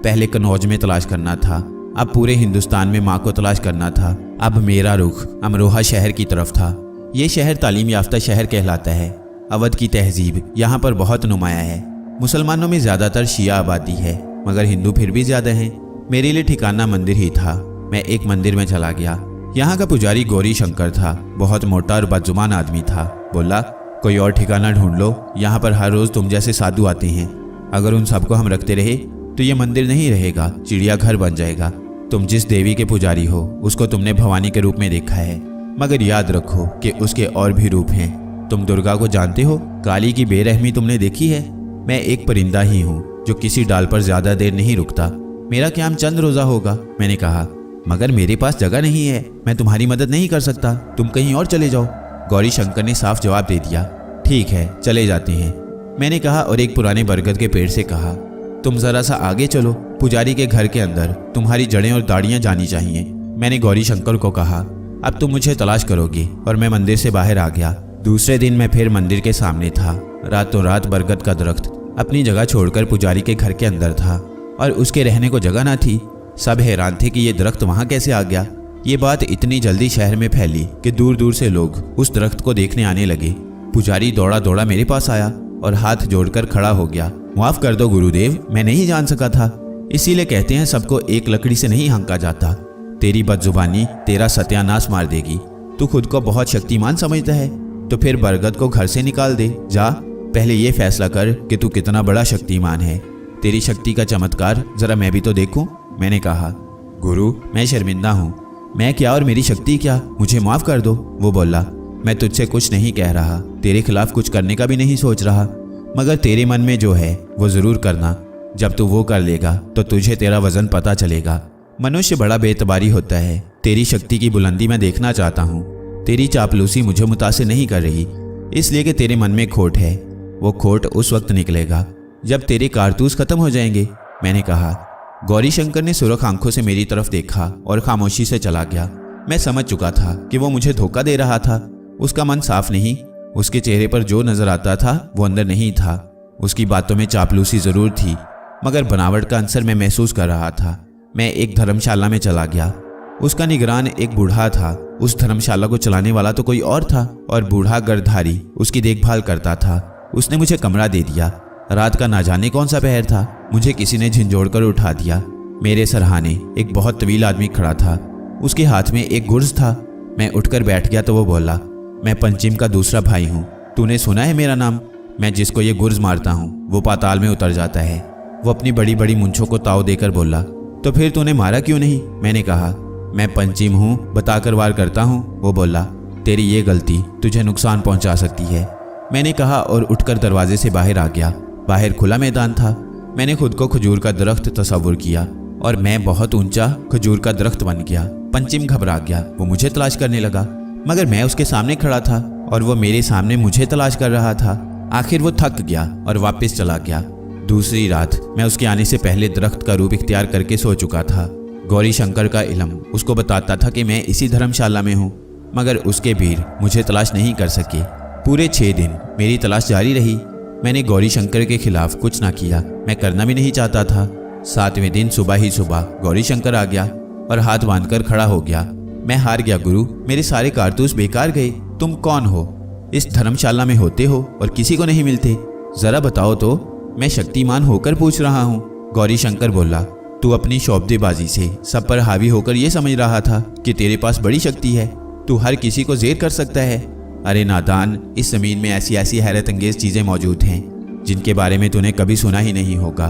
पहले कन्नौज में तलाश करना था, अब पूरे हिंदुस्तान में माँ को तलाश करना था। अब मेरा रुख अमरोहा शहर की तरफ था। ये शहर तालीम याफ्ता शहर कहलाता है। अवध की तहजीब यहाँ पर बहुत नुमाया है। मुसलमानों में ज़्यादातर शिया आबादी है, मगर हिंदू फिर भी ज़्यादा हैं। मेरे लिए ठिकाना मंदिर ही था। मैं एक मंदिर में चला गया। यहाँ का पुजारी गौरी शंकर था। बहुत मोटा और बदजुबान आदमी था। बोला, कोई और ठिकाना ढूंढ लो, यहाँ पर हर रोज़ तुम जैसे साधु आते हैं। अगर उन सबको हम रखते रहे तो ये मंदिर नहीं रहेगा, चिड़ियाघर बन जाएगा। तुम जिस देवी के पुजारी हो उसको तुमने भवानी के रूप में देखा है, मगर याद रखो कि उसके और भी रूप हैं। तुम दुर्गा को जानते हो? काली की बेरहमी तुमने देखी है? मैं एक परिंदा ही हूँ जो किसी डाल पर ज्यादा देर नहीं रुकता। मेरा क्या चंद रोजा होगा। मैंने कहा, मगर मेरे पास जगह नहीं है, मैं तुम्हारी मदद नहीं कर सकता, तुम कहीं और चले जाओ। गौरी शंकर ने साफ जवाब दे दिया, ठीक है चले जाते हैं। मैंने कहा और एक पुराने बरगद के पेड़ से कहा, तुम जरा सा आगे चलो, पुजारी के घर के अंदर तुम्हारी जड़ें और दाढ़ियां जानी चाहिए। मैंने गौरी शंकर को कहा, अब तुम मुझे तलाश करोगे, और मैं मंदिर से बाहर आ गया। दूसरे दिन मैं फिर मंदिर के सामने था। रातों रात बरगद का दरख्त अपनी जगह छोड़कर पुजारी के घर के अंदर था और उसके रहने को जगह ना थी। सब हैरान थे कि ये दरख्त वहाँ कैसे आ गया। ये बात इतनी जल्दी शहर में फैली कि दूर दूर से लोग उस दरख्त को देखने आने लगे। पुजारी दौड़ा दौड़ा मेरे पास आया और हाथ जोड़कर खड़ा हो गया। माफ कर दो गुरुदेव, मैं नहीं जान सका था। इसीलिए कहते हैं सबको एक लकड़ी से नहीं हाँका जाता। तेरी बदजुबानी तेरा सत्यानाश मार देगी। तू खुद को बहुत शक्तिमान समझता है तो फिर बरगद को घर से निकाल दे। जा, पहले ये फैसला कर कि तू कितना बड़ा शक्तिमान है। तेरी शक्ति का चमत्कार जरा मैं भी तो देखूं। मैंने कहा, गुरु मैं शर्मिंदा हूँ। मैं क्या और मेरी शक्ति क्या, मुझे माफ कर दो। वो बोला, मैं तुझसे कुछ नहीं कह रहा, तेरे खिलाफ कुछ करने का भी नहीं सोच रहा, मगर तेरे मन में जो है वो जरूर करना। जब तू वो कर लेगा तो तुझे तेरा वजन पता चलेगा। मनुष्य बड़ा बेतबारी होता है। तेरी शक्ति की बुलंदी मैं देखना चाहता हूँ। तेरी चापलूसी मुझे मुतासिर नहीं कर रही, इसलिए कि तेरे मन में खोट है। वो खोट उस वक्त निकलेगा जब तेरे कारतूस खत्म हो जाएंगे। मैंने कहा। गौरी शंकर ने सुरख आंखों से मेरी तरफ देखा और खामोशी से चला गया। मैं समझ चुका था कि वो मुझे धोखा दे रहा था। उसका मन साफ नहीं, उसके चेहरे पर जो नजर आता था वो अंदर नहीं था। उसकी बातों में चापलूसी जरूर थी, मगर बनावट का अंसर मैं महसूस कर रहा था। मैं एक धर्मशाला में चला गया। उसका निगरान एक बूढ़ा था। उस धर्मशाला को चलाने वाला तो कोई और था और बूढ़ा गर्दधारी उसकी देखभाल करता था। उसने मुझे कमरा दे दिया। रात का ना जाने कौन सा पहर था, मुझे किसी ने झिंझोड़ कर उठा दिया। मेरे सरहाने एक बहुत तवील आदमी खड़ा था। उसके हाथ में एक गुर्ज था। मैं उठकर बैठ गया तो वो बोला, मैं पंचिम का दूसरा भाई हूँ। तूने सुना है मेरा नाम? मैं जिसको ये गुर्ज मारता हूँ वो पाताल में उतर जाता है। वो अपनी बड़ी बड़ी मूंछों को ताव देकर बोला, तो फिर तूने मारा क्यों नहीं? मैंने कहा, मैं पंचिम हूँ, बताकर वार करता हूँ। वो बोला, तेरी ये गलती तुझे नुकसान पहुँचा सकती है। मैंने कहा और उठकर दरवाजे से बाहर आ गया। बाहर खुला मैदान था। मैंने खुद को खजूर का दरख्त तस्वुर किया और मैं बहुत ऊंचा खजूर का दरख्त बन गया। पंचिम घबरा गया। वो मुझे तलाश करने लगा, मगर मैं उसके सामने खड़ा था और वो मेरे सामने मुझे तलाश कर रहा था। आखिर वो थक गया और वापस चला गया। दूसरी रात मैं उसके आने से पहले दरख्त का रूप इख्तियार करके सो चुका था। गौरी शंकर का इल्म उसको बताता था कि मैं इसी धर्मशाला में हूँ, मगर उसके भीड़ मुझे तलाश नहीं कर सके। पूरे 6 दिन मेरी तलाश जारी रही। मैंने गौरी शंकर के खिलाफ कुछ ना किया, मैं करना भी नहीं चाहता था। 7वें दिन सुबह ही सुबह गौरी शंकर आ गया और हाथ बांधकर खड़ा हो गया। मैं हार गया गुरु, मेरे सारे कारतूस बेकार गए। तुम कौन हो? इस धर्मशाला में होते हो और किसी को नहीं मिलते? जरा बताओ तो। मैं शक्तिमान होकर पूछ रहा हूँ। गौरी शंकर बोला, तू अपनी शौबदेबाजी से सब पर हावी होकर यह समझ रहा था कि तेरे पास बड़ी शक्ति है, तू हर किसी को जेर कर सकता है। अरे नादान, इस जमीन में ऐसी ऐसी हैरत अंगेज चीजें मौजूद हैं जिनके बारे में तूने कभी सुना ही नहीं होगा।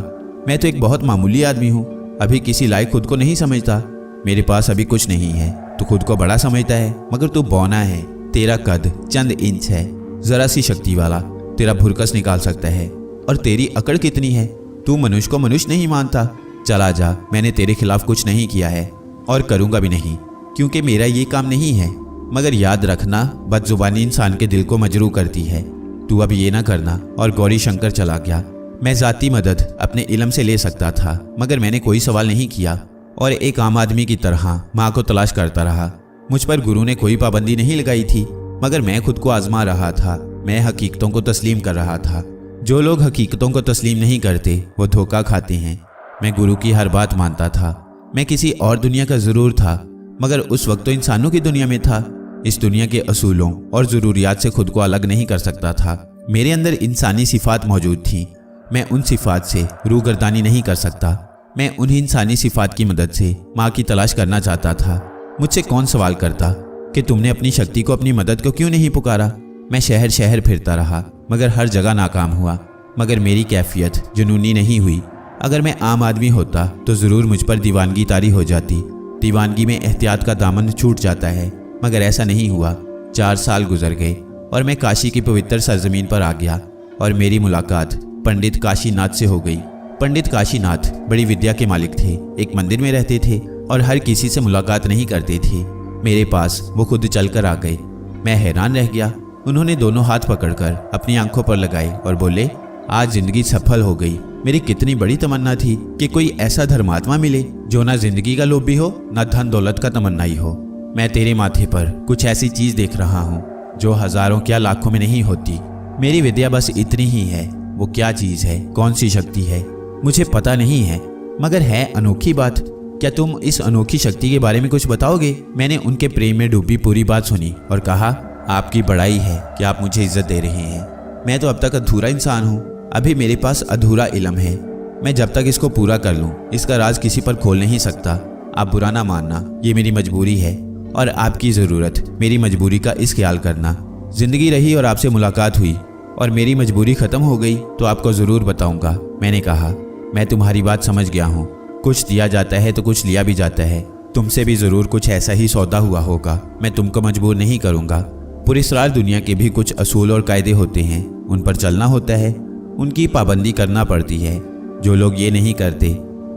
मैं तो एक बहुत मामूली आदमी हूँ, अभी किसी लायक खुद को नहीं समझता। मेरे पास अभी कुछ नहीं है। तू खुद को बड़ा समझता है, मगर तू बौना है। तेरा कद चंद इंच है। जरा सी शक्ति वाला तेरा भुरकस निकाल सकता है, और तेरी अकड़ कितनी है? तू मनुष्य को मनुष्य नहीं मानता। चला जा, मैंने तेरे खिलाफ कुछ नहीं किया है और करूँगा भी नहीं, क्योंकि मेरा ये काम नहीं है। मगर याद रखना, बदजुबानी इंसान के दिल को मजरूह करती है। तू अब ये ना करना। और गौरी शंकर चला गया। मैं ज़ाती मदद अपने इल्म से ले सकता था, मगर मैंने कोई सवाल नहीं किया और एक आम आदमी की तरह माँ को तलाश करता रहा। मुझ पर गुरु ने कोई पाबंदी नहीं लगाई थी, मगर मैं खुद को आजमा रहा था। मैं हकीकतों को तस्लीम कर रहा था। जो लोग हकीकतों को तस्लीम नहीं करते वो धोखा खाते हैं। मैं गुरु की हर बात मानता था। मैं किसी और दुनिया का ज़रूर था, मगर उस वक्त तो इंसानों की दुनिया में था। इस दुनिया के असूलों और ज़रूरियात से खुद को अलग नहीं कर सकता था। मेरे अंदर इंसानी सिफ़ात मौजूद थी। मैं उन सिफ़ात से रूगर्दानी नहीं कर सकता। मैं उन्हीं इंसानी सिफ़ात की मदद से माँ की तलाश करना चाहता था। मुझसे कौन सवाल करता कि तुमने अपनी शक्ति को, अपनी मदद को क्यों नहीं पुकारा। मैं शहर शहर फिरता रहा, मगर हर जगह नाकाम हुआ। मगर मेरी कैफियत जुनूनी नहीं हुई। अगर मैं आम आदमी होता तो ज़रूर मुझ पर दीवानगी तारी हो जाती। दीवानगी में एहतियात का दामन छूट जाता है, मगर ऐसा नहीं हुआ। 4 साल गुजर गए और मैं काशी की पवित्र सरजमीन पर आ गया और मेरी मुलाकात पंडित काशीनाथ से हो गई। पंडित काशीनाथ बड़ी विद्या के मालिक थे। एक मंदिर में रहते थे और हर किसी से मुलाकात नहीं करते थे। मेरे पास वो खुद चलकर आ गए। मैं हैरान रह गया। उन्होंने दोनों हाथ पकड़कर अपनी आंखों पर लगाए और बोले, आज जिंदगी सफल हो गई। मेरी कितनी बड़ी तमन्ना थी कि कोई ऐसा धर्मात्मा मिले जो ना जिंदगी का लोभी हो, ना धन दौलत का तमन्नाई हो। मैं तेरे माथे पर कुछ ऐसी चीज देख रहा हूँ जो हजारों क्या लाखों में नहीं होती। मेरी विद्या बस इतनी ही है। वो क्या चीज है, कौन सी शक्ति है, मुझे पता नहीं है, मगर है अनोखी बात। क्या तुम इस अनोखी शक्ति के बारे में कुछ बताओगे? मैंने उनके प्रेम में डूबी पूरी बात सुनी और कहा, आपकी बड़ाई है कि आप मुझे इज्जत दे रहे हैं। मैं तो अब तक अधूरा इंसान हूँ। अभी मेरे पास अधूरा इल्म है। मैं जब तक इसको पूरा कर लूँ इसका राज किसी पर खोल नहीं सकता। आप बुरा ना मानना, ये मेरी मजबूरी है और आपकी ज़रूरत मेरी मजबूरी का इस ख्याल करना। जिंदगी रही और आपसे मुलाकात हुई और मेरी मजबूरी ख़त्म हो गई तो आपको ज़रूर बताऊंगा। मैंने कहा, मैं तुम्हारी बात समझ गया हूँ। कुछ दिया जाता है तो कुछ लिया भी जाता है। तुमसे भी ज़रूर कुछ ऐसा ही सौदा हुआ होगा। मैं तुमको मजबूर नहीं करूँगा। पुरस्कार दुनिया के भी कुछ असूल और कायदे होते हैं, उन पर चलना होता है, उनकी पाबंदी करना पड़ती है। जो लोग ये नहीं करते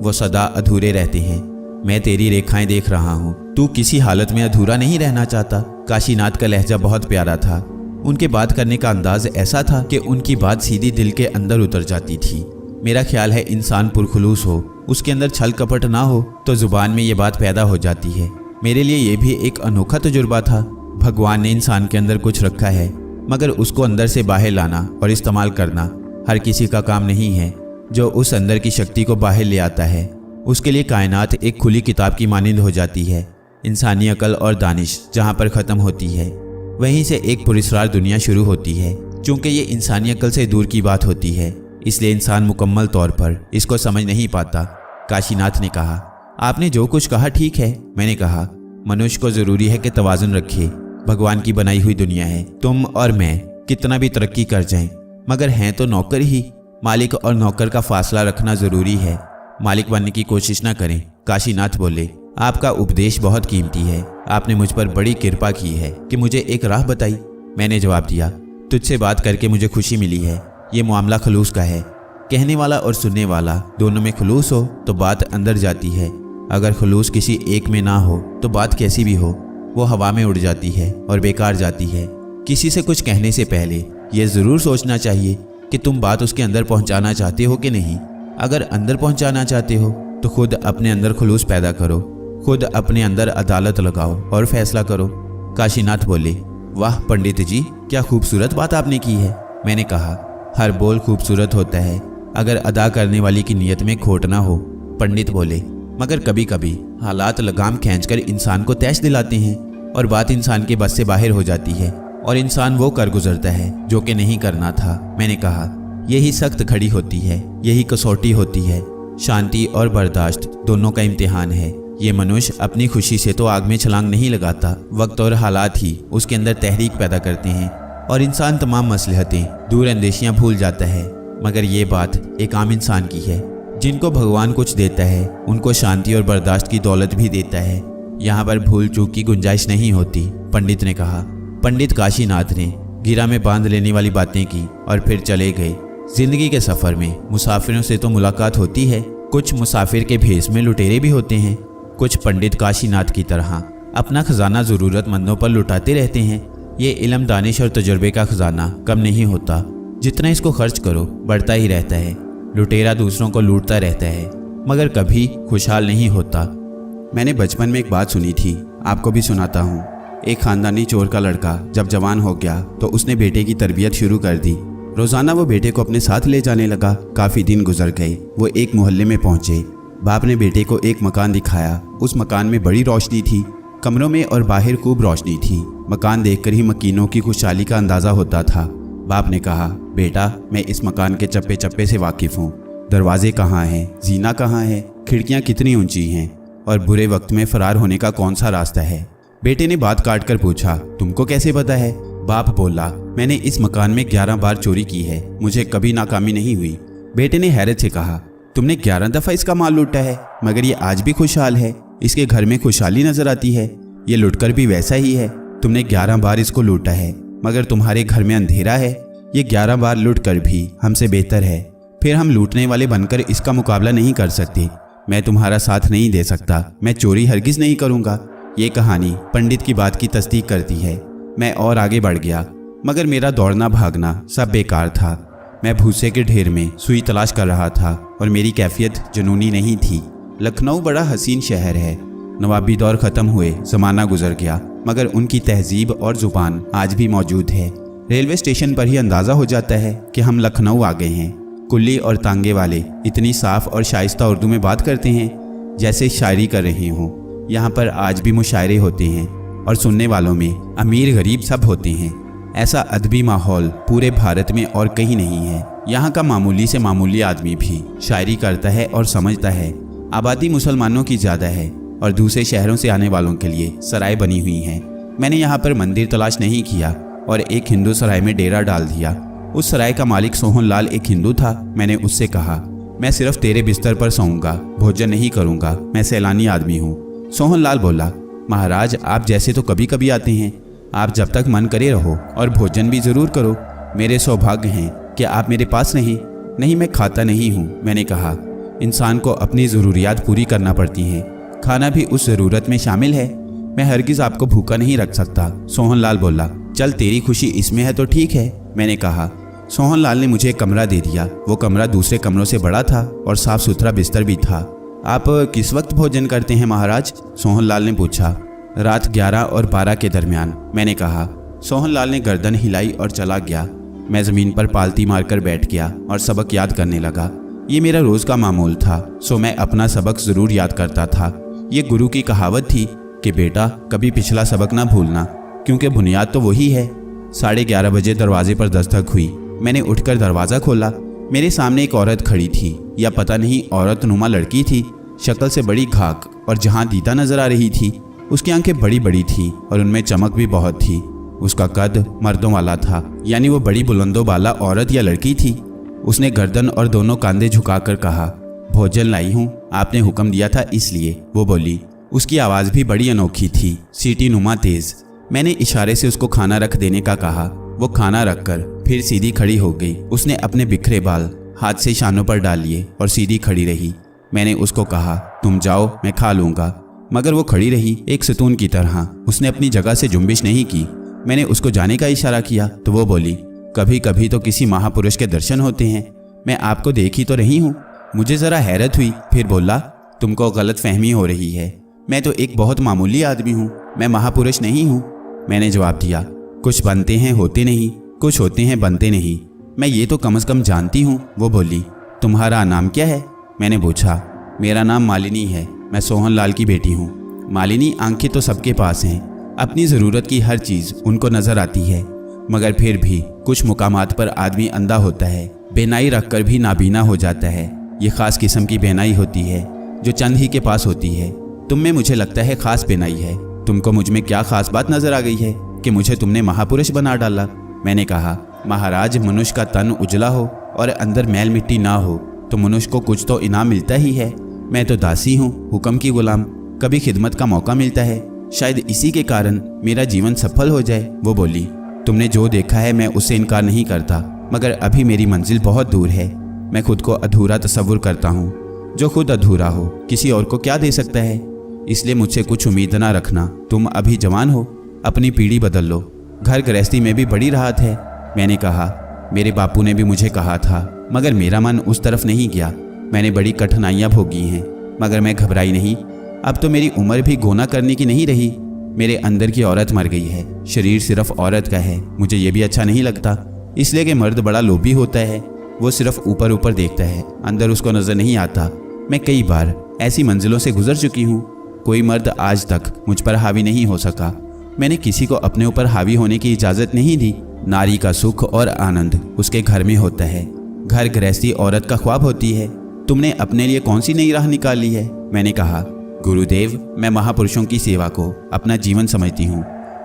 वो सदा अधूरे रहते हैं। मैं तेरी रेखाएं देख रहा हूँ। तू किसी हालत में अधूरा नहीं रहना चाहता। काशीनाथ का लहजा बहुत प्यारा था। उनके बात करने का अंदाज ऐसा था कि उनकी बात सीधी दिल के अंदर उतर जाती थी। मेरा ख्याल है इंसान पुरखुलूस हो, उसके अंदर छल कपट ना हो तो जुबान में ये बात पैदा हो जाती है। मेरे लिए ये भी एक अनोखा तजुर्बा था। भगवान ने इंसान के अंदर कुछ रखा है, मगर उसको अंदर से बाहर लाना और इस्तेमाल करना हर किसी का काम नहीं है। जो उस अंदर की शक्ति को बाहर ले आता है उसके लिए कायनात एक खुली किताब की मानिंद हो जाती है। इंसानी अकल और दानिश जहाँ पर ख़त्म होती है वहीं से एक पुरस्कार दुनिया शुरू होती है। चूँकि ये इंसानी अकल से दूर की बात होती है इसलिए इंसान मुकम्मल तौर पर इसको समझ नहीं पाता। काशीनाथ ने कहा, आपने जो कुछ कहा ठीक है। मैंने कहा, मनुष्य को ज़रूरी है कि तवाज़ुन रखे। भगवान की बनाई हुई दुनिया है। तुम और मैं कितना भी तरक्की कर जाएं, मगर हैं तो नौकर ही। मालिक और नौकर का फासला रखना ज़रूरी है। मालिक बनने की कोशिश ना करें। काशीनाथ बोले, आपका उपदेश बहुत कीमती है। आपने मुझ पर बड़ी कृपा की है कि मुझे एक राह बताई। मैंने जवाब दिया, तुझसे बात करके मुझे खुशी मिली है। ये मामला खलूस का है। कहने वाला और सुनने वाला दोनों में खलूस हो तो बात अंदर जाती है। अगर खलूस किसी एक में ना हो तो बात कैसी भी हो वो हवा में उड़ जाती है और बेकार जाती है। किसी से कुछ कहने से पहले ये ज़रूर सोचना चाहिए कि तुम बात उसके अंदर पहुंचाना चाहते हो कि नहीं। अगर अंदर पहुंचाना चाहते हो तो खुद अपने अंदर खलूस पैदा करो। खुद अपने अंदर अदालत लगाओ और फैसला करो। काशीनाथ बोले, वाह पंडित जी, क्या खूबसूरत बात आपने की है। मैंने कहा, हर बोल खूबसूरत होता है अगर अदा करने वाली की नीयत में खोट ना हो। पंडित बोले, मगर कभी कभी हालात लगाम खींचकर इंसान को तैश दिलाते हैं और बात इंसान के बस से बाहर हो जाती है और इंसान वो कर गुजरता है जो कि नहीं करना था। मैंने कहा, यही सख्त घड़ी होती है, यही कसौटी होती है। शांति और बर्दाश्त दोनों का इम्तिहान है। ये मनुष्य अपनी खुशी से तो आग में छलांग नहीं लगाता। वक्त और हालात ही उसके अंदर तहरीक पैदा करते हैं और इंसान तमाम मसलहतें, दूर अंदेशियाँ भूल जाता है। मगर ये बात एक आम इंसान की है। जिनको भगवान कुछ देता है उनको शांति और बर्दाश्त की दौलत भी देता है। यहाँ पर भूल चूक की गुंजाइश नहीं होती, पंडित ने कहा। पंडित काशीनाथ ने गिरा में बांध लेने वाली बातें की और फिर चले गए। जिंदगी के सफ़र में मुसाफिरों से तो मुलाकात होती है। कुछ मुसाफिर के भेष में लुटेरे भी होते हैं। कुछ पंडित काशीनाथ की तरह अपना खजाना ज़रूरतमंदों पर लुटाते रहते हैं। ये इल्म, दानिश और तजुर्बे का खजाना कम नहीं होता। जितना इसको खर्च करो बढ़ता ही रहता है। लुटेरा दूसरों को लूटता रहता है मगर कभी खुशहाल नहीं होता। मैंने बचपन में एक बात सुनी थी, आपको भी सुनाता हूँ। एक ख़ानदानी चोर का लड़का जब जवान हो गया तो उसने बेटे की तरबियत शुरू कर दी। रोज़ाना वो बेटे को अपने साथ ले जाने लगा। काफ़ी दिन गुजर गए। वो एक मोहल्ले में पहुँचे। बाप ने बेटे को एक मकान दिखाया। उस मकान में बड़ी रोशनी थी, कमरों में और बाहर खूब रोशनी थी। मकान देखकर ही मकीनों की खुशहाली का अंदाज़ा होता था। बाप ने कहा, बेटा मैं इस मकान के चप्पे चप्पे से वाकिफ़ हूँ। दरवाजे कहाँ हैं, जीना कहाँ है, खिड़कियाँ कितनी ऊंची हैं और बुरे वक्त में फरार होने का कौन सा रास्ता है। बेटे ने बात काट कर पूछा, तुमको कैसे पता है? बाप बोला, मैंने इस मकान में 11 बार चोरी की है, मुझे कभी नाकामी नहीं हुई। बेटे ने हैरत से कहा, तुमने 11 दफ़ा इसका माल लूटा है, मगर ये आज भी खुशहाल है, इसके घर में खुशहाली नजर आती है। ये लुटकर भी वैसा ही है। तुमने 11 बार इसको लूटा है, मगर तुम्हारे घर में अंधेरा है। ये 11 बार लूट कर भी हमसे बेहतर है। फिर हम लूटने वाले बनकर इसका मुकाबला नहीं कर सकते। मैं तुम्हारा साथ नहीं दे सकता, मैं चोरी हरगिज़ नहीं करूँगा। ये कहानी पंडित की बात की तस्दीक करती है। मैं और आगे बढ़ गया, मगर मेरा दौड़ना भागना सब बेकार था। मैं भूसे के ढेर में सुई तलाश कर रहा था और मेरी कैफियत जुनूनी नहीं थी। लखनऊ बड़ा हसीन शहर है। नवाबी दौर ख़त्म हुए, ज़माना गुजर गया, मगर उनकी तहजीब और ज़ुबान आज भी मौजूद है। रेलवे स्टेशन पर ही अंदाज़ा हो जाता है कि हम लखनऊ आ गए हैं। कुल्ली और तांगे वाले इतनी साफ़ और शाइस्ता उर्दू में बात करते हैं जैसे शायरी कर रहे हों। यहाँ पर आज भी मुशायरे होते हैं और सुनने वालों में अमीर गरीब सब होते हैं। ऐसा अदबी माहौल पूरे भारत में और कहीं नहीं है। यहाँ का मामूली से मामूली आदमी भी शायरी करता है और समझता है। आबादी मुसलमानों की ज़्यादा है और दूसरे शहरों से आने वालों के लिए सराय बनी हुई हैं। मैंने यहाँ पर मंदिर तलाश नहीं किया और एक हिंदू सराय में डेरा डाल दिया। उस सराय का मालिक सोहन लाल एक हिंदू था। मैंने उससे कहा, मैं सिर्फ तेरे बिस्तर पर सोऊंगा, भोजन नहीं करूँगा, मैं सैलानी आदमी हूँ। सोहन लाल बोला, महाराज आप जैसे तो कभी कभी आते हैं, आप जब तक मन करे रहो और भोजन भी ज़रूर करो। मेरे सौभाग्य हैं कि आप मेरे पास रहें। नहीं, मैं खाता नहीं हूँ। मैंने कहा, इंसान को अपनी ज़रूरियात पूरी करना पड़ती हैं, खाना भी उस ज़रूरत में शामिल है। मैं हरगिज़ आपको भूखा नहीं रख सकता। सोहन लाल बोला, चल तेरी खुशी इसमें है तो ठीक है। मैंने कहा। सोहन लाल ने मुझे एक कमरा दे दिया। वो कमरा दूसरे कमरों से बड़ा था और साफ़ सुथरा बिस्तर भी था। आप किस वक्त भोजन करते हैं महाराज? सोहन लाल ने पूछा। रात 11 और 12 के दरमियान, मैंने कहा। सोहन लाल ने गर्दन हिलाई और चला गया। मैं ज़मीन पर पालती मारकर बैठ गया और सबक याद करने लगा। ये मेरा रोज़ का मामूल था, सो मैं अपना सबक ज़रूर याद करता था। ये गुरु की कहावत थी कि बेटा कभी पिछला सबक ना भूलना, क्योंकि बुनियाद तो वही है। 11:30 बजे दरवाजे पर दस्तक हुई। मैंने उठकर दरवाज़ा खोला। मेरे सामने एक औरत खड़ी थी, या पता नहीं औरत नुमा लड़की थी। शक्ल से बड़ी घाक और जहाँ दीदा नज़र आ रही थी, उसकी आंखें बड़ी बड़ी थी और उनमें चमक भी बहुत थी। उसका कद मर्दों वाला था, यानी वो बड़ी बुलंदों वाला औरत या लड़की थी। उसने गर्दन और दोनों कांधे झुकाकर कहा, भोजन लाई हूँ, आपने हुक्म दिया था इसलिए, वो बोली। उसकी आवाज़ भी बड़ी अनोखी थी, सीटी नुमा तेज़। मैंने इशारे से उसको खाना रख देने का कहा। वो खाना रखकर फिर सीधी खड़ी हो गई। उसने अपने बिखरे बाल हाथ से शानों पर डाल लिए और सीधी खड़ी रही। मैंने उसको कहा, तुम जाओ, मैं खा लूँगा, मगर वो खड़ी रही एक सतून की तरह। उसने अपनी जगह से जुम्बिश नहीं की। मैंने उसको जाने का इशारा किया तो वो बोली, कभी कभी तो किसी महापुरुष के दर्शन होते हैं, मैं आपको देखी तो रही हूँ। मुझे ज़रा हैरत हुई, फिर बोला, तुमको गलत फहमी हो रही है, मैं तो एक बहुत मामूली आदमी हूँ, मैं महापुरुष नहीं हूँ। मैंने जवाब दिया, कुछ बनते हैं होते नहीं, कुछ होते हैं बनते नहीं, मैं ये तो कम से कम जानती हूँ। वो बोली, तुम्हारा नाम क्या है? मैंने पूछा। मेरा नाम मालिनी है, मैं सोहन लाल की बेटी हूँ। मालिनी आंखें तो सबके पास हैं, अपनी ज़रूरत की हर चीज़ उनको नज़र आती है, मगर फिर भी कुछ मुकामात पर आदमी अंधा होता है, बेनाई रखकर भी नाबीना हो जाता है। ये ख़ास किस्म की बेनाई होती है जो चंद ही के पास होती है। तुम में मुझे लगता है ख़ास बेनाई है। तुमको मुझ में क्या ख़ास बात नज़र आ गई है कि मुझे तुमने महापुरुष बना डाला? मैंने कहा, महाराज मनुष्य का तन उजला हो और अंदर मैल मिट्टी ना हो तो मनुष्य को कुछ तो इनाम मिलता ही है। मैं तो दासी हूँ, हुक्म की गुलाम, कभी खिदमत का मौका मिलता है, शायद इसी के कारण मेरा जीवन सफल हो जाए। वो बोली, तुमने जो देखा है मैं उससे इनकार नहीं करता, मगर अभी मेरी मंजिल बहुत दूर है। मैं खुद को अधूरा तस्वुर करता हूँ। जो खुद अधूरा हो किसी और को क्या दे सकता है? इसलिए मुझसे कुछ उम्मीद ना रखना। तुम अभी जवान हो, अपनी पीढ़ी बदल लो। घर गृहस्थी में भी बड़ी राहत है। मैंने कहा, मेरे बापू ने भी मुझे कहा था, मगर मेरा मन उस तरफ नहीं गया। मैंने बड़ी कठिनाइयाँ भोगी हैं, मगर मैं घबराई नहीं। अब तो मेरी उम्र भी गोना करने की नहीं रही। मेरे अंदर की औरत मर गई है, शरीर सिर्फ औरत का है। मुझे ये भी अच्छा नहीं लगता, इसलिए कि मर्द बड़ा लोभी होता है। वो सिर्फ ऊपर ऊपर देखता है, अंदर उसको नज़र नहीं आता। मैं कई बार ऐसी मंजिलों से गुजर चुकी हूँ। कोई मर्द आज तक मुझ पर हावी नहीं हो सका। मैंने किसी को अपने ऊपर हावी होने की इजाज़त नहीं दी। नारी का सुख और आनंद उसके घर में होता है। घर गृहस्थी औरत का ख्वाब होती है। तुमने अपने लिए कौन सी नई राह निकाली है? मैंने कहा, गुरुदेव, मैं महापुरुषों की सेवा को अपना जीवन समझती हूँ।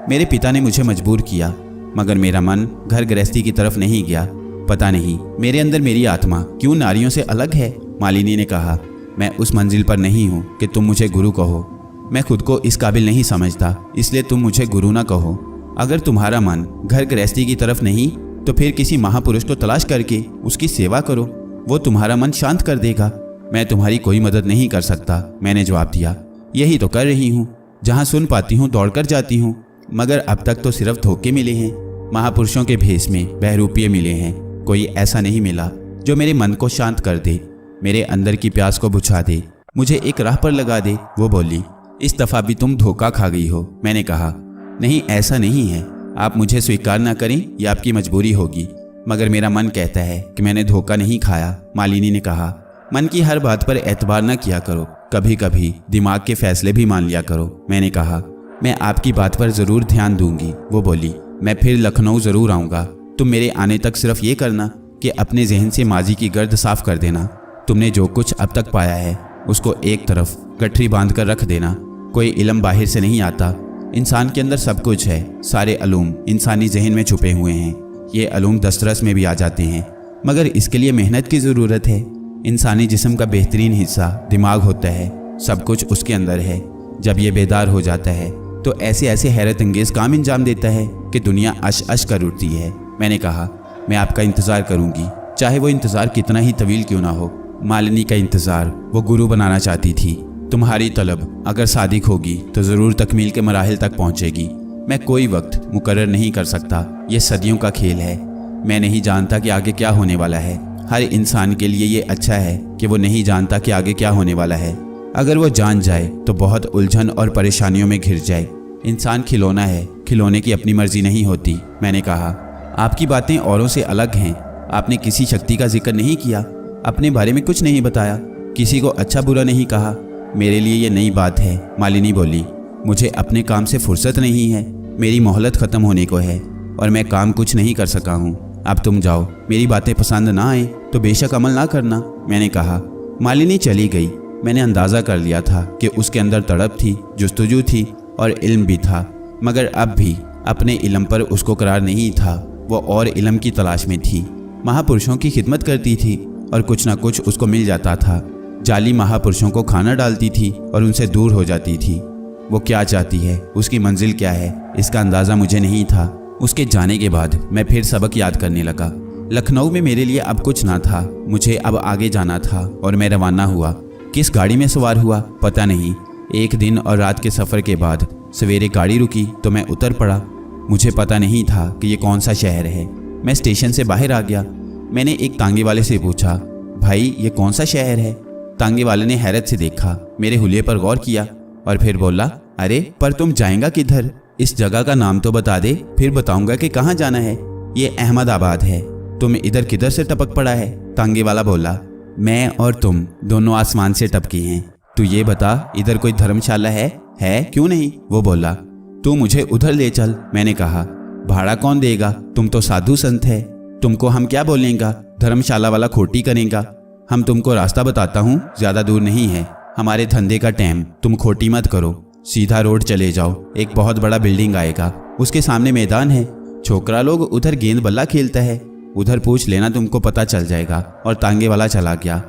मेरे पिता ने मुझे मजबूर किया, मगर मेरा मन घर गृहस्थी की तरफ नहीं गया। पता नहीं मेरे अंदर मेरी आत्मा क्यों नारियों से अलग है। मालिनी ने कहा, मैं उस मंजिल पर नहीं हूँ कि तुम मुझे गुरु कहो। मैं खुद को इस काबिल नहीं समझता, इसलिए तुम मुझे गुरु ना कहो। अगर तुम्हारा मन घर गृहस्थी की तरफ नहीं तो फिर किसी महापुरुष को तलाश करके उसकी सेवा करो, वो तुम्हारा मन शांत कर देगा। मैं तुम्हारी कोई मदद नहीं कर सकता, मैंने जवाब दिया। यही तो कर रही हूँ, जहाँ सुन पाती हूँ दौड़कर जाती हूँ, मगर अब तक तो सिर्फ धोखे मिले हैं। महापुरुषों के भेष में बहरूपिये मिले हैं, कोई ऐसा नहीं मिला जो मेरे मन को शांत कर दे, मेरे अंदर की प्यास को बुझा दे, मुझे एक राह पर लगा दे। वो बोली, इस दफ़ा भी तुम धोखा खा गई हो। मैंने कहा, नहीं, ऐसा नहीं है। आप मुझे स्वीकार ना करें यह आपकी मजबूरी होगी, मगर मेरा मन कहता है कि मैंने धोखा नहीं खाया। मालिनी ने कहा, मन की हर बात पर एतबार ना किया करो, कभी कभी दिमाग के फैसले भी मान लिया करो। मैंने कहा, मैं आपकी बात पर ज़रूर ध्यान दूंगी। वो बोली, मैं फिर लखनऊ ज़रूर आऊँगा। तुम मेरे आने तक सिर्फ ये करना कि अपने जहन से माजी की गर्द साफ कर देना। तुमने जो कुछ अब तक पाया है उसको एक तरफ गठरी बांध कर रख देना। कोई इल्म बाहर से नहीं आता, इंसान के अंदर सब कुछ है। सारे अलूम इंसानी जहन में छुपे हुए हैं। ये अलूम दस्तरस में भी आ जाते हैं, मगर इसके लिए मेहनत की ज़रूरत है। इंसानी जिस्म का बेहतरीन हिस्सा दिमाग होता है, सब कुछ उसके अंदर है। जब ये बेदार हो जाता है तो ऐसे ऐसे हैरत अंगेज़ काम अंजाम देता है कि दुनिया अश अश कर उठती है। मैंने कहा, मैं आपका इंतज़ार करूंगी, चाहे वो इंतज़ार कितना ही तवील क्यों ना हो। मालिनी का इंतज़ार वो गुरु बनाना चाहती थी। तुम्हारी तलब अगर सादिक होगी तो ज़रूर तकमील के मराहिल तक पहुंचेगी। मैं कोई वक्त मुकर्रर नहीं कर सकता, ये सदियों का खेल है। मैं नहीं जानता कि आगे क्या होने वाला है। हर इंसान के लिए ये अच्छा है कि वो नहीं जानता कि आगे क्या होने वाला है। अगर वो जान जाए तो बहुत उलझन और परेशानियों में घिर जाए। इंसान खिलौना है, खिलौने की अपनी मर्जी नहीं होती। मैंने कहा, आपकी बातें औरों से अलग हैं। आपने किसी शक्ति का जिक्र नहीं किया, अपने बारे में कुछ नहीं बताया, किसी को अच्छा बुरा नहीं कहा। मेरे लिए ये नई बात है। मालिनी बोली, मुझे अपने काम से फुर्सत नहीं है, मेरी मोहलत ख़त्म होने को है और मैं काम कुछ नहीं कर सका हूँ। अब तुम जाओ, मेरी बातें पसंद ना आए तो बेशक अमल ना करना। मैंने कहा। मालिनी चली गई। मैंने अंदाज़ा कर लिया था कि उसके अंदर तड़प थी, जुस्तजू थी और इल्म भी था, मगर अब भी अपने इल्म पर उसको करार नहीं था। वो और इल्म की तलाश में थी। महापुरुषों की खिदमत करती थी और कुछ ना कुछ उसको मिल जाता था। जाली महापुरुषों को खाना डालती थी और उनसे दूर हो जाती थी। वो क्या चाहती है, उसकी मंजिल क्या है, इसका अंदाज़ा मुझे नहीं था। उसके जाने के बाद मैं फिर सबक याद करने लगा। लखनऊ में मेरे लिए अब कुछ ना था, मुझे अब आगे जाना था और मैं रवाना हुआ। किस गाड़ी में सवार हुआ पता नहीं। एक दिन और रात के सफ़र के बाद सवेरे गाड़ी रुकी तो मैं उतर पड़ा। मुझे पता नहीं था कि ये कौन सा शहर है। मैं स्टेशन से बाहर आ गया। मैंने एक तांगे वाले से पूछा, भाई ये कौन सा शहर है? तांगे वाले ने हैरत से देखा, मेरे हुलिये पर गौर किया और फिर बोला, अरे पर तुम जाएगा किधर? इस जगह का नाम तो बता दे, फिर बताऊंगा कि कहाँ जाना है। ये अहमदाबाद है। तुम इधर किधर से टपक पड़ा है? तांगे वाला बोला, मैं और तुम दोनों आसमान से टपके हैं। तू ये बता, इधर कोई धर्मशाला है? क्यों नहीं? वो बोला, तू मुझे उधर ले चल। मैंने कहा, भाड़ा कौन देगा? तुम तो साधु संत है, तुमको हम क्या बोलेंगे? धर्मशाला वाला खोटी करेगा। हम तुमको रास्ता बताता हूँ, ज़्यादा दूर नहीं है। हमारे धंधे का टाइम, तुम खोटी मत करो, सीधा रोड चले जाओ। एक बहुत बड़ा बिल्डिंग आएगा, उसके सामने मैदान है, छोकरा लोग उधर गेंद बल्ला खेलता है, उधर पूछ लेना, तुमको पता चल जाएगा। और तांगे वाला चला गया।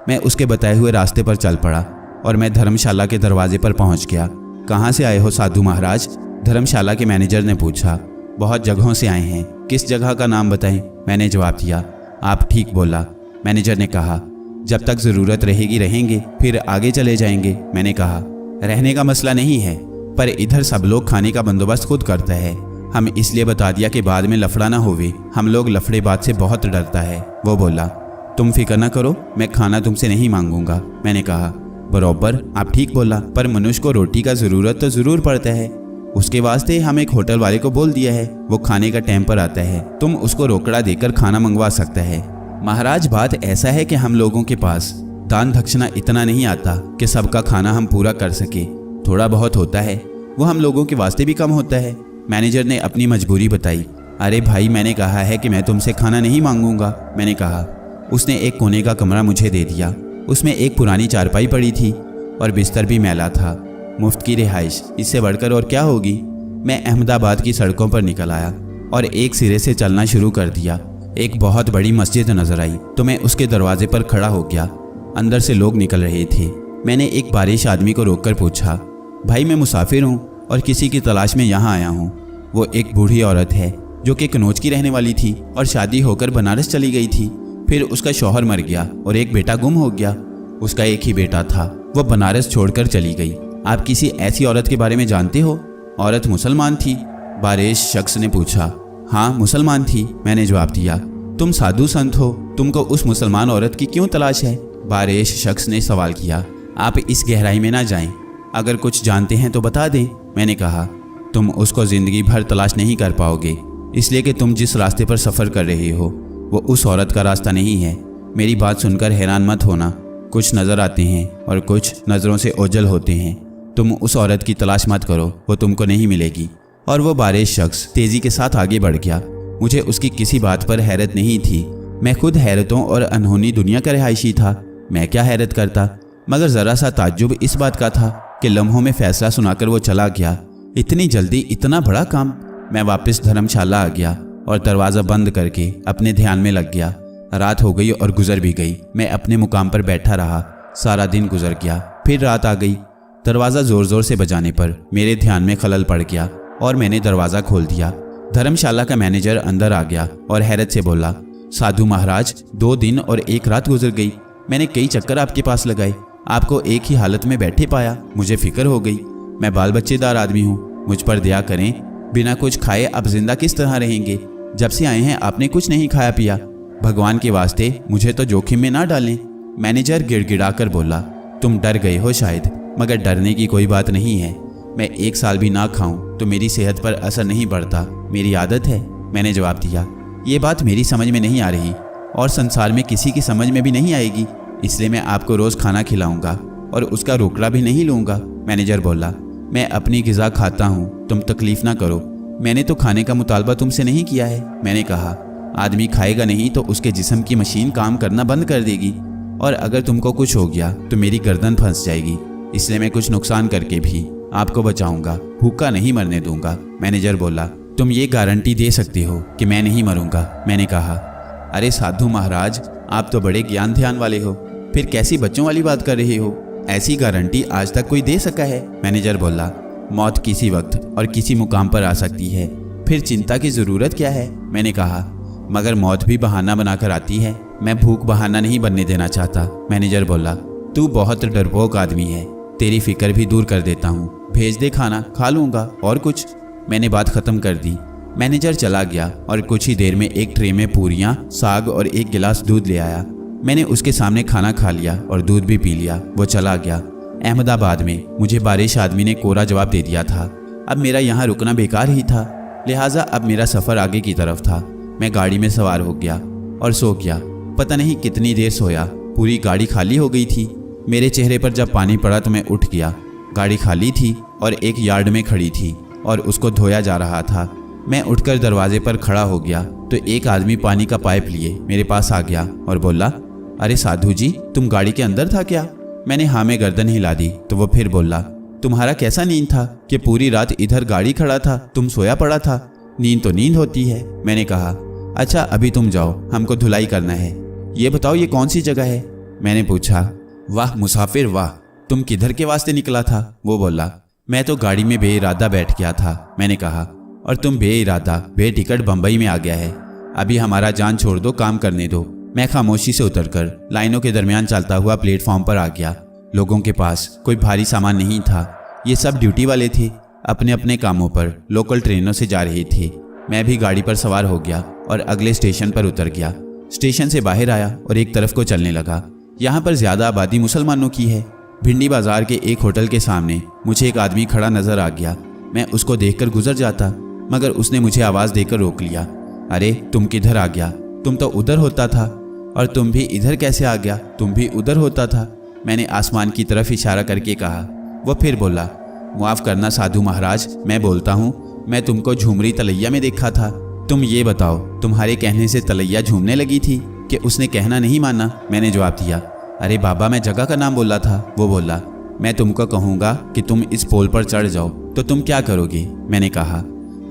मैं उसके बताए हुए रास्ते पर चल पड़ा और मैं धर्मशाला के दरवाजे पर पहुंच गया। कहाँ से आए हो साधु महाराज? धर्मशाला के मैनेजर ने पूछा। बहुत जगहों से आए हैं, किस जगह का नाम बताएं? मैंने जवाब दिया। आप ठीक बोला। मैनेजर ने कहा, जब तक ज़रूरत रहेगी रहेंगे, फिर आगे चले जाएंगे। मैंने कहा, रहने का मसला नहीं है, पर इधर सब लोग खाने का बंदोबस्त खुद करता है। हम इसलिए बता दिया कि बाद में लफड़ा ना होवे, हम लोग लफड़ेबाज से बहुत डरता है। वो बोला, तुम फिक्र ना करो, मैं खाना तुमसे नहीं मांगूंगा। मैंने कहा, बराबर, आप ठीक बोला, पर मनुष्य को रोटी का ज़रूरत तो ज़रूर पड़ता है। उसके वास्ते हम एक होटल वाले को बोल दिया है, वो खाने का टाइम पर आता है, तुम उसको रोकड़ा देकर खाना मंगवा सकता है। महाराज, बात ऐसा है कि हम लोगों के पास दान दक्षिणा इतना नहीं आता कि सबका खाना हम पूरा कर सके। थोड़ा बहुत होता है, वो हम लोगों के वास्ते भी कम होता है। मैनेजर ने अपनी मजबूरी बताई। अरे भाई, मैंने कहा है कि मैं तुमसे खाना नहीं मांगूंगा, मैंने कहा। उसने एक कोने का कमरा मुझे दे दिया। उसमें एक पुरानी चारपाई पड़ी थी और बिस्तर भी मैला था। मुफ्त की रिहाइश, इससे बढ़कर और क्या होगी। मैं अहमदाबाद की सड़कों पर निकल आया और एक सिरे से चलना शुरू कर दिया। एक बहुत बड़ी मस्जिद नजर आई तो मैं उसके दरवाजे पर खड़ा हो गया। अंदर से लोग निकल रहे थे। मैंने एक बारिश आदमी को रोककर पूछा, भाई मैं मुसाफिर हूँ और किसी की तलाश में यहाँ आया हूँ। वो एक बूढ़ी औरत है जो कि कनौज की रहने वाली थी और शादी होकर बनारस चली गई थी। फिर उसका शौहर मर गया और एक बेटा गुम हो गया। उसका एक ही बेटा था, वो बनारस छोड़कर चली गई। आप किसी ऐसी औरत के बारे में जानते हो? औरत मुसलमान थी, बारिश शख्स ने पूछा। हाँ मुसलमान थी, मैंने जवाब दिया। तुम साधु संत हो, तुमको उस मुसलमान औरत की क्यों तलाश है? बारिश शख्स ने सवाल किया। आप इस गहराई में ना जाएं, अगर कुछ जानते हैं तो बता दें, मैंने कहा। तुम उसको जिंदगी भर तलाश नहीं कर पाओगे, इसलिए कि तुम जिस रास्ते पर सफ़र कर रहे हो वो उस औरत का रास्ता नहीं है। मेरी बात सुनकर हैरान मत होना, कुछ नज़र आते हैं और कुछ नज़रों से ओझल होते हैं। तुम उस औरत की तलाश मत करो, वो तुमको नहीं मिलेगी। और वो बारिश शख्स तेज़ी के साथ आगे बढ़ गया। मुझे उसकी किसी बात पर हैरत नहीं थी। मैं खुद हैरतों और अनहोनी दुनिया का रिहायशी था। मैं क्या हैरत करता, मगर ज़रा सा ताज्जुब इस बात का था कि लम्हों में फ़ैसला सुनाकर वो चला गया। इतनी जल्दी इतना बड़ा काम। मैं वापस धर्मशाला आ गया और दरवाज़ा बंद करके अपने ध्यान में लग गया। रात हो गई और गुजर भी गई। मैं अपने मुकाम पर बैठा रहा। सारा दिन गुजर गया, फिर रात आ गई। दरवाज़ा ज़ोर ज़ोर से बजाने पर मेरे ध्यान में खलल पड़ गया और मैंने दरवाज़ा खोल दिया। धर्मशाला का मैनेजर अंदर आ गया और हैरत से बोला, साधु महाराज, 2 दिन और 1 रात गुजर गई। मैंने कई चक्कर आपके पास लगाए, आपको एक ही हालत में बैठे पाया। मुझे फिक्र हो गई। मैं बाल बच्चेदार आदमी हूँ, मुझ पर दया करें। बिना कुछ खाए आप जिंदा किस तरह रहेंगे? जब से आए हैं आपने कुछ नहीं खाया पिया। भगवान के वास्ते मुझे तो जोखिम में ना डालें। मैनेजर गिड़गिड़ा कर बोला, तुम डर गए हो शायद, मगर डरने की कोई बात नहीं है। मैं 1 साल भी ना खाऊं तो मेरी सेहत पर असर नहीं पड़ता, मेरी आदत है, मैंने जवाब दिया। ये बात मेरी समझ में नहीं आ रही और संसार में किसी की समझ में भी नहीं आएगी, इसलिए मैं आपको रोज़ खाना खिलाऊंगा और उसका रोकड़ा भी नहीं लूँगा। मैनेजर बोला, मैं अपनी ग़िज़ा खाता हूँ, तुम तकलीफ़ ना करो। मैंने तो खाने का मुतालबा तुमसे नहीं किया है, मैंने कहा। आदमी खाएगा नहीं तो उसके जिस्म की मशीन काम करना बंद कर देगी और अगर तुमको कुछ हो गया तो मेरी गर्दन फंस जाएगी, इसलिए मैं कुछ नुकसान करके भी आपको बचाऊंगा, भूखा नहीं मरने दूंगा। मैनेजर बोला, तुम ये गारंटी दे सकते हो कि मैं नहीं मरूंगा? मैंने कहा, अरे साधु महाराज, आप तो बड़े ज्ञान ध्यान वाले हो, फिर कैसी बच्चों वाली बात कर रहे हो? ऐसी गारंटी आज तक कोई दे सका है? मैनेजर बोला, मौत किसी वक्त और किसी मुकाम पर आ सकती है, फिर चिंता की ज़रूरत क्या है? मैंने कहा, मगर मौत भी बहाना बनाकर आती है। मैं भूख बहाना नहीं बनने देना चाहता। मैनेजर बोला, तू बहुत डरपोक आदमी है, तेरी फिक्र भी दूर कर देता हूँ, भेज दे खाना, खा लूँगा और कुछ। मैंने बात ख़त्म कर दी। मैनेजर चला गया और कुछ ही देर में एक ट्रे में पूरियाँ, साग और 1 गिलास दूध ले आया। मैंने उसके सामने खाना खा लिया और दूध भी पी लिया। वो चला गया। अहमदाबाद में मुझे बारिश आदमी ने कोरा जवाब दे दिया था। अब मेरा यहाँ रुकना बेकार ही था, लिहाजा अब मेरा सफ़र आगे की तरफ था। मैं गाड़ी में सवार हो गया और सो गया। पता नहीं कितनी देर सोया, पूरी गाड़ी खाली हो गई थी। मेरे चेहरे पर जब पानी पड़ा तो मैं उठ गया। गाड़ी खाली थी और एक यार्ड में खड़ी थी और उसको धोया जा रहा था। मैं उठकर दरवाजे पर खड़ा हो गया तो एक आदमी पानी का पाइप लिए मेरे पास आ गया और बोला, अरे साधु जी, तुम गाड़ी के अंदर था क्या? मैंने हाँ में गर्दन हिला दी तो वो फिर बोला, तुम्हारा कैसा नींद था कि पूरी रात इधर गाड़ी खड़ा था, तुम सोया पड़ा था? नींद तो नींद होती है। मैंने कहा, अच्छा अभी तुम जाओ, हमको धुलाई करना है। ये बताओ ये कौन सी जगह है? मैंने पूछा। वाह मुसाफिर वाह, तुम किधर के वास्ते निकला था? वो बोला, मैं तो गाड़ी में बेइरादा बैठ गया था। मैंने कहा, और तुम बेइरादा बेटिकट बम्बई में आ गया है? अभी हमारा जान छोड़ दो, काम करने दो। मैं खामोशी से उतरकर लाइनों के दरमियान चलता हुआ प्लेटफॉर्म पर आ गया। लोगों के पास कोई भारी सामान नहीं था। ये सब ड्यूटी वाले थे, अपने अपने कामों पर लोकल ट्रेनों से जा रहे थे। मैं भी गाड़ी पर सवार हो गया और अगले स्टेशन पर उतर गया। स्टेशन से बाहर आया और एक तरफ को चलने लगा। यहाँ पर ज़्यादा आबादी मुसलमानों की है। भिंडी बाजार के एक होटल के सामने मुझे एक आदमी खड़ा नजर आ गया। मैं उसको देखकर गुजर जाता, मगर उसने मुझे आवाज़ देकर रोक लिया। अरे तुम किधर आ गया? तुम तो उधर होता था। और तुम भी इधर कैसे आ गया? तुम भी उधर होता था। मैंने आसमान की तरफ इशारा करके कहा। वो फिर बोला, माफ़ करना साधु महाराज, मैं बोलता हूँ, मैं तुमको झूमरी तलैया में देखा था। तुम ये बताओ, तुम्हारे कहने से तलैया झूमने लगी थी कि उसने कहना नहीं माना? मैंने जवाब दिया, अरे बाबा, मैं जगह का नाम बोला था। वो बोला, मैं तुमको कहूँगा कि तुम इस पोल पर चढ़ जाओ तो तुम क्या करोगे? मैंने कहा,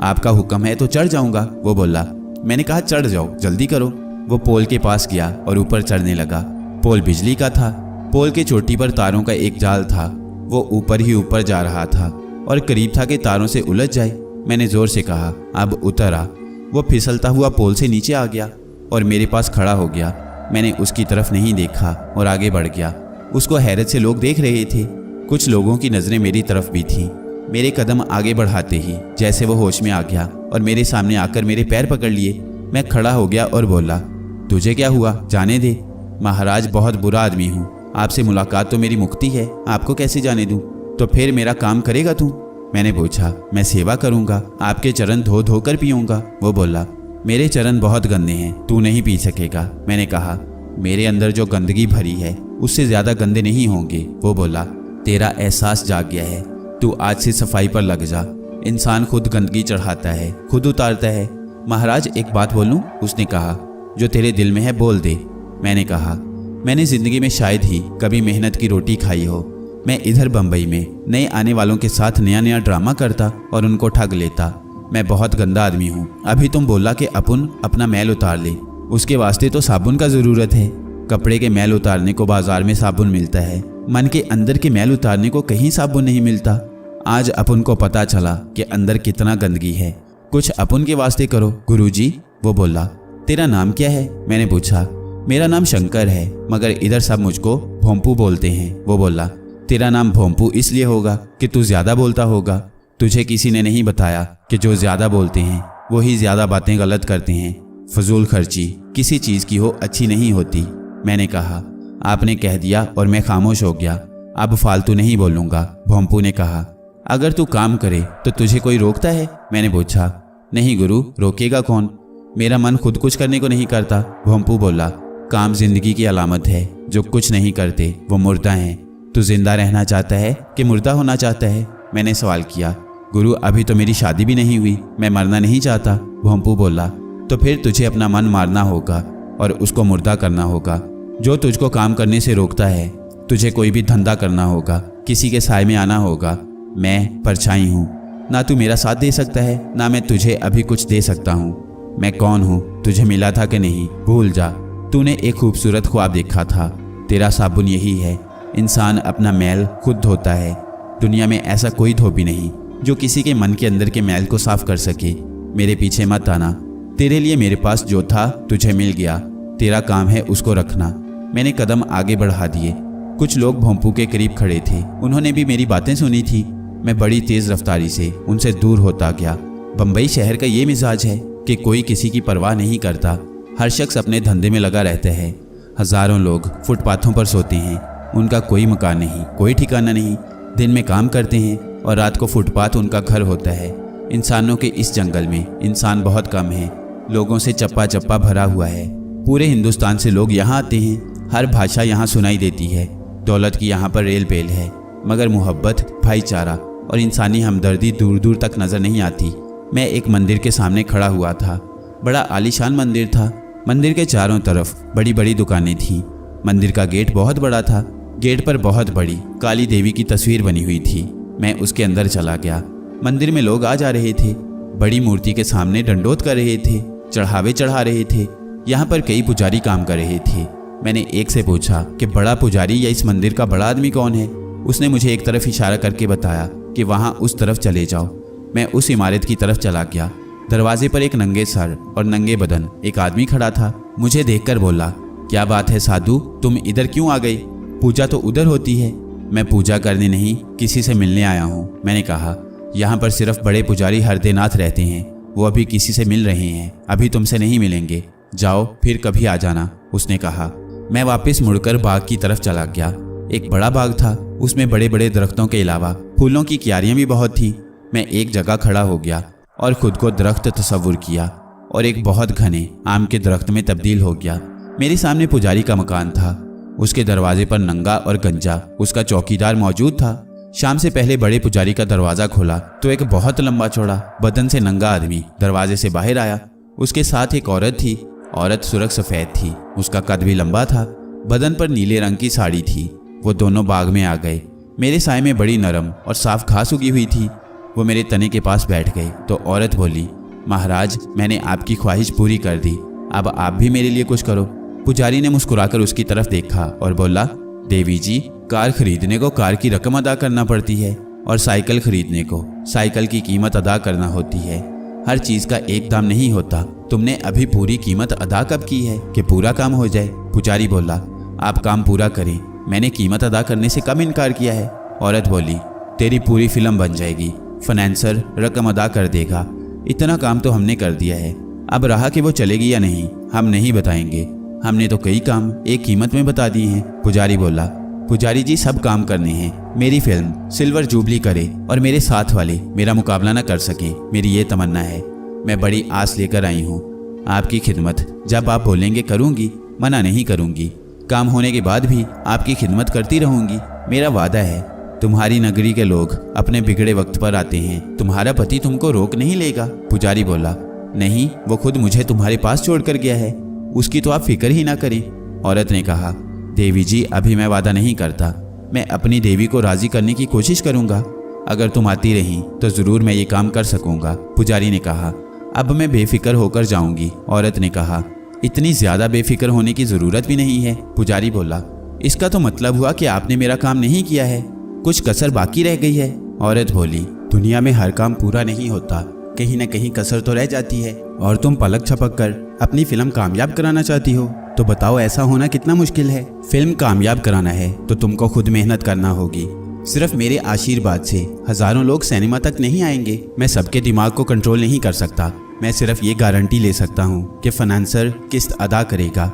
आपका हुक्म है तो चढ़ जाऊँगा। वो बोला, मैंने कहा चढ़ जाओ, जल्दी करो। वो पोल के पास गया और ऊपर चढ़ने लगा। पोल बिजली का था। पोल के चोटी पर तारों का एक जाल था। वो ऊपर ही ऊपर जा रहा था और करीब था कि तारों से उलझ जाए। मैंने जोर से कहा, अब उतर आ। वो फिसलता हुआ पोल से नीचे आ गया और मेरे पास खड़ा हो गया। मैंने उसकी तरफ नहीं देखा और आगे बढ़ गया। उसको हैरत से लोग देख रहे थे। कुछ लोगों की नज़रें मेरी तरफ भी थीं। मेरे कदम आगे बढ़ाते ही जैसे वो होश में आ गया और मेरे सामने आकर मेरे पैर पकड़ लिए। मैं खड़ा हो गया और बोला, तुझे क्या हुआ? जाने दे। महाराज, बहुत बुरा आदमी हूँ। आपसे मुलाकात तो मेरी मुक्ति है, आपको कैसे जाने दूँ? तो फिर मेरा काम करेगा तू? मैंने पूछा। मैं सेवा करूँगा, आपके चरण धो धो कर पीऊँगा। वो बोला, मेरे चरण बहुत गंदे हैं, तू नहीं पी सकेगा। मैंने कहा, मेरे अंदर जो गंदगी भरी है उससे ज़्यादा गंदे नहीं होंगे। वो बोला, तेरा एहसास जाग गया है, तू आज से सफाई पर लग जा। इंसान खुद गंदगी चढ़ाता है, खुद उतारता है। महाराज, एक बात बोलूं? उसने कहा। जो तेरे दिल में है बोल दे। मैंने कहा, मैंने ज़िंदगी में शायद ही कभी मेहनत की रोटी खाई हो। मैं इधर बम्बई में नए आने वालों के साथ नया नया ड्रामा करता और उनको ठग लेता। मैं बहुत गंदा आदमी हूँ। अभी तुम बोला कि अपन अपना मैल उतार ले, उसके वास्ते तो साबुन का ज़रूरत है। कपड़े के मैल उतारने को बाजार में साबुन मिलता है, मन के अंदर के मैल उतारने को कहीं साबुन नहीं मिलता। आज अपन को पता चला कि अंदर कितना गंदगी है। कुछ अपन के वास्ते करो गुरुजी। वो बोला, तेरा नाम क्या है? मैंने पूछा। मेरा नाम शंकर है, मगर इधर सब मुझको भोंपू बोलते हैं। वो बोला, तेरा नाम भोंपू इसलिए होगा कि तू ज़्यादा बोलता होगा। तुझे किसी ने नहीं बताया कि जो ज़्यादा बोलते हैं वही ज़्यादा बातें गलत करते हैं। फजूल खर्ची किसी चीज़ की हो अच्छी नहीं होती। मैंने कहा, आपने कह दिया और मैं खामोश हो गया। अब फालतू नहीं बोलूँगा। भोंपू ने कहा, अगर तू काम करे तो तुझे कोई रोकता है? मैंने पूछा। नहीं गुरु, रोकेगा कौन? मेरा मन खुद कुछ करने को नहीं करता। भोंपू बोला, काम जिंदगी की अलामत है। जो कुछ नहीं करते वो मुर्दा हैं। तू जिंदा रहना चाहता है कि मुर्दा होना चाहता है? मैंने सवाल किया। गुरु, अभी तो मेरी शादी भी नहीं हुई, मैं मरना नहीं चाहता। भोंपू बोला, तो फिर तुझे अपना मन मारना होगा और उसको मुर्दा करना होगा। जो तुझको काम करने से रोकता है, तुझे कोई भी धंधा करना होगा, किसी के साए में आना होगा। मैं परछाई हूँ, ना तू मेरा साथ दे सकता है, ना मैं तुझे अभी कुछ दे सकता हूँ। मैं कौन हूँ? तुझे मिला था कि नहीं? भूल जा। तूने एक खूबसूरत ख्वाब देखा था। तेरा साबुन यही है। इंसान अपना मैल खुद धोता है। दुनिया में ऐसा कोई धोबी नहीं जो किसी के मन के अंदर के मैल को साफ कर सके। मेरे पीछे मत आना। तेरे लिए मेरे पास जो था तुझे मिल गया। तेरा काम है उसको रखना। मैंने कदम आगे बढ़ा दिए। कुछ लोग भोंपू के करीब खड़े थे। उन्होंने भी मेरी बातें सुनी थी। मैं बड़ी तेज रफ्तारी से उनसे दूर होता गया। बम्बई शहर का ये मिजाज है कि कोई किसी की परवाह नहीं करता। हर शख्स अपने धंधे में लगा रहता है। हजारों लोग फुटपाथों पर सोते हैं। उनका कोई मकान नहीं, कोई ठिकाना नहीं। दिन में काम करते हैं और रात को फुटपाथ उनका घर होता है। इंसानों के इस जंगल में इंसान बहुत कम है। लोगों से चप्पा चप्पा भरा हुआ है। पूरे हिंदुस्तान से लोग यहाँ आते हैं। हर भाषा यहाँ सुनाई देती है। दौलत की यहाँ पर रेल पेल है, मगर मोहब्बत, भाईचारा और इंसानी हमदर्दी दूर दूर तक नजर नहीं आती। मैं एक मंदिर के सामने खड़ा हुआ था। बड़ा आलीशान मंदिर था। मंदिर के चारों तरफ बड़ी बड़ी दुकानें थीं। मंदिर का गेट बहुत बड़ा था। गेट पर बहुत बड़ी काली देवी की तस्वीर बनी हुई थी। मैं उसके अंदर चला गया। मंदिर में लोग आ जा रहे थे। बड़ी मूर्ति के सामने डंडोत कर रहे थे, चढ़ावे चढ़ा रहे थे। यहाँ पर कई पुजारी काम कर रहे थे। मैंने एक से पूछा कि बड़ा पुजारी या इस मंदिर का बड़ा आदमी कौन है? उसने मुझे एक तरफ इशारा करके बताया कि वहाँ उस तरफ चले जाओ। मैं उस इमारत की तरफ चला गया। दरवाजे पर एक नंगे सर और नंगे बदन एक आदमी खड़ा था। मुझे देखकर बोला, क्या बात है साधु, तुम इधर क्यों आ गए? पूजा तो उधर होती है। मैं पूजा करने नहीं, किसी से मिलने आया हूँ। मैंने कहा, यहाँ पर सिर्फ बड़े पुजारी हरदेनाथ रहते हैं। वो अभी किसी से मिल रहे हैं, अभी तुमसे नहीं मिलेंगे। जाओ, फिर कभी आ जाना। उसने कहा। मैं वापस मुड़कर बाग की तरफ चला गया। एक बड़ा बाग था। उसमें बड़े बड़े दरख्तों के अलावा फूलों की क्यारियां भी बहुत थीं। मैं एक जगह खड़ा हो गया और खुद को दरख्त तस्वुर किया और एक बहुत घने आम के दरख्त में तब्दील हो गया। मेरे सामने पुजारी का मकान था। उसके दरवाजे पर नंगा और गंजा उसका चौकीदार मौजूद था। शाम से पहले बड़े पुजारी का दरवाजा खोला तो एक बहुत लंबा चौड़ा बदन से नंगा आदमी दरवाजे से बाहर आया। उसके साथ एक औरत थी। औरत सुर्ख सफ़ेद थी। उसका कद भी लंबा था। बदन पर नीले रंग की साड़ी थी। वो दोनों बाग में आ गए। मेरे साय में बड़ी नरम और साफ घास उगी हुई थी। वो मेरे तने के पास बैठ गए तो औरत बोली, महाराज, मैंने आपकी ख्वाहिश पूरी कर दी, अब आप भी मेरे लिए कुछ करो। पुजारी ने मुस्कुराकर उसकी तरफ देखा और बोला, देवी जी, कार खरीदने को कार की रकम अदा करना पड़ती है और साइकिल खरीदने को साइकिल की कीमत अदा करना होती है। हर चीज का एक दाम नहीं होता। तुमने अभी पूरी कीमत अदा कब की है कि पूरा काम हो जाए? पुजारी बोला, आप काम पूरा करें, मैंने कीमत अदा करने से कब इनकार किया है? औरत बोली, तेरी पूरी फिल्म बन जाएगी, फाइनेंसर रकम अदा कर देगा, इतना काम तो हमने कर दिया है। अब रहा कि वो चलेगी या नहीं, हम नहीं बताएंगे, हमने तो कई काम एक कीमत में बता दिए हैं। पुजारी बोला, पुजारी जी, सब काम करने हैं। मेरी फिल्म सिल्वर जुबली करे और मेरे साथ वाले मेरा मुकाबला न कर सके, मेरी ये तमन्ना है। मैं बड़ी आस लेकर आई हूँ। आपकी खिदमत जब आप बोलेंगे करूँगी, मना नहीं करूँगी। काम होने के बाद भी आपकी खिदमत करती रहूँगी, मेरा वादा है। तुम्हारी नगरी के लोग अपने बिगड़े वक्त पर आते हैं, तुम्हारा पति तुमको रोक नहीं लेगा। पुजारी बोला, नहीं, वो खुद मुझे तुम्हारे पास छोड़कर गया है, उसकी तो आप फिक्र ही ना करें। औरत ने कहा, देवी जी, अभी मैं वादा नहीं करता, मैं अपनी देवी को राजी करने की कोशिश करूंगा। अगर तुम आती रही तो जरूर मैं ये काम कर सकूंगा। पुजारी ने कहा, अब मैं बेफिक्र होकर जाऊंगी। औरत ने कहा, इतनी ज्यादा बेफिक्र होने की जरूरत भी नहीं है। पुजारी बोला, इसका तो मतलब हुआ कि आपने मेरा काम नहीं किया है, कुछ कसर बाकी रह गई है। औरत बोली, दुनिया में हर काम पूरा नहीं होता, कहीं न कहीं कसर तो रह जाती है, और तुम पलक झपक कर अपनी फिल्म कामयाब कराना चाहती हो, तो बताओ ऐसा होना कितना मुश्किल है। फिल्म कामयाब कराना है तो तुमको खुद मेहनत करना होगी। सिर्फ मेरे आशीर्वाद से हजारों लोग सिनेमा तक नहीं आएंगे। मैं सबके दिमाग को कंट्रोल नहीं कर सकता। मैं सिर्फ ये गारंटी ले सकता हूँ कि फाइनेंसर किस्त अदा करेगा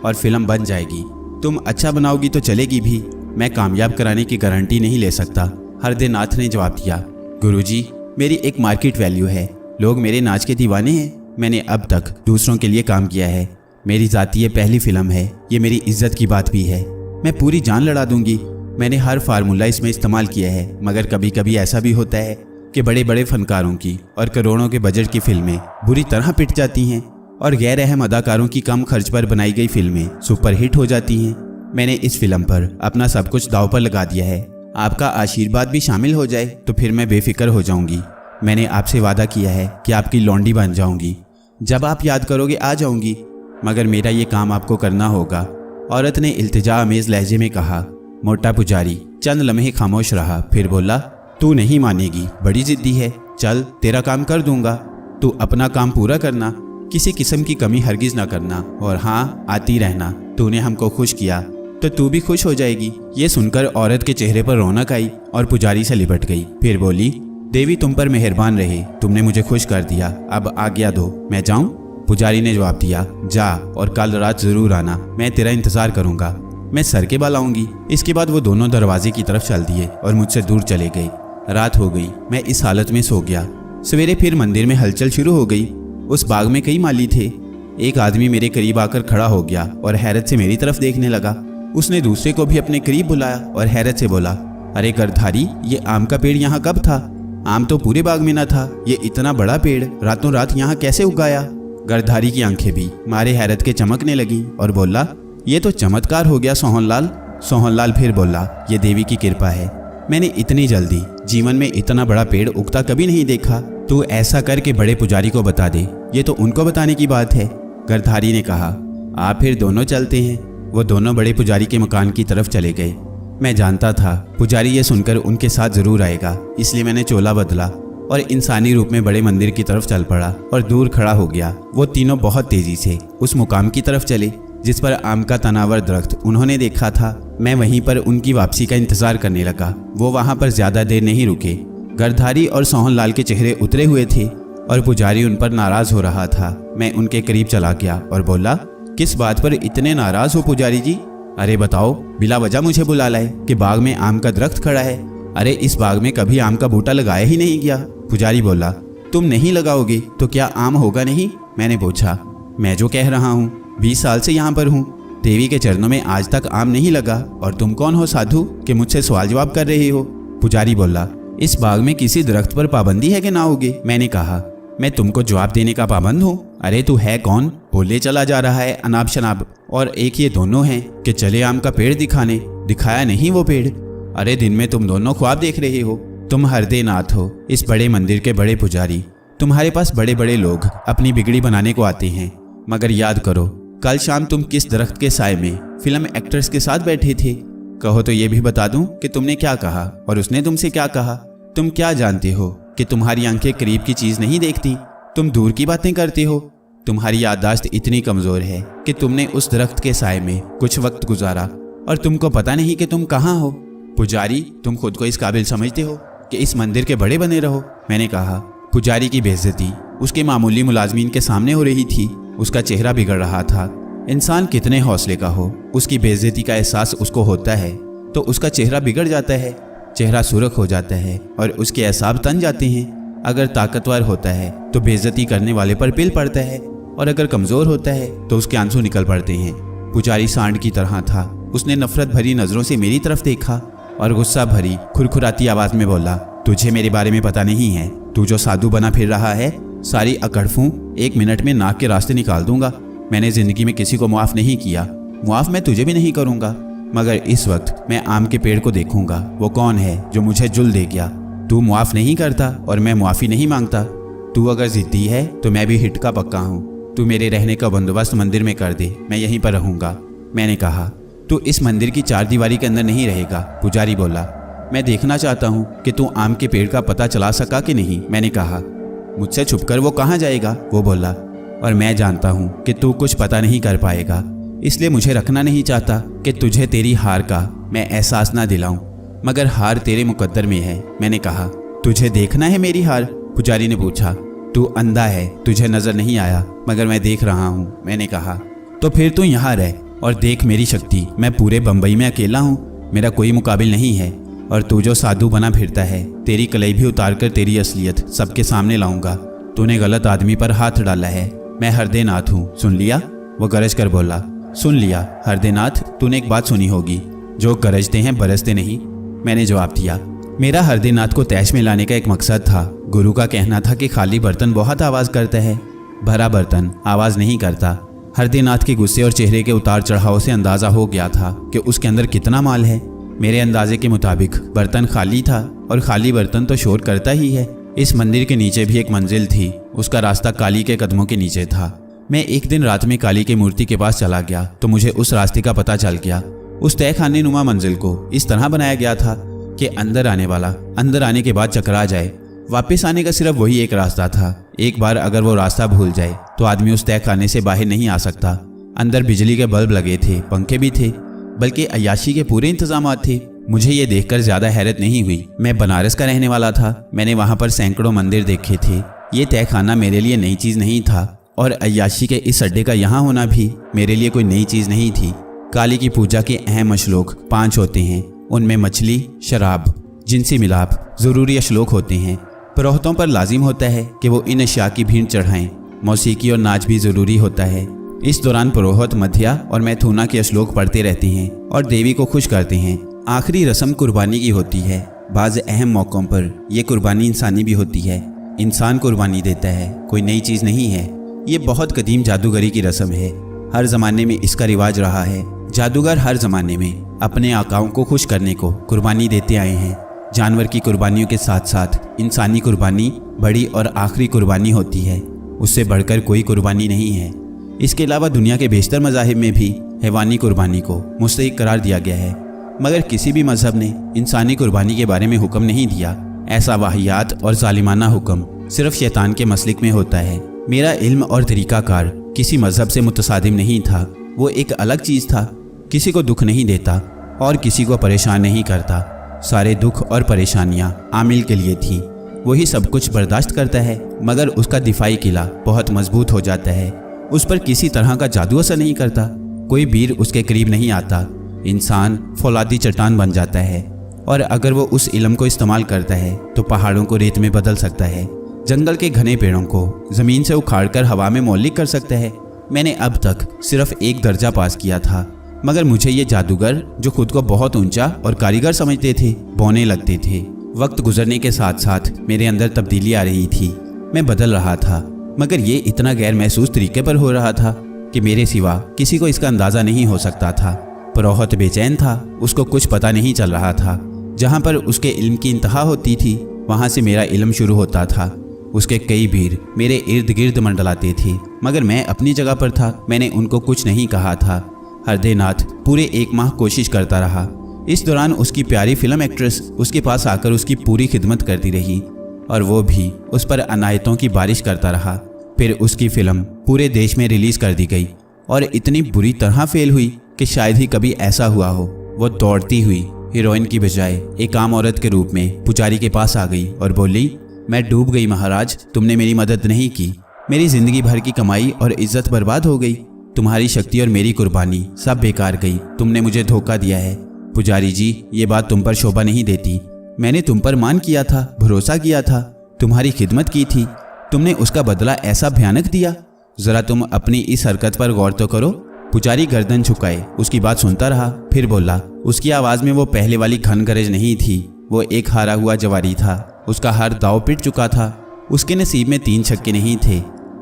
और फिल्म बन जाएगी। तुम अच्छा बनाओगी तो चलेगी भी, मैं कामयाब कराने की गारंटी नहीं ले सकता। हरदेनाथ ने जवाब दिया, गुरुजी, मेरी एक मार्केट वैल्यू है, लोग मेरे नाच के दीवाने हैं। मैंने अब तक दूसरों के लिए काम किया है, मेरी जाती ये पहली फिल्म है, ये मेरी इज्जत की बात भी है। मैं पूरी जान लड़ा दूंगी। मैंने हर फार्मूला इसमें इस्तेमाल किया है, मगर कभी कभी ऐसा भी होता है कि बड़े बड़े फनकारों की और करोड़ों के बजट की फिल्में बुरी तरह पिट जाती हैं और गैर अहम अदाकारों की कम खर्च पर बनाई गई फिल्में सुपरहिट हो जाती हैं। मैंने इस फिल्म पर अपना सब कुछ दांव पर लगा दिया है। आपका आशीर्वाद भी शामिल हो जाए तो फिर मैं बेफिक्र हो जाऊंगी। मैंने आपसे वादा किया है कि आपकी लौंडी बन जाऊंगी, जब आप याद करोगे आ जाऊंगी, मगर मेरा ये काम आपको करना होगा। औरत ने इल्तिजा अमेज लहजे में कहा। मोटा पुजारी चंद लम्हे खामोश रहा, फिर बोला, तू नहीं मानेगी, बड़ी जिद्दी है, चल तेरा काम कर दूंगा, तू अपना काम पूरा करना, किसी किस्म की कमी हरगिज ना करना, और हाँ, आती रहना। तूने हमको खुश किया तो तू भी खुश हो जाएगी। ये सुनकर औरत के चेहरे पर रौनक आई और पुजारी से लिपट गई। फिर बोली, देवी तुम पर मेहरबान रहे, तुमने मुझे खुश कर दिया, अब आज्ञा दो, मैं जाऊं? पुजारी ने जवाब दिया, जा, और कल रात जरूर आना, मैं तेरा इंतजार करूंगा, मैं सर के बाल आऊंगी। इसके बाद वो दोनों दरवाजे की तरफ चल दिए और मुझसे दूर चले गए। रात हो गई, मैं इस हालत में सो गया। सवेरे फिर मंदिर में हलचल शुरू हो गई। उस बाग में कई माली थे। एक आदमी मेरे करीब आकर खड़ा हो गया और हैरत से मेरी तरफ देखने लगा। उसने दूसरे को भी अपने करीब बुलाया और हैरत से बोला, अरे गर्धारी, ये आम का पेड़ यहाँ कब था? आम तो पूरे बाग में न था, ये इतना बड़ा पेड़ रातों रात यहाँ कैसे उगाया? गर्धारी की आंखें भी मारे हैरत के चमकने लगी और बोला, ये तो चमत्कार हो गया सोहनलाल। सोहनलाल फिर बोला, ये देवी की कृपा है, मैंने इतनी जल्दी जीवन में इतना बड़ा पेड़ उगता कभी नहीं देखा। तू ऐसा करके बड़े पुजारी को बता दे, ये तो उनको बताने की बात है। गर्धारी ने कहा, आप फिर दोनों चलते हैं। वो दोनों बड़े पुजारी के मकान की तरफ चले गए। मैं जानता था पुजारी ये सुनकर उनके साथ जरूर आएगा, इसलिए मैंने चोला बदला और इंसानी रूप में बड़े मंदिर की तरफ चल पड़ा और दूर खड़ा हो गया। वो तीनों बहुत तेजी से उस मुकाम की तरफ चले जिस पर आम का तनावर दरख्त उन्होंने देखा था। मैं वहीं पर उनकी वापसी का इंतजार करने लगा। वो वहां पर ज्यादा देर नहीं रुके। गर्धारी और सोहनलाल के चेहरे उतरे हुए थे और पुजारी उन पर नाराज हो रहा था। मैं उनके करीब चला गया और बोला, किस बात पर इतने नाराज हो पुजारी जी? अरे बताओ, बिला वजह मुझे बुला लाए कि बाग में आम का दरख्त खड़ा है। अरे इस बाग में कभी आम का बूटा लगाया ही नहीं गया। पुजारी बोला, तुम नहीं लगाओगे तो क्या आम होगा नहीं? मैंने पूछा, मैं जो कह रहा हूँ। 20 साल से यहाँ पर हूँ। देवी के चरणों में आज तक आम नहीं लगा और तुम कौन हो साधु कि मुझसे सवाल जवाब कर रहे हो? पुजारी बोला, इस बाग में किसी दरख्त पर पाबंदी है कि ना होगी? मैंने कहा, मैं तुमको जवाब देने का पाबंद हूँ? अरे तू है कौन? बोले चला जा रहा है अनाब शनाब। और एक ये दोनों हैं कि चले आम का पेड़ दिखाने, दिखाया नहीं वो पेड़। अरे दिन में तुम दोनों ख्वाब देख रहे हो। तुम हरदेनाथ हो, इस बड़े मंदिर के बड़े पुजारी। तुम्हारे पास बड़े बड़े लोग अपनी बिगड़ी बनाने को आते हैं, मगर याद करो कल शाम तुम किस दरख्त के साए में फिल्म एक्टर्स के साथ बैठे थे? कहो तो ये भी बता दूं कि तुमने क्या कहा और उसने तुमसे क्या कहा। तुम क्या जानते हो कि तुम्हारी आंखें करीब की चीज नहीं देखती, तुम दूर की बातें करते हो। तुम्हारी याददाश्त इतनी कमजोर है कि तुमने उस दरख्त के साए में कुछ वक्त गुजारा और तुमको पता नहीं कि तुम कहाँ हो। पुजारी, तुम खुद को इस काबिल समझते हो कि इस मंदिर के बड़े बने रहो? मैंने कहा। पुजारी की बेइज्जती उसके मामूली मुलाजमीन के सामने हो रही थी। उसका चेहरा बिगड़ रहा था। इंसान कितने हौसले का हो, उसकी बेइज्जती का एहसास उसको होता है तो उसका चेहरा बिगड़ जाता है, चेहरा सुर्ख हो जाता है और उसके एहसाब तन जाते हैं। अगर ताकतवर होता है तो बेइज्जती करने वाले पर पिल पड़ता है और अगर कमज़ोर होता है तो उसके आंसू निकल पड़ते हैं। पुजारी सांड की तरह था। उसने नफरत भरी नज़रों से मेरी तरफ देखा और गुस्सा भरी खुरखुराती आवाज़ में बोला, तुझे मेरे बारे में पता नहीं है? तू जो साधु बना फिर रहा है, सारी अकड़फूं 1 मिनट में नाक के रास्ते निकाल दूंगा। मैंने ज़िंदगी में किसी को मुआफ़ नहीं किया, मुआफ़ मैं तुझे भी नहीं करूंगा। मगर इस वक्त मैं आम के पेड़ को देखूंगा। वो कौन है जो मुझे जुल दे गया? तू मुआफ़ नहीं करता और मैं मुआफ़ी नहीं मांगता। तू अगर ज़िद्दी है तो मैं भी हिट का पक्का हूँ। तू मेरे रहने का बंदोबस्त मंदिर में कर दे, मैं यहीं पर रहूँगा। मैंने कहा, तू इस मंदिर की 4 दीवारी के अंदर नहीं रहेगा। पुजारी बोला, मैं देखना चाहता हूँ कि तू आम के पेड़ का पता चला सका कि नहीं। मैंने कहा, मुझसे छुपकर वो कहाँ जाएगा? वो बोला, और मैं जानता हूँ कि तू कुछ पता नहीं कर पाएगा, इसलिए मुझे रखना नहीं चाहता कि तुझे तेरी हार का मैं एहसास ना दिलाऊं। मगर हार तेरे मुकद्दर में है। मैंने कहा, तुझे देखना है मेरी हार? पुजारी ने पूछा। तू अंधा है, तुझे नजर नहीं आया, मगर मैं देख रहा हूँ। मैंने कहा, तो फिर तू यहाँ रह और देख मेरी शक्ति। मैं पूरे बम्बई में अकेला हूँ, मेरा कोई मुकाबिल नहीं है। और तू जो साधु बना फिरता है, तेरी कलाई भी उतार कर तेरी असलियत सबके सामने लाऊंगा। तूने गलत आदमी पर हाथ डाला है। मैं हरदेनाथ हूँ, सुन लिया? वो गरज कर बोला, सुन लिया हरदेनाथ। तूने एक बात सुनी होगी, जो गरजते हैं बरसते नहीं। मैंने जवाब दिया। मेरा हरदेनाथ को तैश में लाने का एक मकसद था। गुरु का कहना था कि खाली बर्तन बहुत आवाज़ करता है, भरा बर्तन आवाज़ नहीं करता। हरदेनाथ के गुस्से और चेहरे के उतार चढ़ाव से अंदाज़ा हो गया था कि उसके अंदर कितना माल है। मेरे अंदाजे के मुताबिक बर्तन खाली था और खाली बर्तन तो शोर करता ही है। इस मंदिर के नीचे भी एक मंजिल थी, उसका रास्ता काली के कदमों के नीचे था। मैं एक दिन रात में काली की मूर्ति के पास चला गया तो मुझे उस रास्ते का पता चल गया। उस तहखाने नुमा मंजिल को इस तरह बनाया गया था कि अंदर आने वाला अंदर आने के बाद चकरा जाए। वापस आने का सिर्फ वही एक रास्ता था। एक बार अगर वो रास्ता भूल जाए तो आदमी उस तहखाने से बाहर नहीं आ सकता। अंदर बिजली के बल्ब लगे थे, पंखे भी थे, बल्कि अय्याशी के पूरे इंतजाम थे। मुझे ये देखकर ज़्यादा हैरत नहीं हुई। मैं बनारस का रहने वाला था, मैंने वहाँ पर सैकड़ों मंदिर देखे थे। ये तहखाना मेरे लिए नई चीज़ नहीं था और अय्याशी के इस अड्डे का यहाँ होना भी मेरे लिए कोई नई चीज़ नहीं थी। काली की पूजा के अहम अश्लोक 5 होते हैं। उनमें मछली, शराब, जिनसी मिलाप ज़रूरी अश्लोक होते हैं। पुरोहितों पर लाजिम होता है कि वो इन अशिया की भीड़ चढ़ाएं। मौसीकी और नाच भी ज़रूरी होता है। इस दौरान पुरोहित मध्या और मैथुना के श्लोक पढ़ते रहते हैं और देवी को खुश करते हैं। आखिरी रस्म कुर्बानी की होती है। बाज़ अहम मौक़ों पर यह कुर्बानी इंसानी भी होती है। इंसान कुर्बानी देता है, कोई नई चीज़ नहीं है। ये बहुत कदीम जादूगरी की रस्म है। हर ज़माने में इसका रिवाज रहा है। जादूगर हर ज़माने में अपने आकाओं को खुश करने को कुर्बानी देते आए हैं। जानवर की कुर्बानियों के साथ साथ इंसानी कुर्बानी बड़ी और आखिरी कुर्बानी होती है। उससे बढ़कर कोई कुर्बानी नहीं है। इसके अलावा दुनिया के बेशतर मज़ाहिब में भी हैवानी कुर्बानी को मुस्तहिक करार दिया गया है, मगर किसी भी मज़हब ने इंसानी कुर्बानी के बारे में हुक्म नहीं दिया। ऐसा वाहियात और जालिमाना हुक्म सिर्फ शैतान के मसलिक में होता है। मेरा इल्म और तरीक़ाकार किसी मज़हब से मुतसादिम नहीं था। वो एक अलग चीज़ था। किसी को दुख नहीं देता और किसी को परेशान नहीं करता। सारे दुख और परेशानियाँ आमिल के लिए थी। वही सब कुछ बर्दाश्त करता है, मगर उसका दिफाई किला बहुत मजबूत हो जाता है। उस पर किसी तरह का जादू असर नहीं करता। कोई बीर उसके करीब नहीं आता। इंसान फौलादी चट्टान बन जाता है और अगर वो उस इल्म को इस्तेमाल करता है तो पहाड़ों को रेत में बदल सकता है। जंगल के घने पेड़ों को ज़मीन से उखाड़कर हवा में मौलिक कर सकता है। मैंने अब तक सिर्फ एक दर्जा पास किया था, मगर मुझे ये जादूगर जो खुद को बहुत ऊंचा और कारीगर समझते थे बौने लगते थे। वक्त गुजरने के साथ साथ मेरे अंदर तब्दीली आ रही थी। मैं बदल रहा था, मगर ये इतना गैर महसूस तरीके पर हो रहा था कि मेरे सिवा किसी को इसका अंदाज़ा नहीं हो सकता था। पुरोहित बेचैन था, उसको कुछ पता नहीं चल रहा था। जहाँ पर उसके इल्म की इंतहा होती थी वहाँ से मेरा इल्म शुरू होता था। उसके कई भीड़ मेरे इर्द गिर्द मंडलाते थे, मगर मैं अपनी जगह पर था। मैंने उनको कुछ नहीं कहा था। हरदेनाथ पूरे 1 माह कोशिश करता रहा। इस दौरान उसकी प्यारी फिल्म एक्ट्रेस उसके पास आकर उसकी पूरी खिदमत करती रही और वो भी उस पर अनायतों की बारिश करता रहा। फिर उसकी फिल्म पूरे देश में रिलीज़ कर दी गई और इतनी बुरी तरह फेल हुई कि शायद ही कभी ऐसा हुआ हो। वो दौड़ती हुई हीरोइन की बजाय एक आम औरत के रूप में पुजारी के पास आ गई और बोली, मैं डूब गई महाराज, तुमने मेरी मदद नहीं की। मेरी ज़िंदगी भर की कमाई और इज्जत बर्बाद हो गई। तुम्हारी शक्ति और मेरी कुर्बानी सब बेकार गई। तुमने मुझे धोखा दिया है। पुजारी जी, ये बात तुम पर शोभा नहीं देती। मैंने तुम पर मान किया था, भरोसा किया था, तुम्हारी खिदमत की थी। तुमने उसका बदला ऐसा भयानक दिया। ज़रा तुम अपनी इस हरकत पर गौर तो करो। पुजारी गर्दन झुकाए उसकी बात सुनता रहा, फिर बोला। उसकी आवाज़ में वो पहले वाली घन गरज नहीं थी। वो एक हारा हुआ जवारी था। उसका हर दाव पिट चुका था। उसके नसीब में 3 छक्के नहीं थे।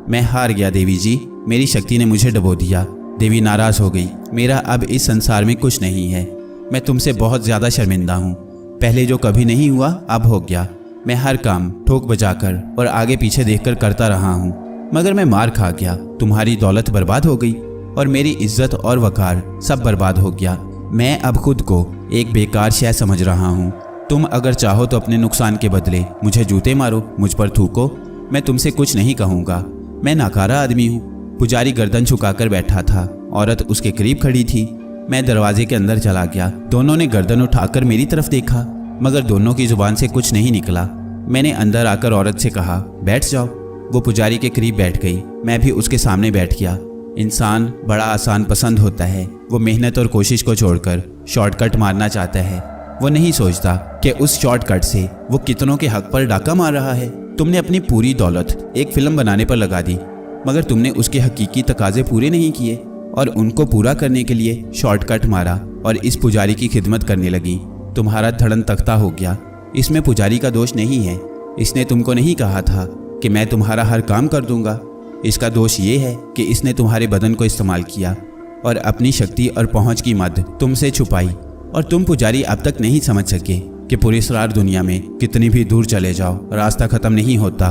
मैं हार गया देवी जी, मेरी शक्ति ने मुझे डुबो दिया। देवी नाराज़ हो गई। मेरा अब इस संसार में कुछ नहीं है। मैं तुमसे बहुत ज़्यादा शर्मिंदा हूँ। पहले जो कभी नहीं हुआ अब हो गया। मैं हर काम ठोक बजाकर और आगे पीछे देखकर करता रहा हूँ, मगर मैं मार खा गया। तुम्हारी दौलत बर्बाद हो गई और मेरी इज्जत और वकार सब बर्बाद हो गया। मैं अब खुद को एक बेकार शय समझ रहा हूँ। तुम अगर चाहो तो अपने नुकसान के बदले मुझे जूते मारो, मुझ पर थूको। मैं तुमसे कुछ नहीं कहूँगा। मैं नाकारा आदमी हूँ। पुजारी गर्दन झुकाकर बैठा था। औरत उसके करीब खड़ी थी। मैं दरवाजे के अंदर चला गया। दोनों ने गर्दन उठाकर मेरी तरफ देखा, मगर दोनों की जुबान से कुछ नहीं निकला। मैंने अंदर आकर औरत से कहा, बैठ जाओ। वो पुजारी के करीब बैठ गई। मैं भी उसके सामने बैठ गया। इंसान बड़ा आसान पसंद होता है। वो मेहनत और कोशिश को छोड़कर शॉर्टकट मारना चाहता है। वो नहीं सोचता कि उस शॉर्टकट से वो कितनों के हक पर डाका मार रहा है। तुमने अपनी पूरी दौलत एक फिल्म बनाने पर लगा दी, मगर तुमने उसके हकीकी तकाजे पूरे नहीं किए और उनको पूरा करने के लिए शॉर्टकट मारा और इस पुजारी की खिदमत करने लगी। तुम्हारा धड़न तख्ता हो गया। इसमें पुजारी का दोष नहीं है। इसने तुमको नहीं कहा था कि मैं तुम्हारा हर काम कर दूंगा। इसका दोष ये है कि इसने तुम्हारे बदन को इस्तेमाल किया और अपनी शक्ति और पहुंच की मद तुमसे छुपाई, और तुम पुजारी अब तक नहीं समझ सके कि पुरस्कार दुनिया में कितनी भी दूर चले जाओ रास्ता ख़त्म नहीं होता।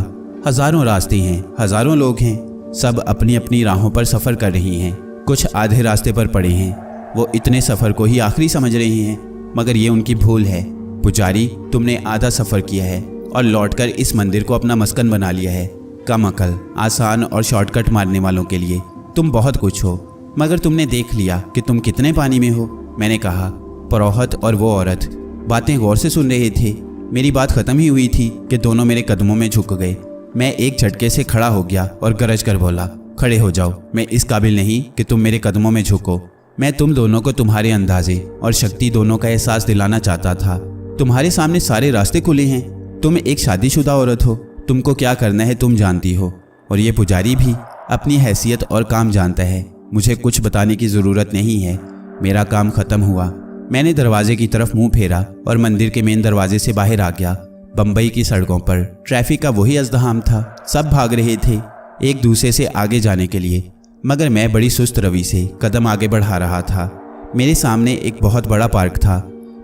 हज़ारों रास्ते हैं, हज़ारों लोग हैं, सब अपनी अपनी राहों पर सफ़र कर रही हैं। कुछ आधे रास्ते पर पड़े हैं। वो इतने सफ़र को ही आखिरी समझ रहे हैं, मगर ये उनकी भूल है। पुजारी, तुमने आधा सफ़र किया है और लौटकर इस मंदिर को अपना मस्कन बना लिया है। कम अकल, आसान और शॉर्टकट मारने वालों के लिए तुम बहुत कुछ हो, मगर तुमने देख लिया कि तुम कितने पानी में हो। मैंने कहा। पुरोहित और वो औरत बातें गौर से सुन रहे थे। मेरी बात ख़त्म ही हुई थी कि दोनों मेरे कदमों में झुक गए। मैं एक झटके से खड़ा हो गया और गरज कर बोला, खड़े हो जाओ। मैं इस काबिल नहीं कि तुम मेरे कदमों में झुको। मैं तुम दोनों को तुम्हारे अंदाजे और शक्ति दोनों का एहसास दिलाना चाहता था। तुम्हारे सामने सारे रास्ते खुले हैं। तुम एक शादीशुदा औरत हो। तुमको क्या करना है तुम जानती हो, और ये पुजारी भी अपनी हैसियत और काम जानता है। मुझे कुछ बताने की ज़रूरत नहीं है। मेरा काम ख़त्म हुआ। मैंने दरवाजे की तरफ मुंह फेरा और मंदिर के मेन दरवाजे से बाहर आ गया। बम्बई की सड़कों पर ट्रैफिक का वही अज़दहाम था। सब भाग रहे थे एक दूसरे से आगे जाने के लिए, मगर मैं बड़ी सुस्त रवि से कदम आगे बढ़ा रहा था। मेरे सामने एक बहुत बड़ा पार्क था।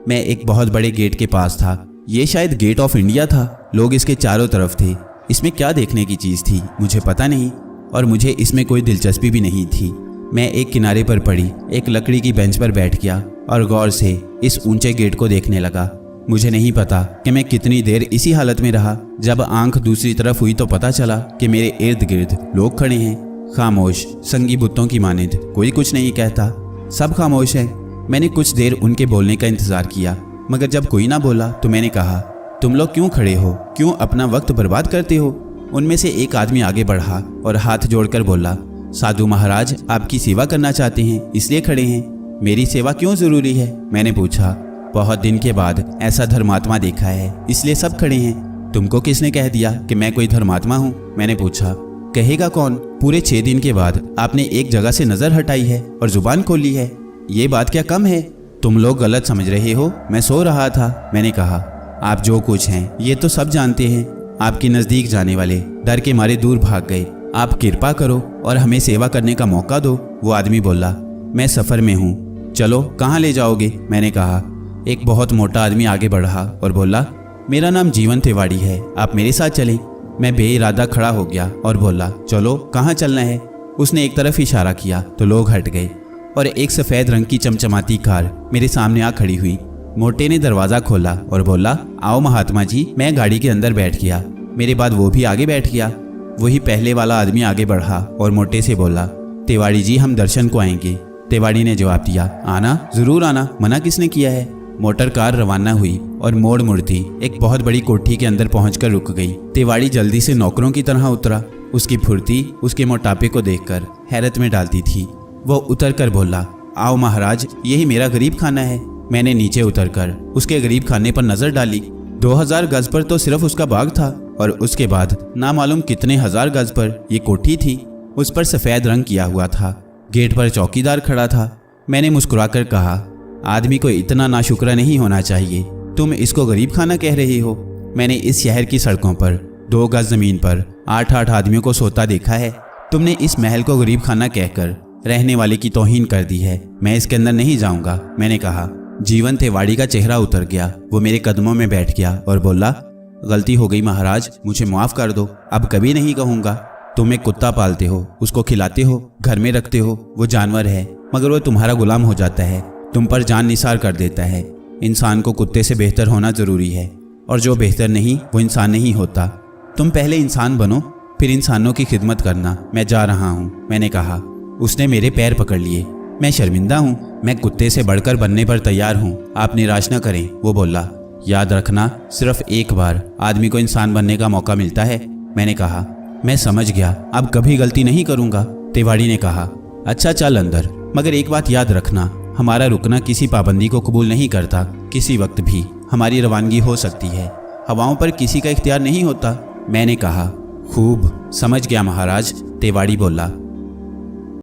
मैं एक बहुत बड़े गेट के पास था। ये शायद गेट ऑफ इंडिया था। लोग इसके चारों तरफ थे। इसमें क्या देखने की चीज़ थी मुझे पता नहीं, और मुझे इसमें कोई दिलचस्पी भी नहीं थी। मैं एक किनारे पर पड़ी एक लकड़ी की बेंच पर बैठ गया और गौर से इस ऊंचे गेट को देखने लगा। मुझे नहीं पता कि मैं कितनी देर इसी हालत में रहा। जब आंख दूसरी तरफ हुई तो पता चला कि मेरे इर्द गिर्द लोग खड़े हैं, खामोश, संगी बुतों की मानिंद। कोई कुछ नहीं कहता, सब खामोश है। मैंने कुछ देर उनके बोलने का इंतज़ार किया, मगर जब कोई ना बोला तो मैंने कहा, तुम लोग क्यों खड़े हो, क्यों अपना वक्त बर्बाद करते हो? उनमें से एक आदमी आगे बढ़ा और हाथ जोड़कर बोला, साधु महाराज आपकी सेवा करना चाहते हैं इसलिए खड़े हैं। मेरी सेवा क्यों ज़रूरी है? मैंने पूछा। बहुत दिन के बाद ऐसा धर्मात्मा देखा है इसलिए सब खड़े हैं। तुमको किसने कह दिया कि मैं कोई धर्मात्मा हूँ? मैंने पूछा। कहेगा कौन? पूरे 6 दिन के बाद आपने एक जगह से नजर हटाई है और जुबान खोली है। ये बात क्या कम है? तुम लोग गलत समझ रहे हो, मैं सो रहा था, मैंने कहा। आप जो कुछ हैं ये तो सब जानते हैं। आपके नज़दीक जाने वाले डर के मारे दूर भाग गए। आप कृपा करो और हमें सेवा करने का मौका दो। वो आदमी बोला, मैं सफ़र में हूँ, चलो कहाँ ले जाओगे? मैंने कहा। एक बहुत मोटा आदमी आगे बढ़ा और बोला, मेरा नाम जीवन तिवारी है, आप मेरे साथ चलें। मैं बेइरादा खड़ा हो गया और बोला, चलो कहाँ चलना है? उसने एक तरफ इशारा किया तो लोग हट गए और एक सफ़ेद रंग की चमचमाती कार मेरे सामने आ खड़ी हुई। मोटे ने दरवाज़ा खोला और बोला, आओ महात्मा जी। मैं गाड़ी के अंदर बैठ गया। मेरे बाद वो भी आगे बैठ गया। वही पहले वाला आदमी आगे बढ़ा और मोटे से बोला, तिवारी जी हम दर्शन को आएंगे। तिवारी ने जवाब दिया, आना, ज़रूर आना, मना किसने किया है? मोटर कार रवाना हुई और मोड़ मुड़ती एक बहुत बड़ी कोठी के अंदर पहुंचकर रुक गई। तिवारी जल्दी से नौकरों की तरह उतरा। उसकी फुर्ती उसके मोटापे को देखकर हैरत में डालती थी। वो उतर कर बोला, आओ महाराज, यही मेरा गरीब खाना है। मैंने नीचे उतरकर उसके गरीब खाने पर नजर डाली। 2000 गज पर तो सिर्फ उसका बाग था और उसके बाद ना मालूम कितने हजार गज पर ये कोठी थी। उस पर सफ़ेद रंग किया हुआ था। गेट पर चौकीदार खड़ा था। मैंने मुस्कुराकर कहा, आदमी को इतना नाशुक्र नहीं होना चाहिए। तुम इसको गरीब खाना कह रही हो? मैंने इस शहर की सड़कों पर 2 गज ज़मीन पर 8-8 आदमियों को सोता देखा है। तुमने इस महल को गरीब खाना कहकर रहने वाले की तौहीन कर दी है। मैं इसके अंदर नहीं जाऊंगा, मैंने कहा। जीवन तिवारी का चेहरा उतर गया। वो मेरे कदमों में बैठ गया और बोला, गलती हो गई महाराज, मुझे माफ़ कर दो, अब कभी नहीं कहूँगा। तुम एक कुत्ता पालते हो, उसको खिलाते हो, घर में रखते हो। वो जानवर है मगर वो तुम्हारा गुलाम हो जाता है, तुम पर जान निसार कर देता है। इंसान को कुत्ते से बेहतर होना ज़रूरी है और जो बेहतर नहीं वो इंसान नहीं होता। तुम पहले इंसान बनो, फिर इंसानों की खिदमत करना। मैं जा रहा हूँ, मैंने कहा। उसने मेरे पैर पकड़ लिए। मैं शर्मिंदा हूँ, मैं कुत्ते से बढ़कर बनने पर तैयार हूँ, आप निराश न करें। वो बोला, याद रखना सिर्फ एक बार आदमी को इंसान बनने का मौका मिलता है, मैंने कहा। मैं समझ गया, अब कभी गलती नहीं करूँगा, तिवारी ने कहा। अच्छा चल अंदर, मगर एक बात याद रखना, हमारा रुकना किसी पाबंदी को कबूल नहीं करता। किसी वक्त भी हमारी रवानगी हो सकती है, हवाओं पर किसी का इख्तियार नहीं होता, मैंने कहा। खूब समझ गया महाराज, तिवारी बोला।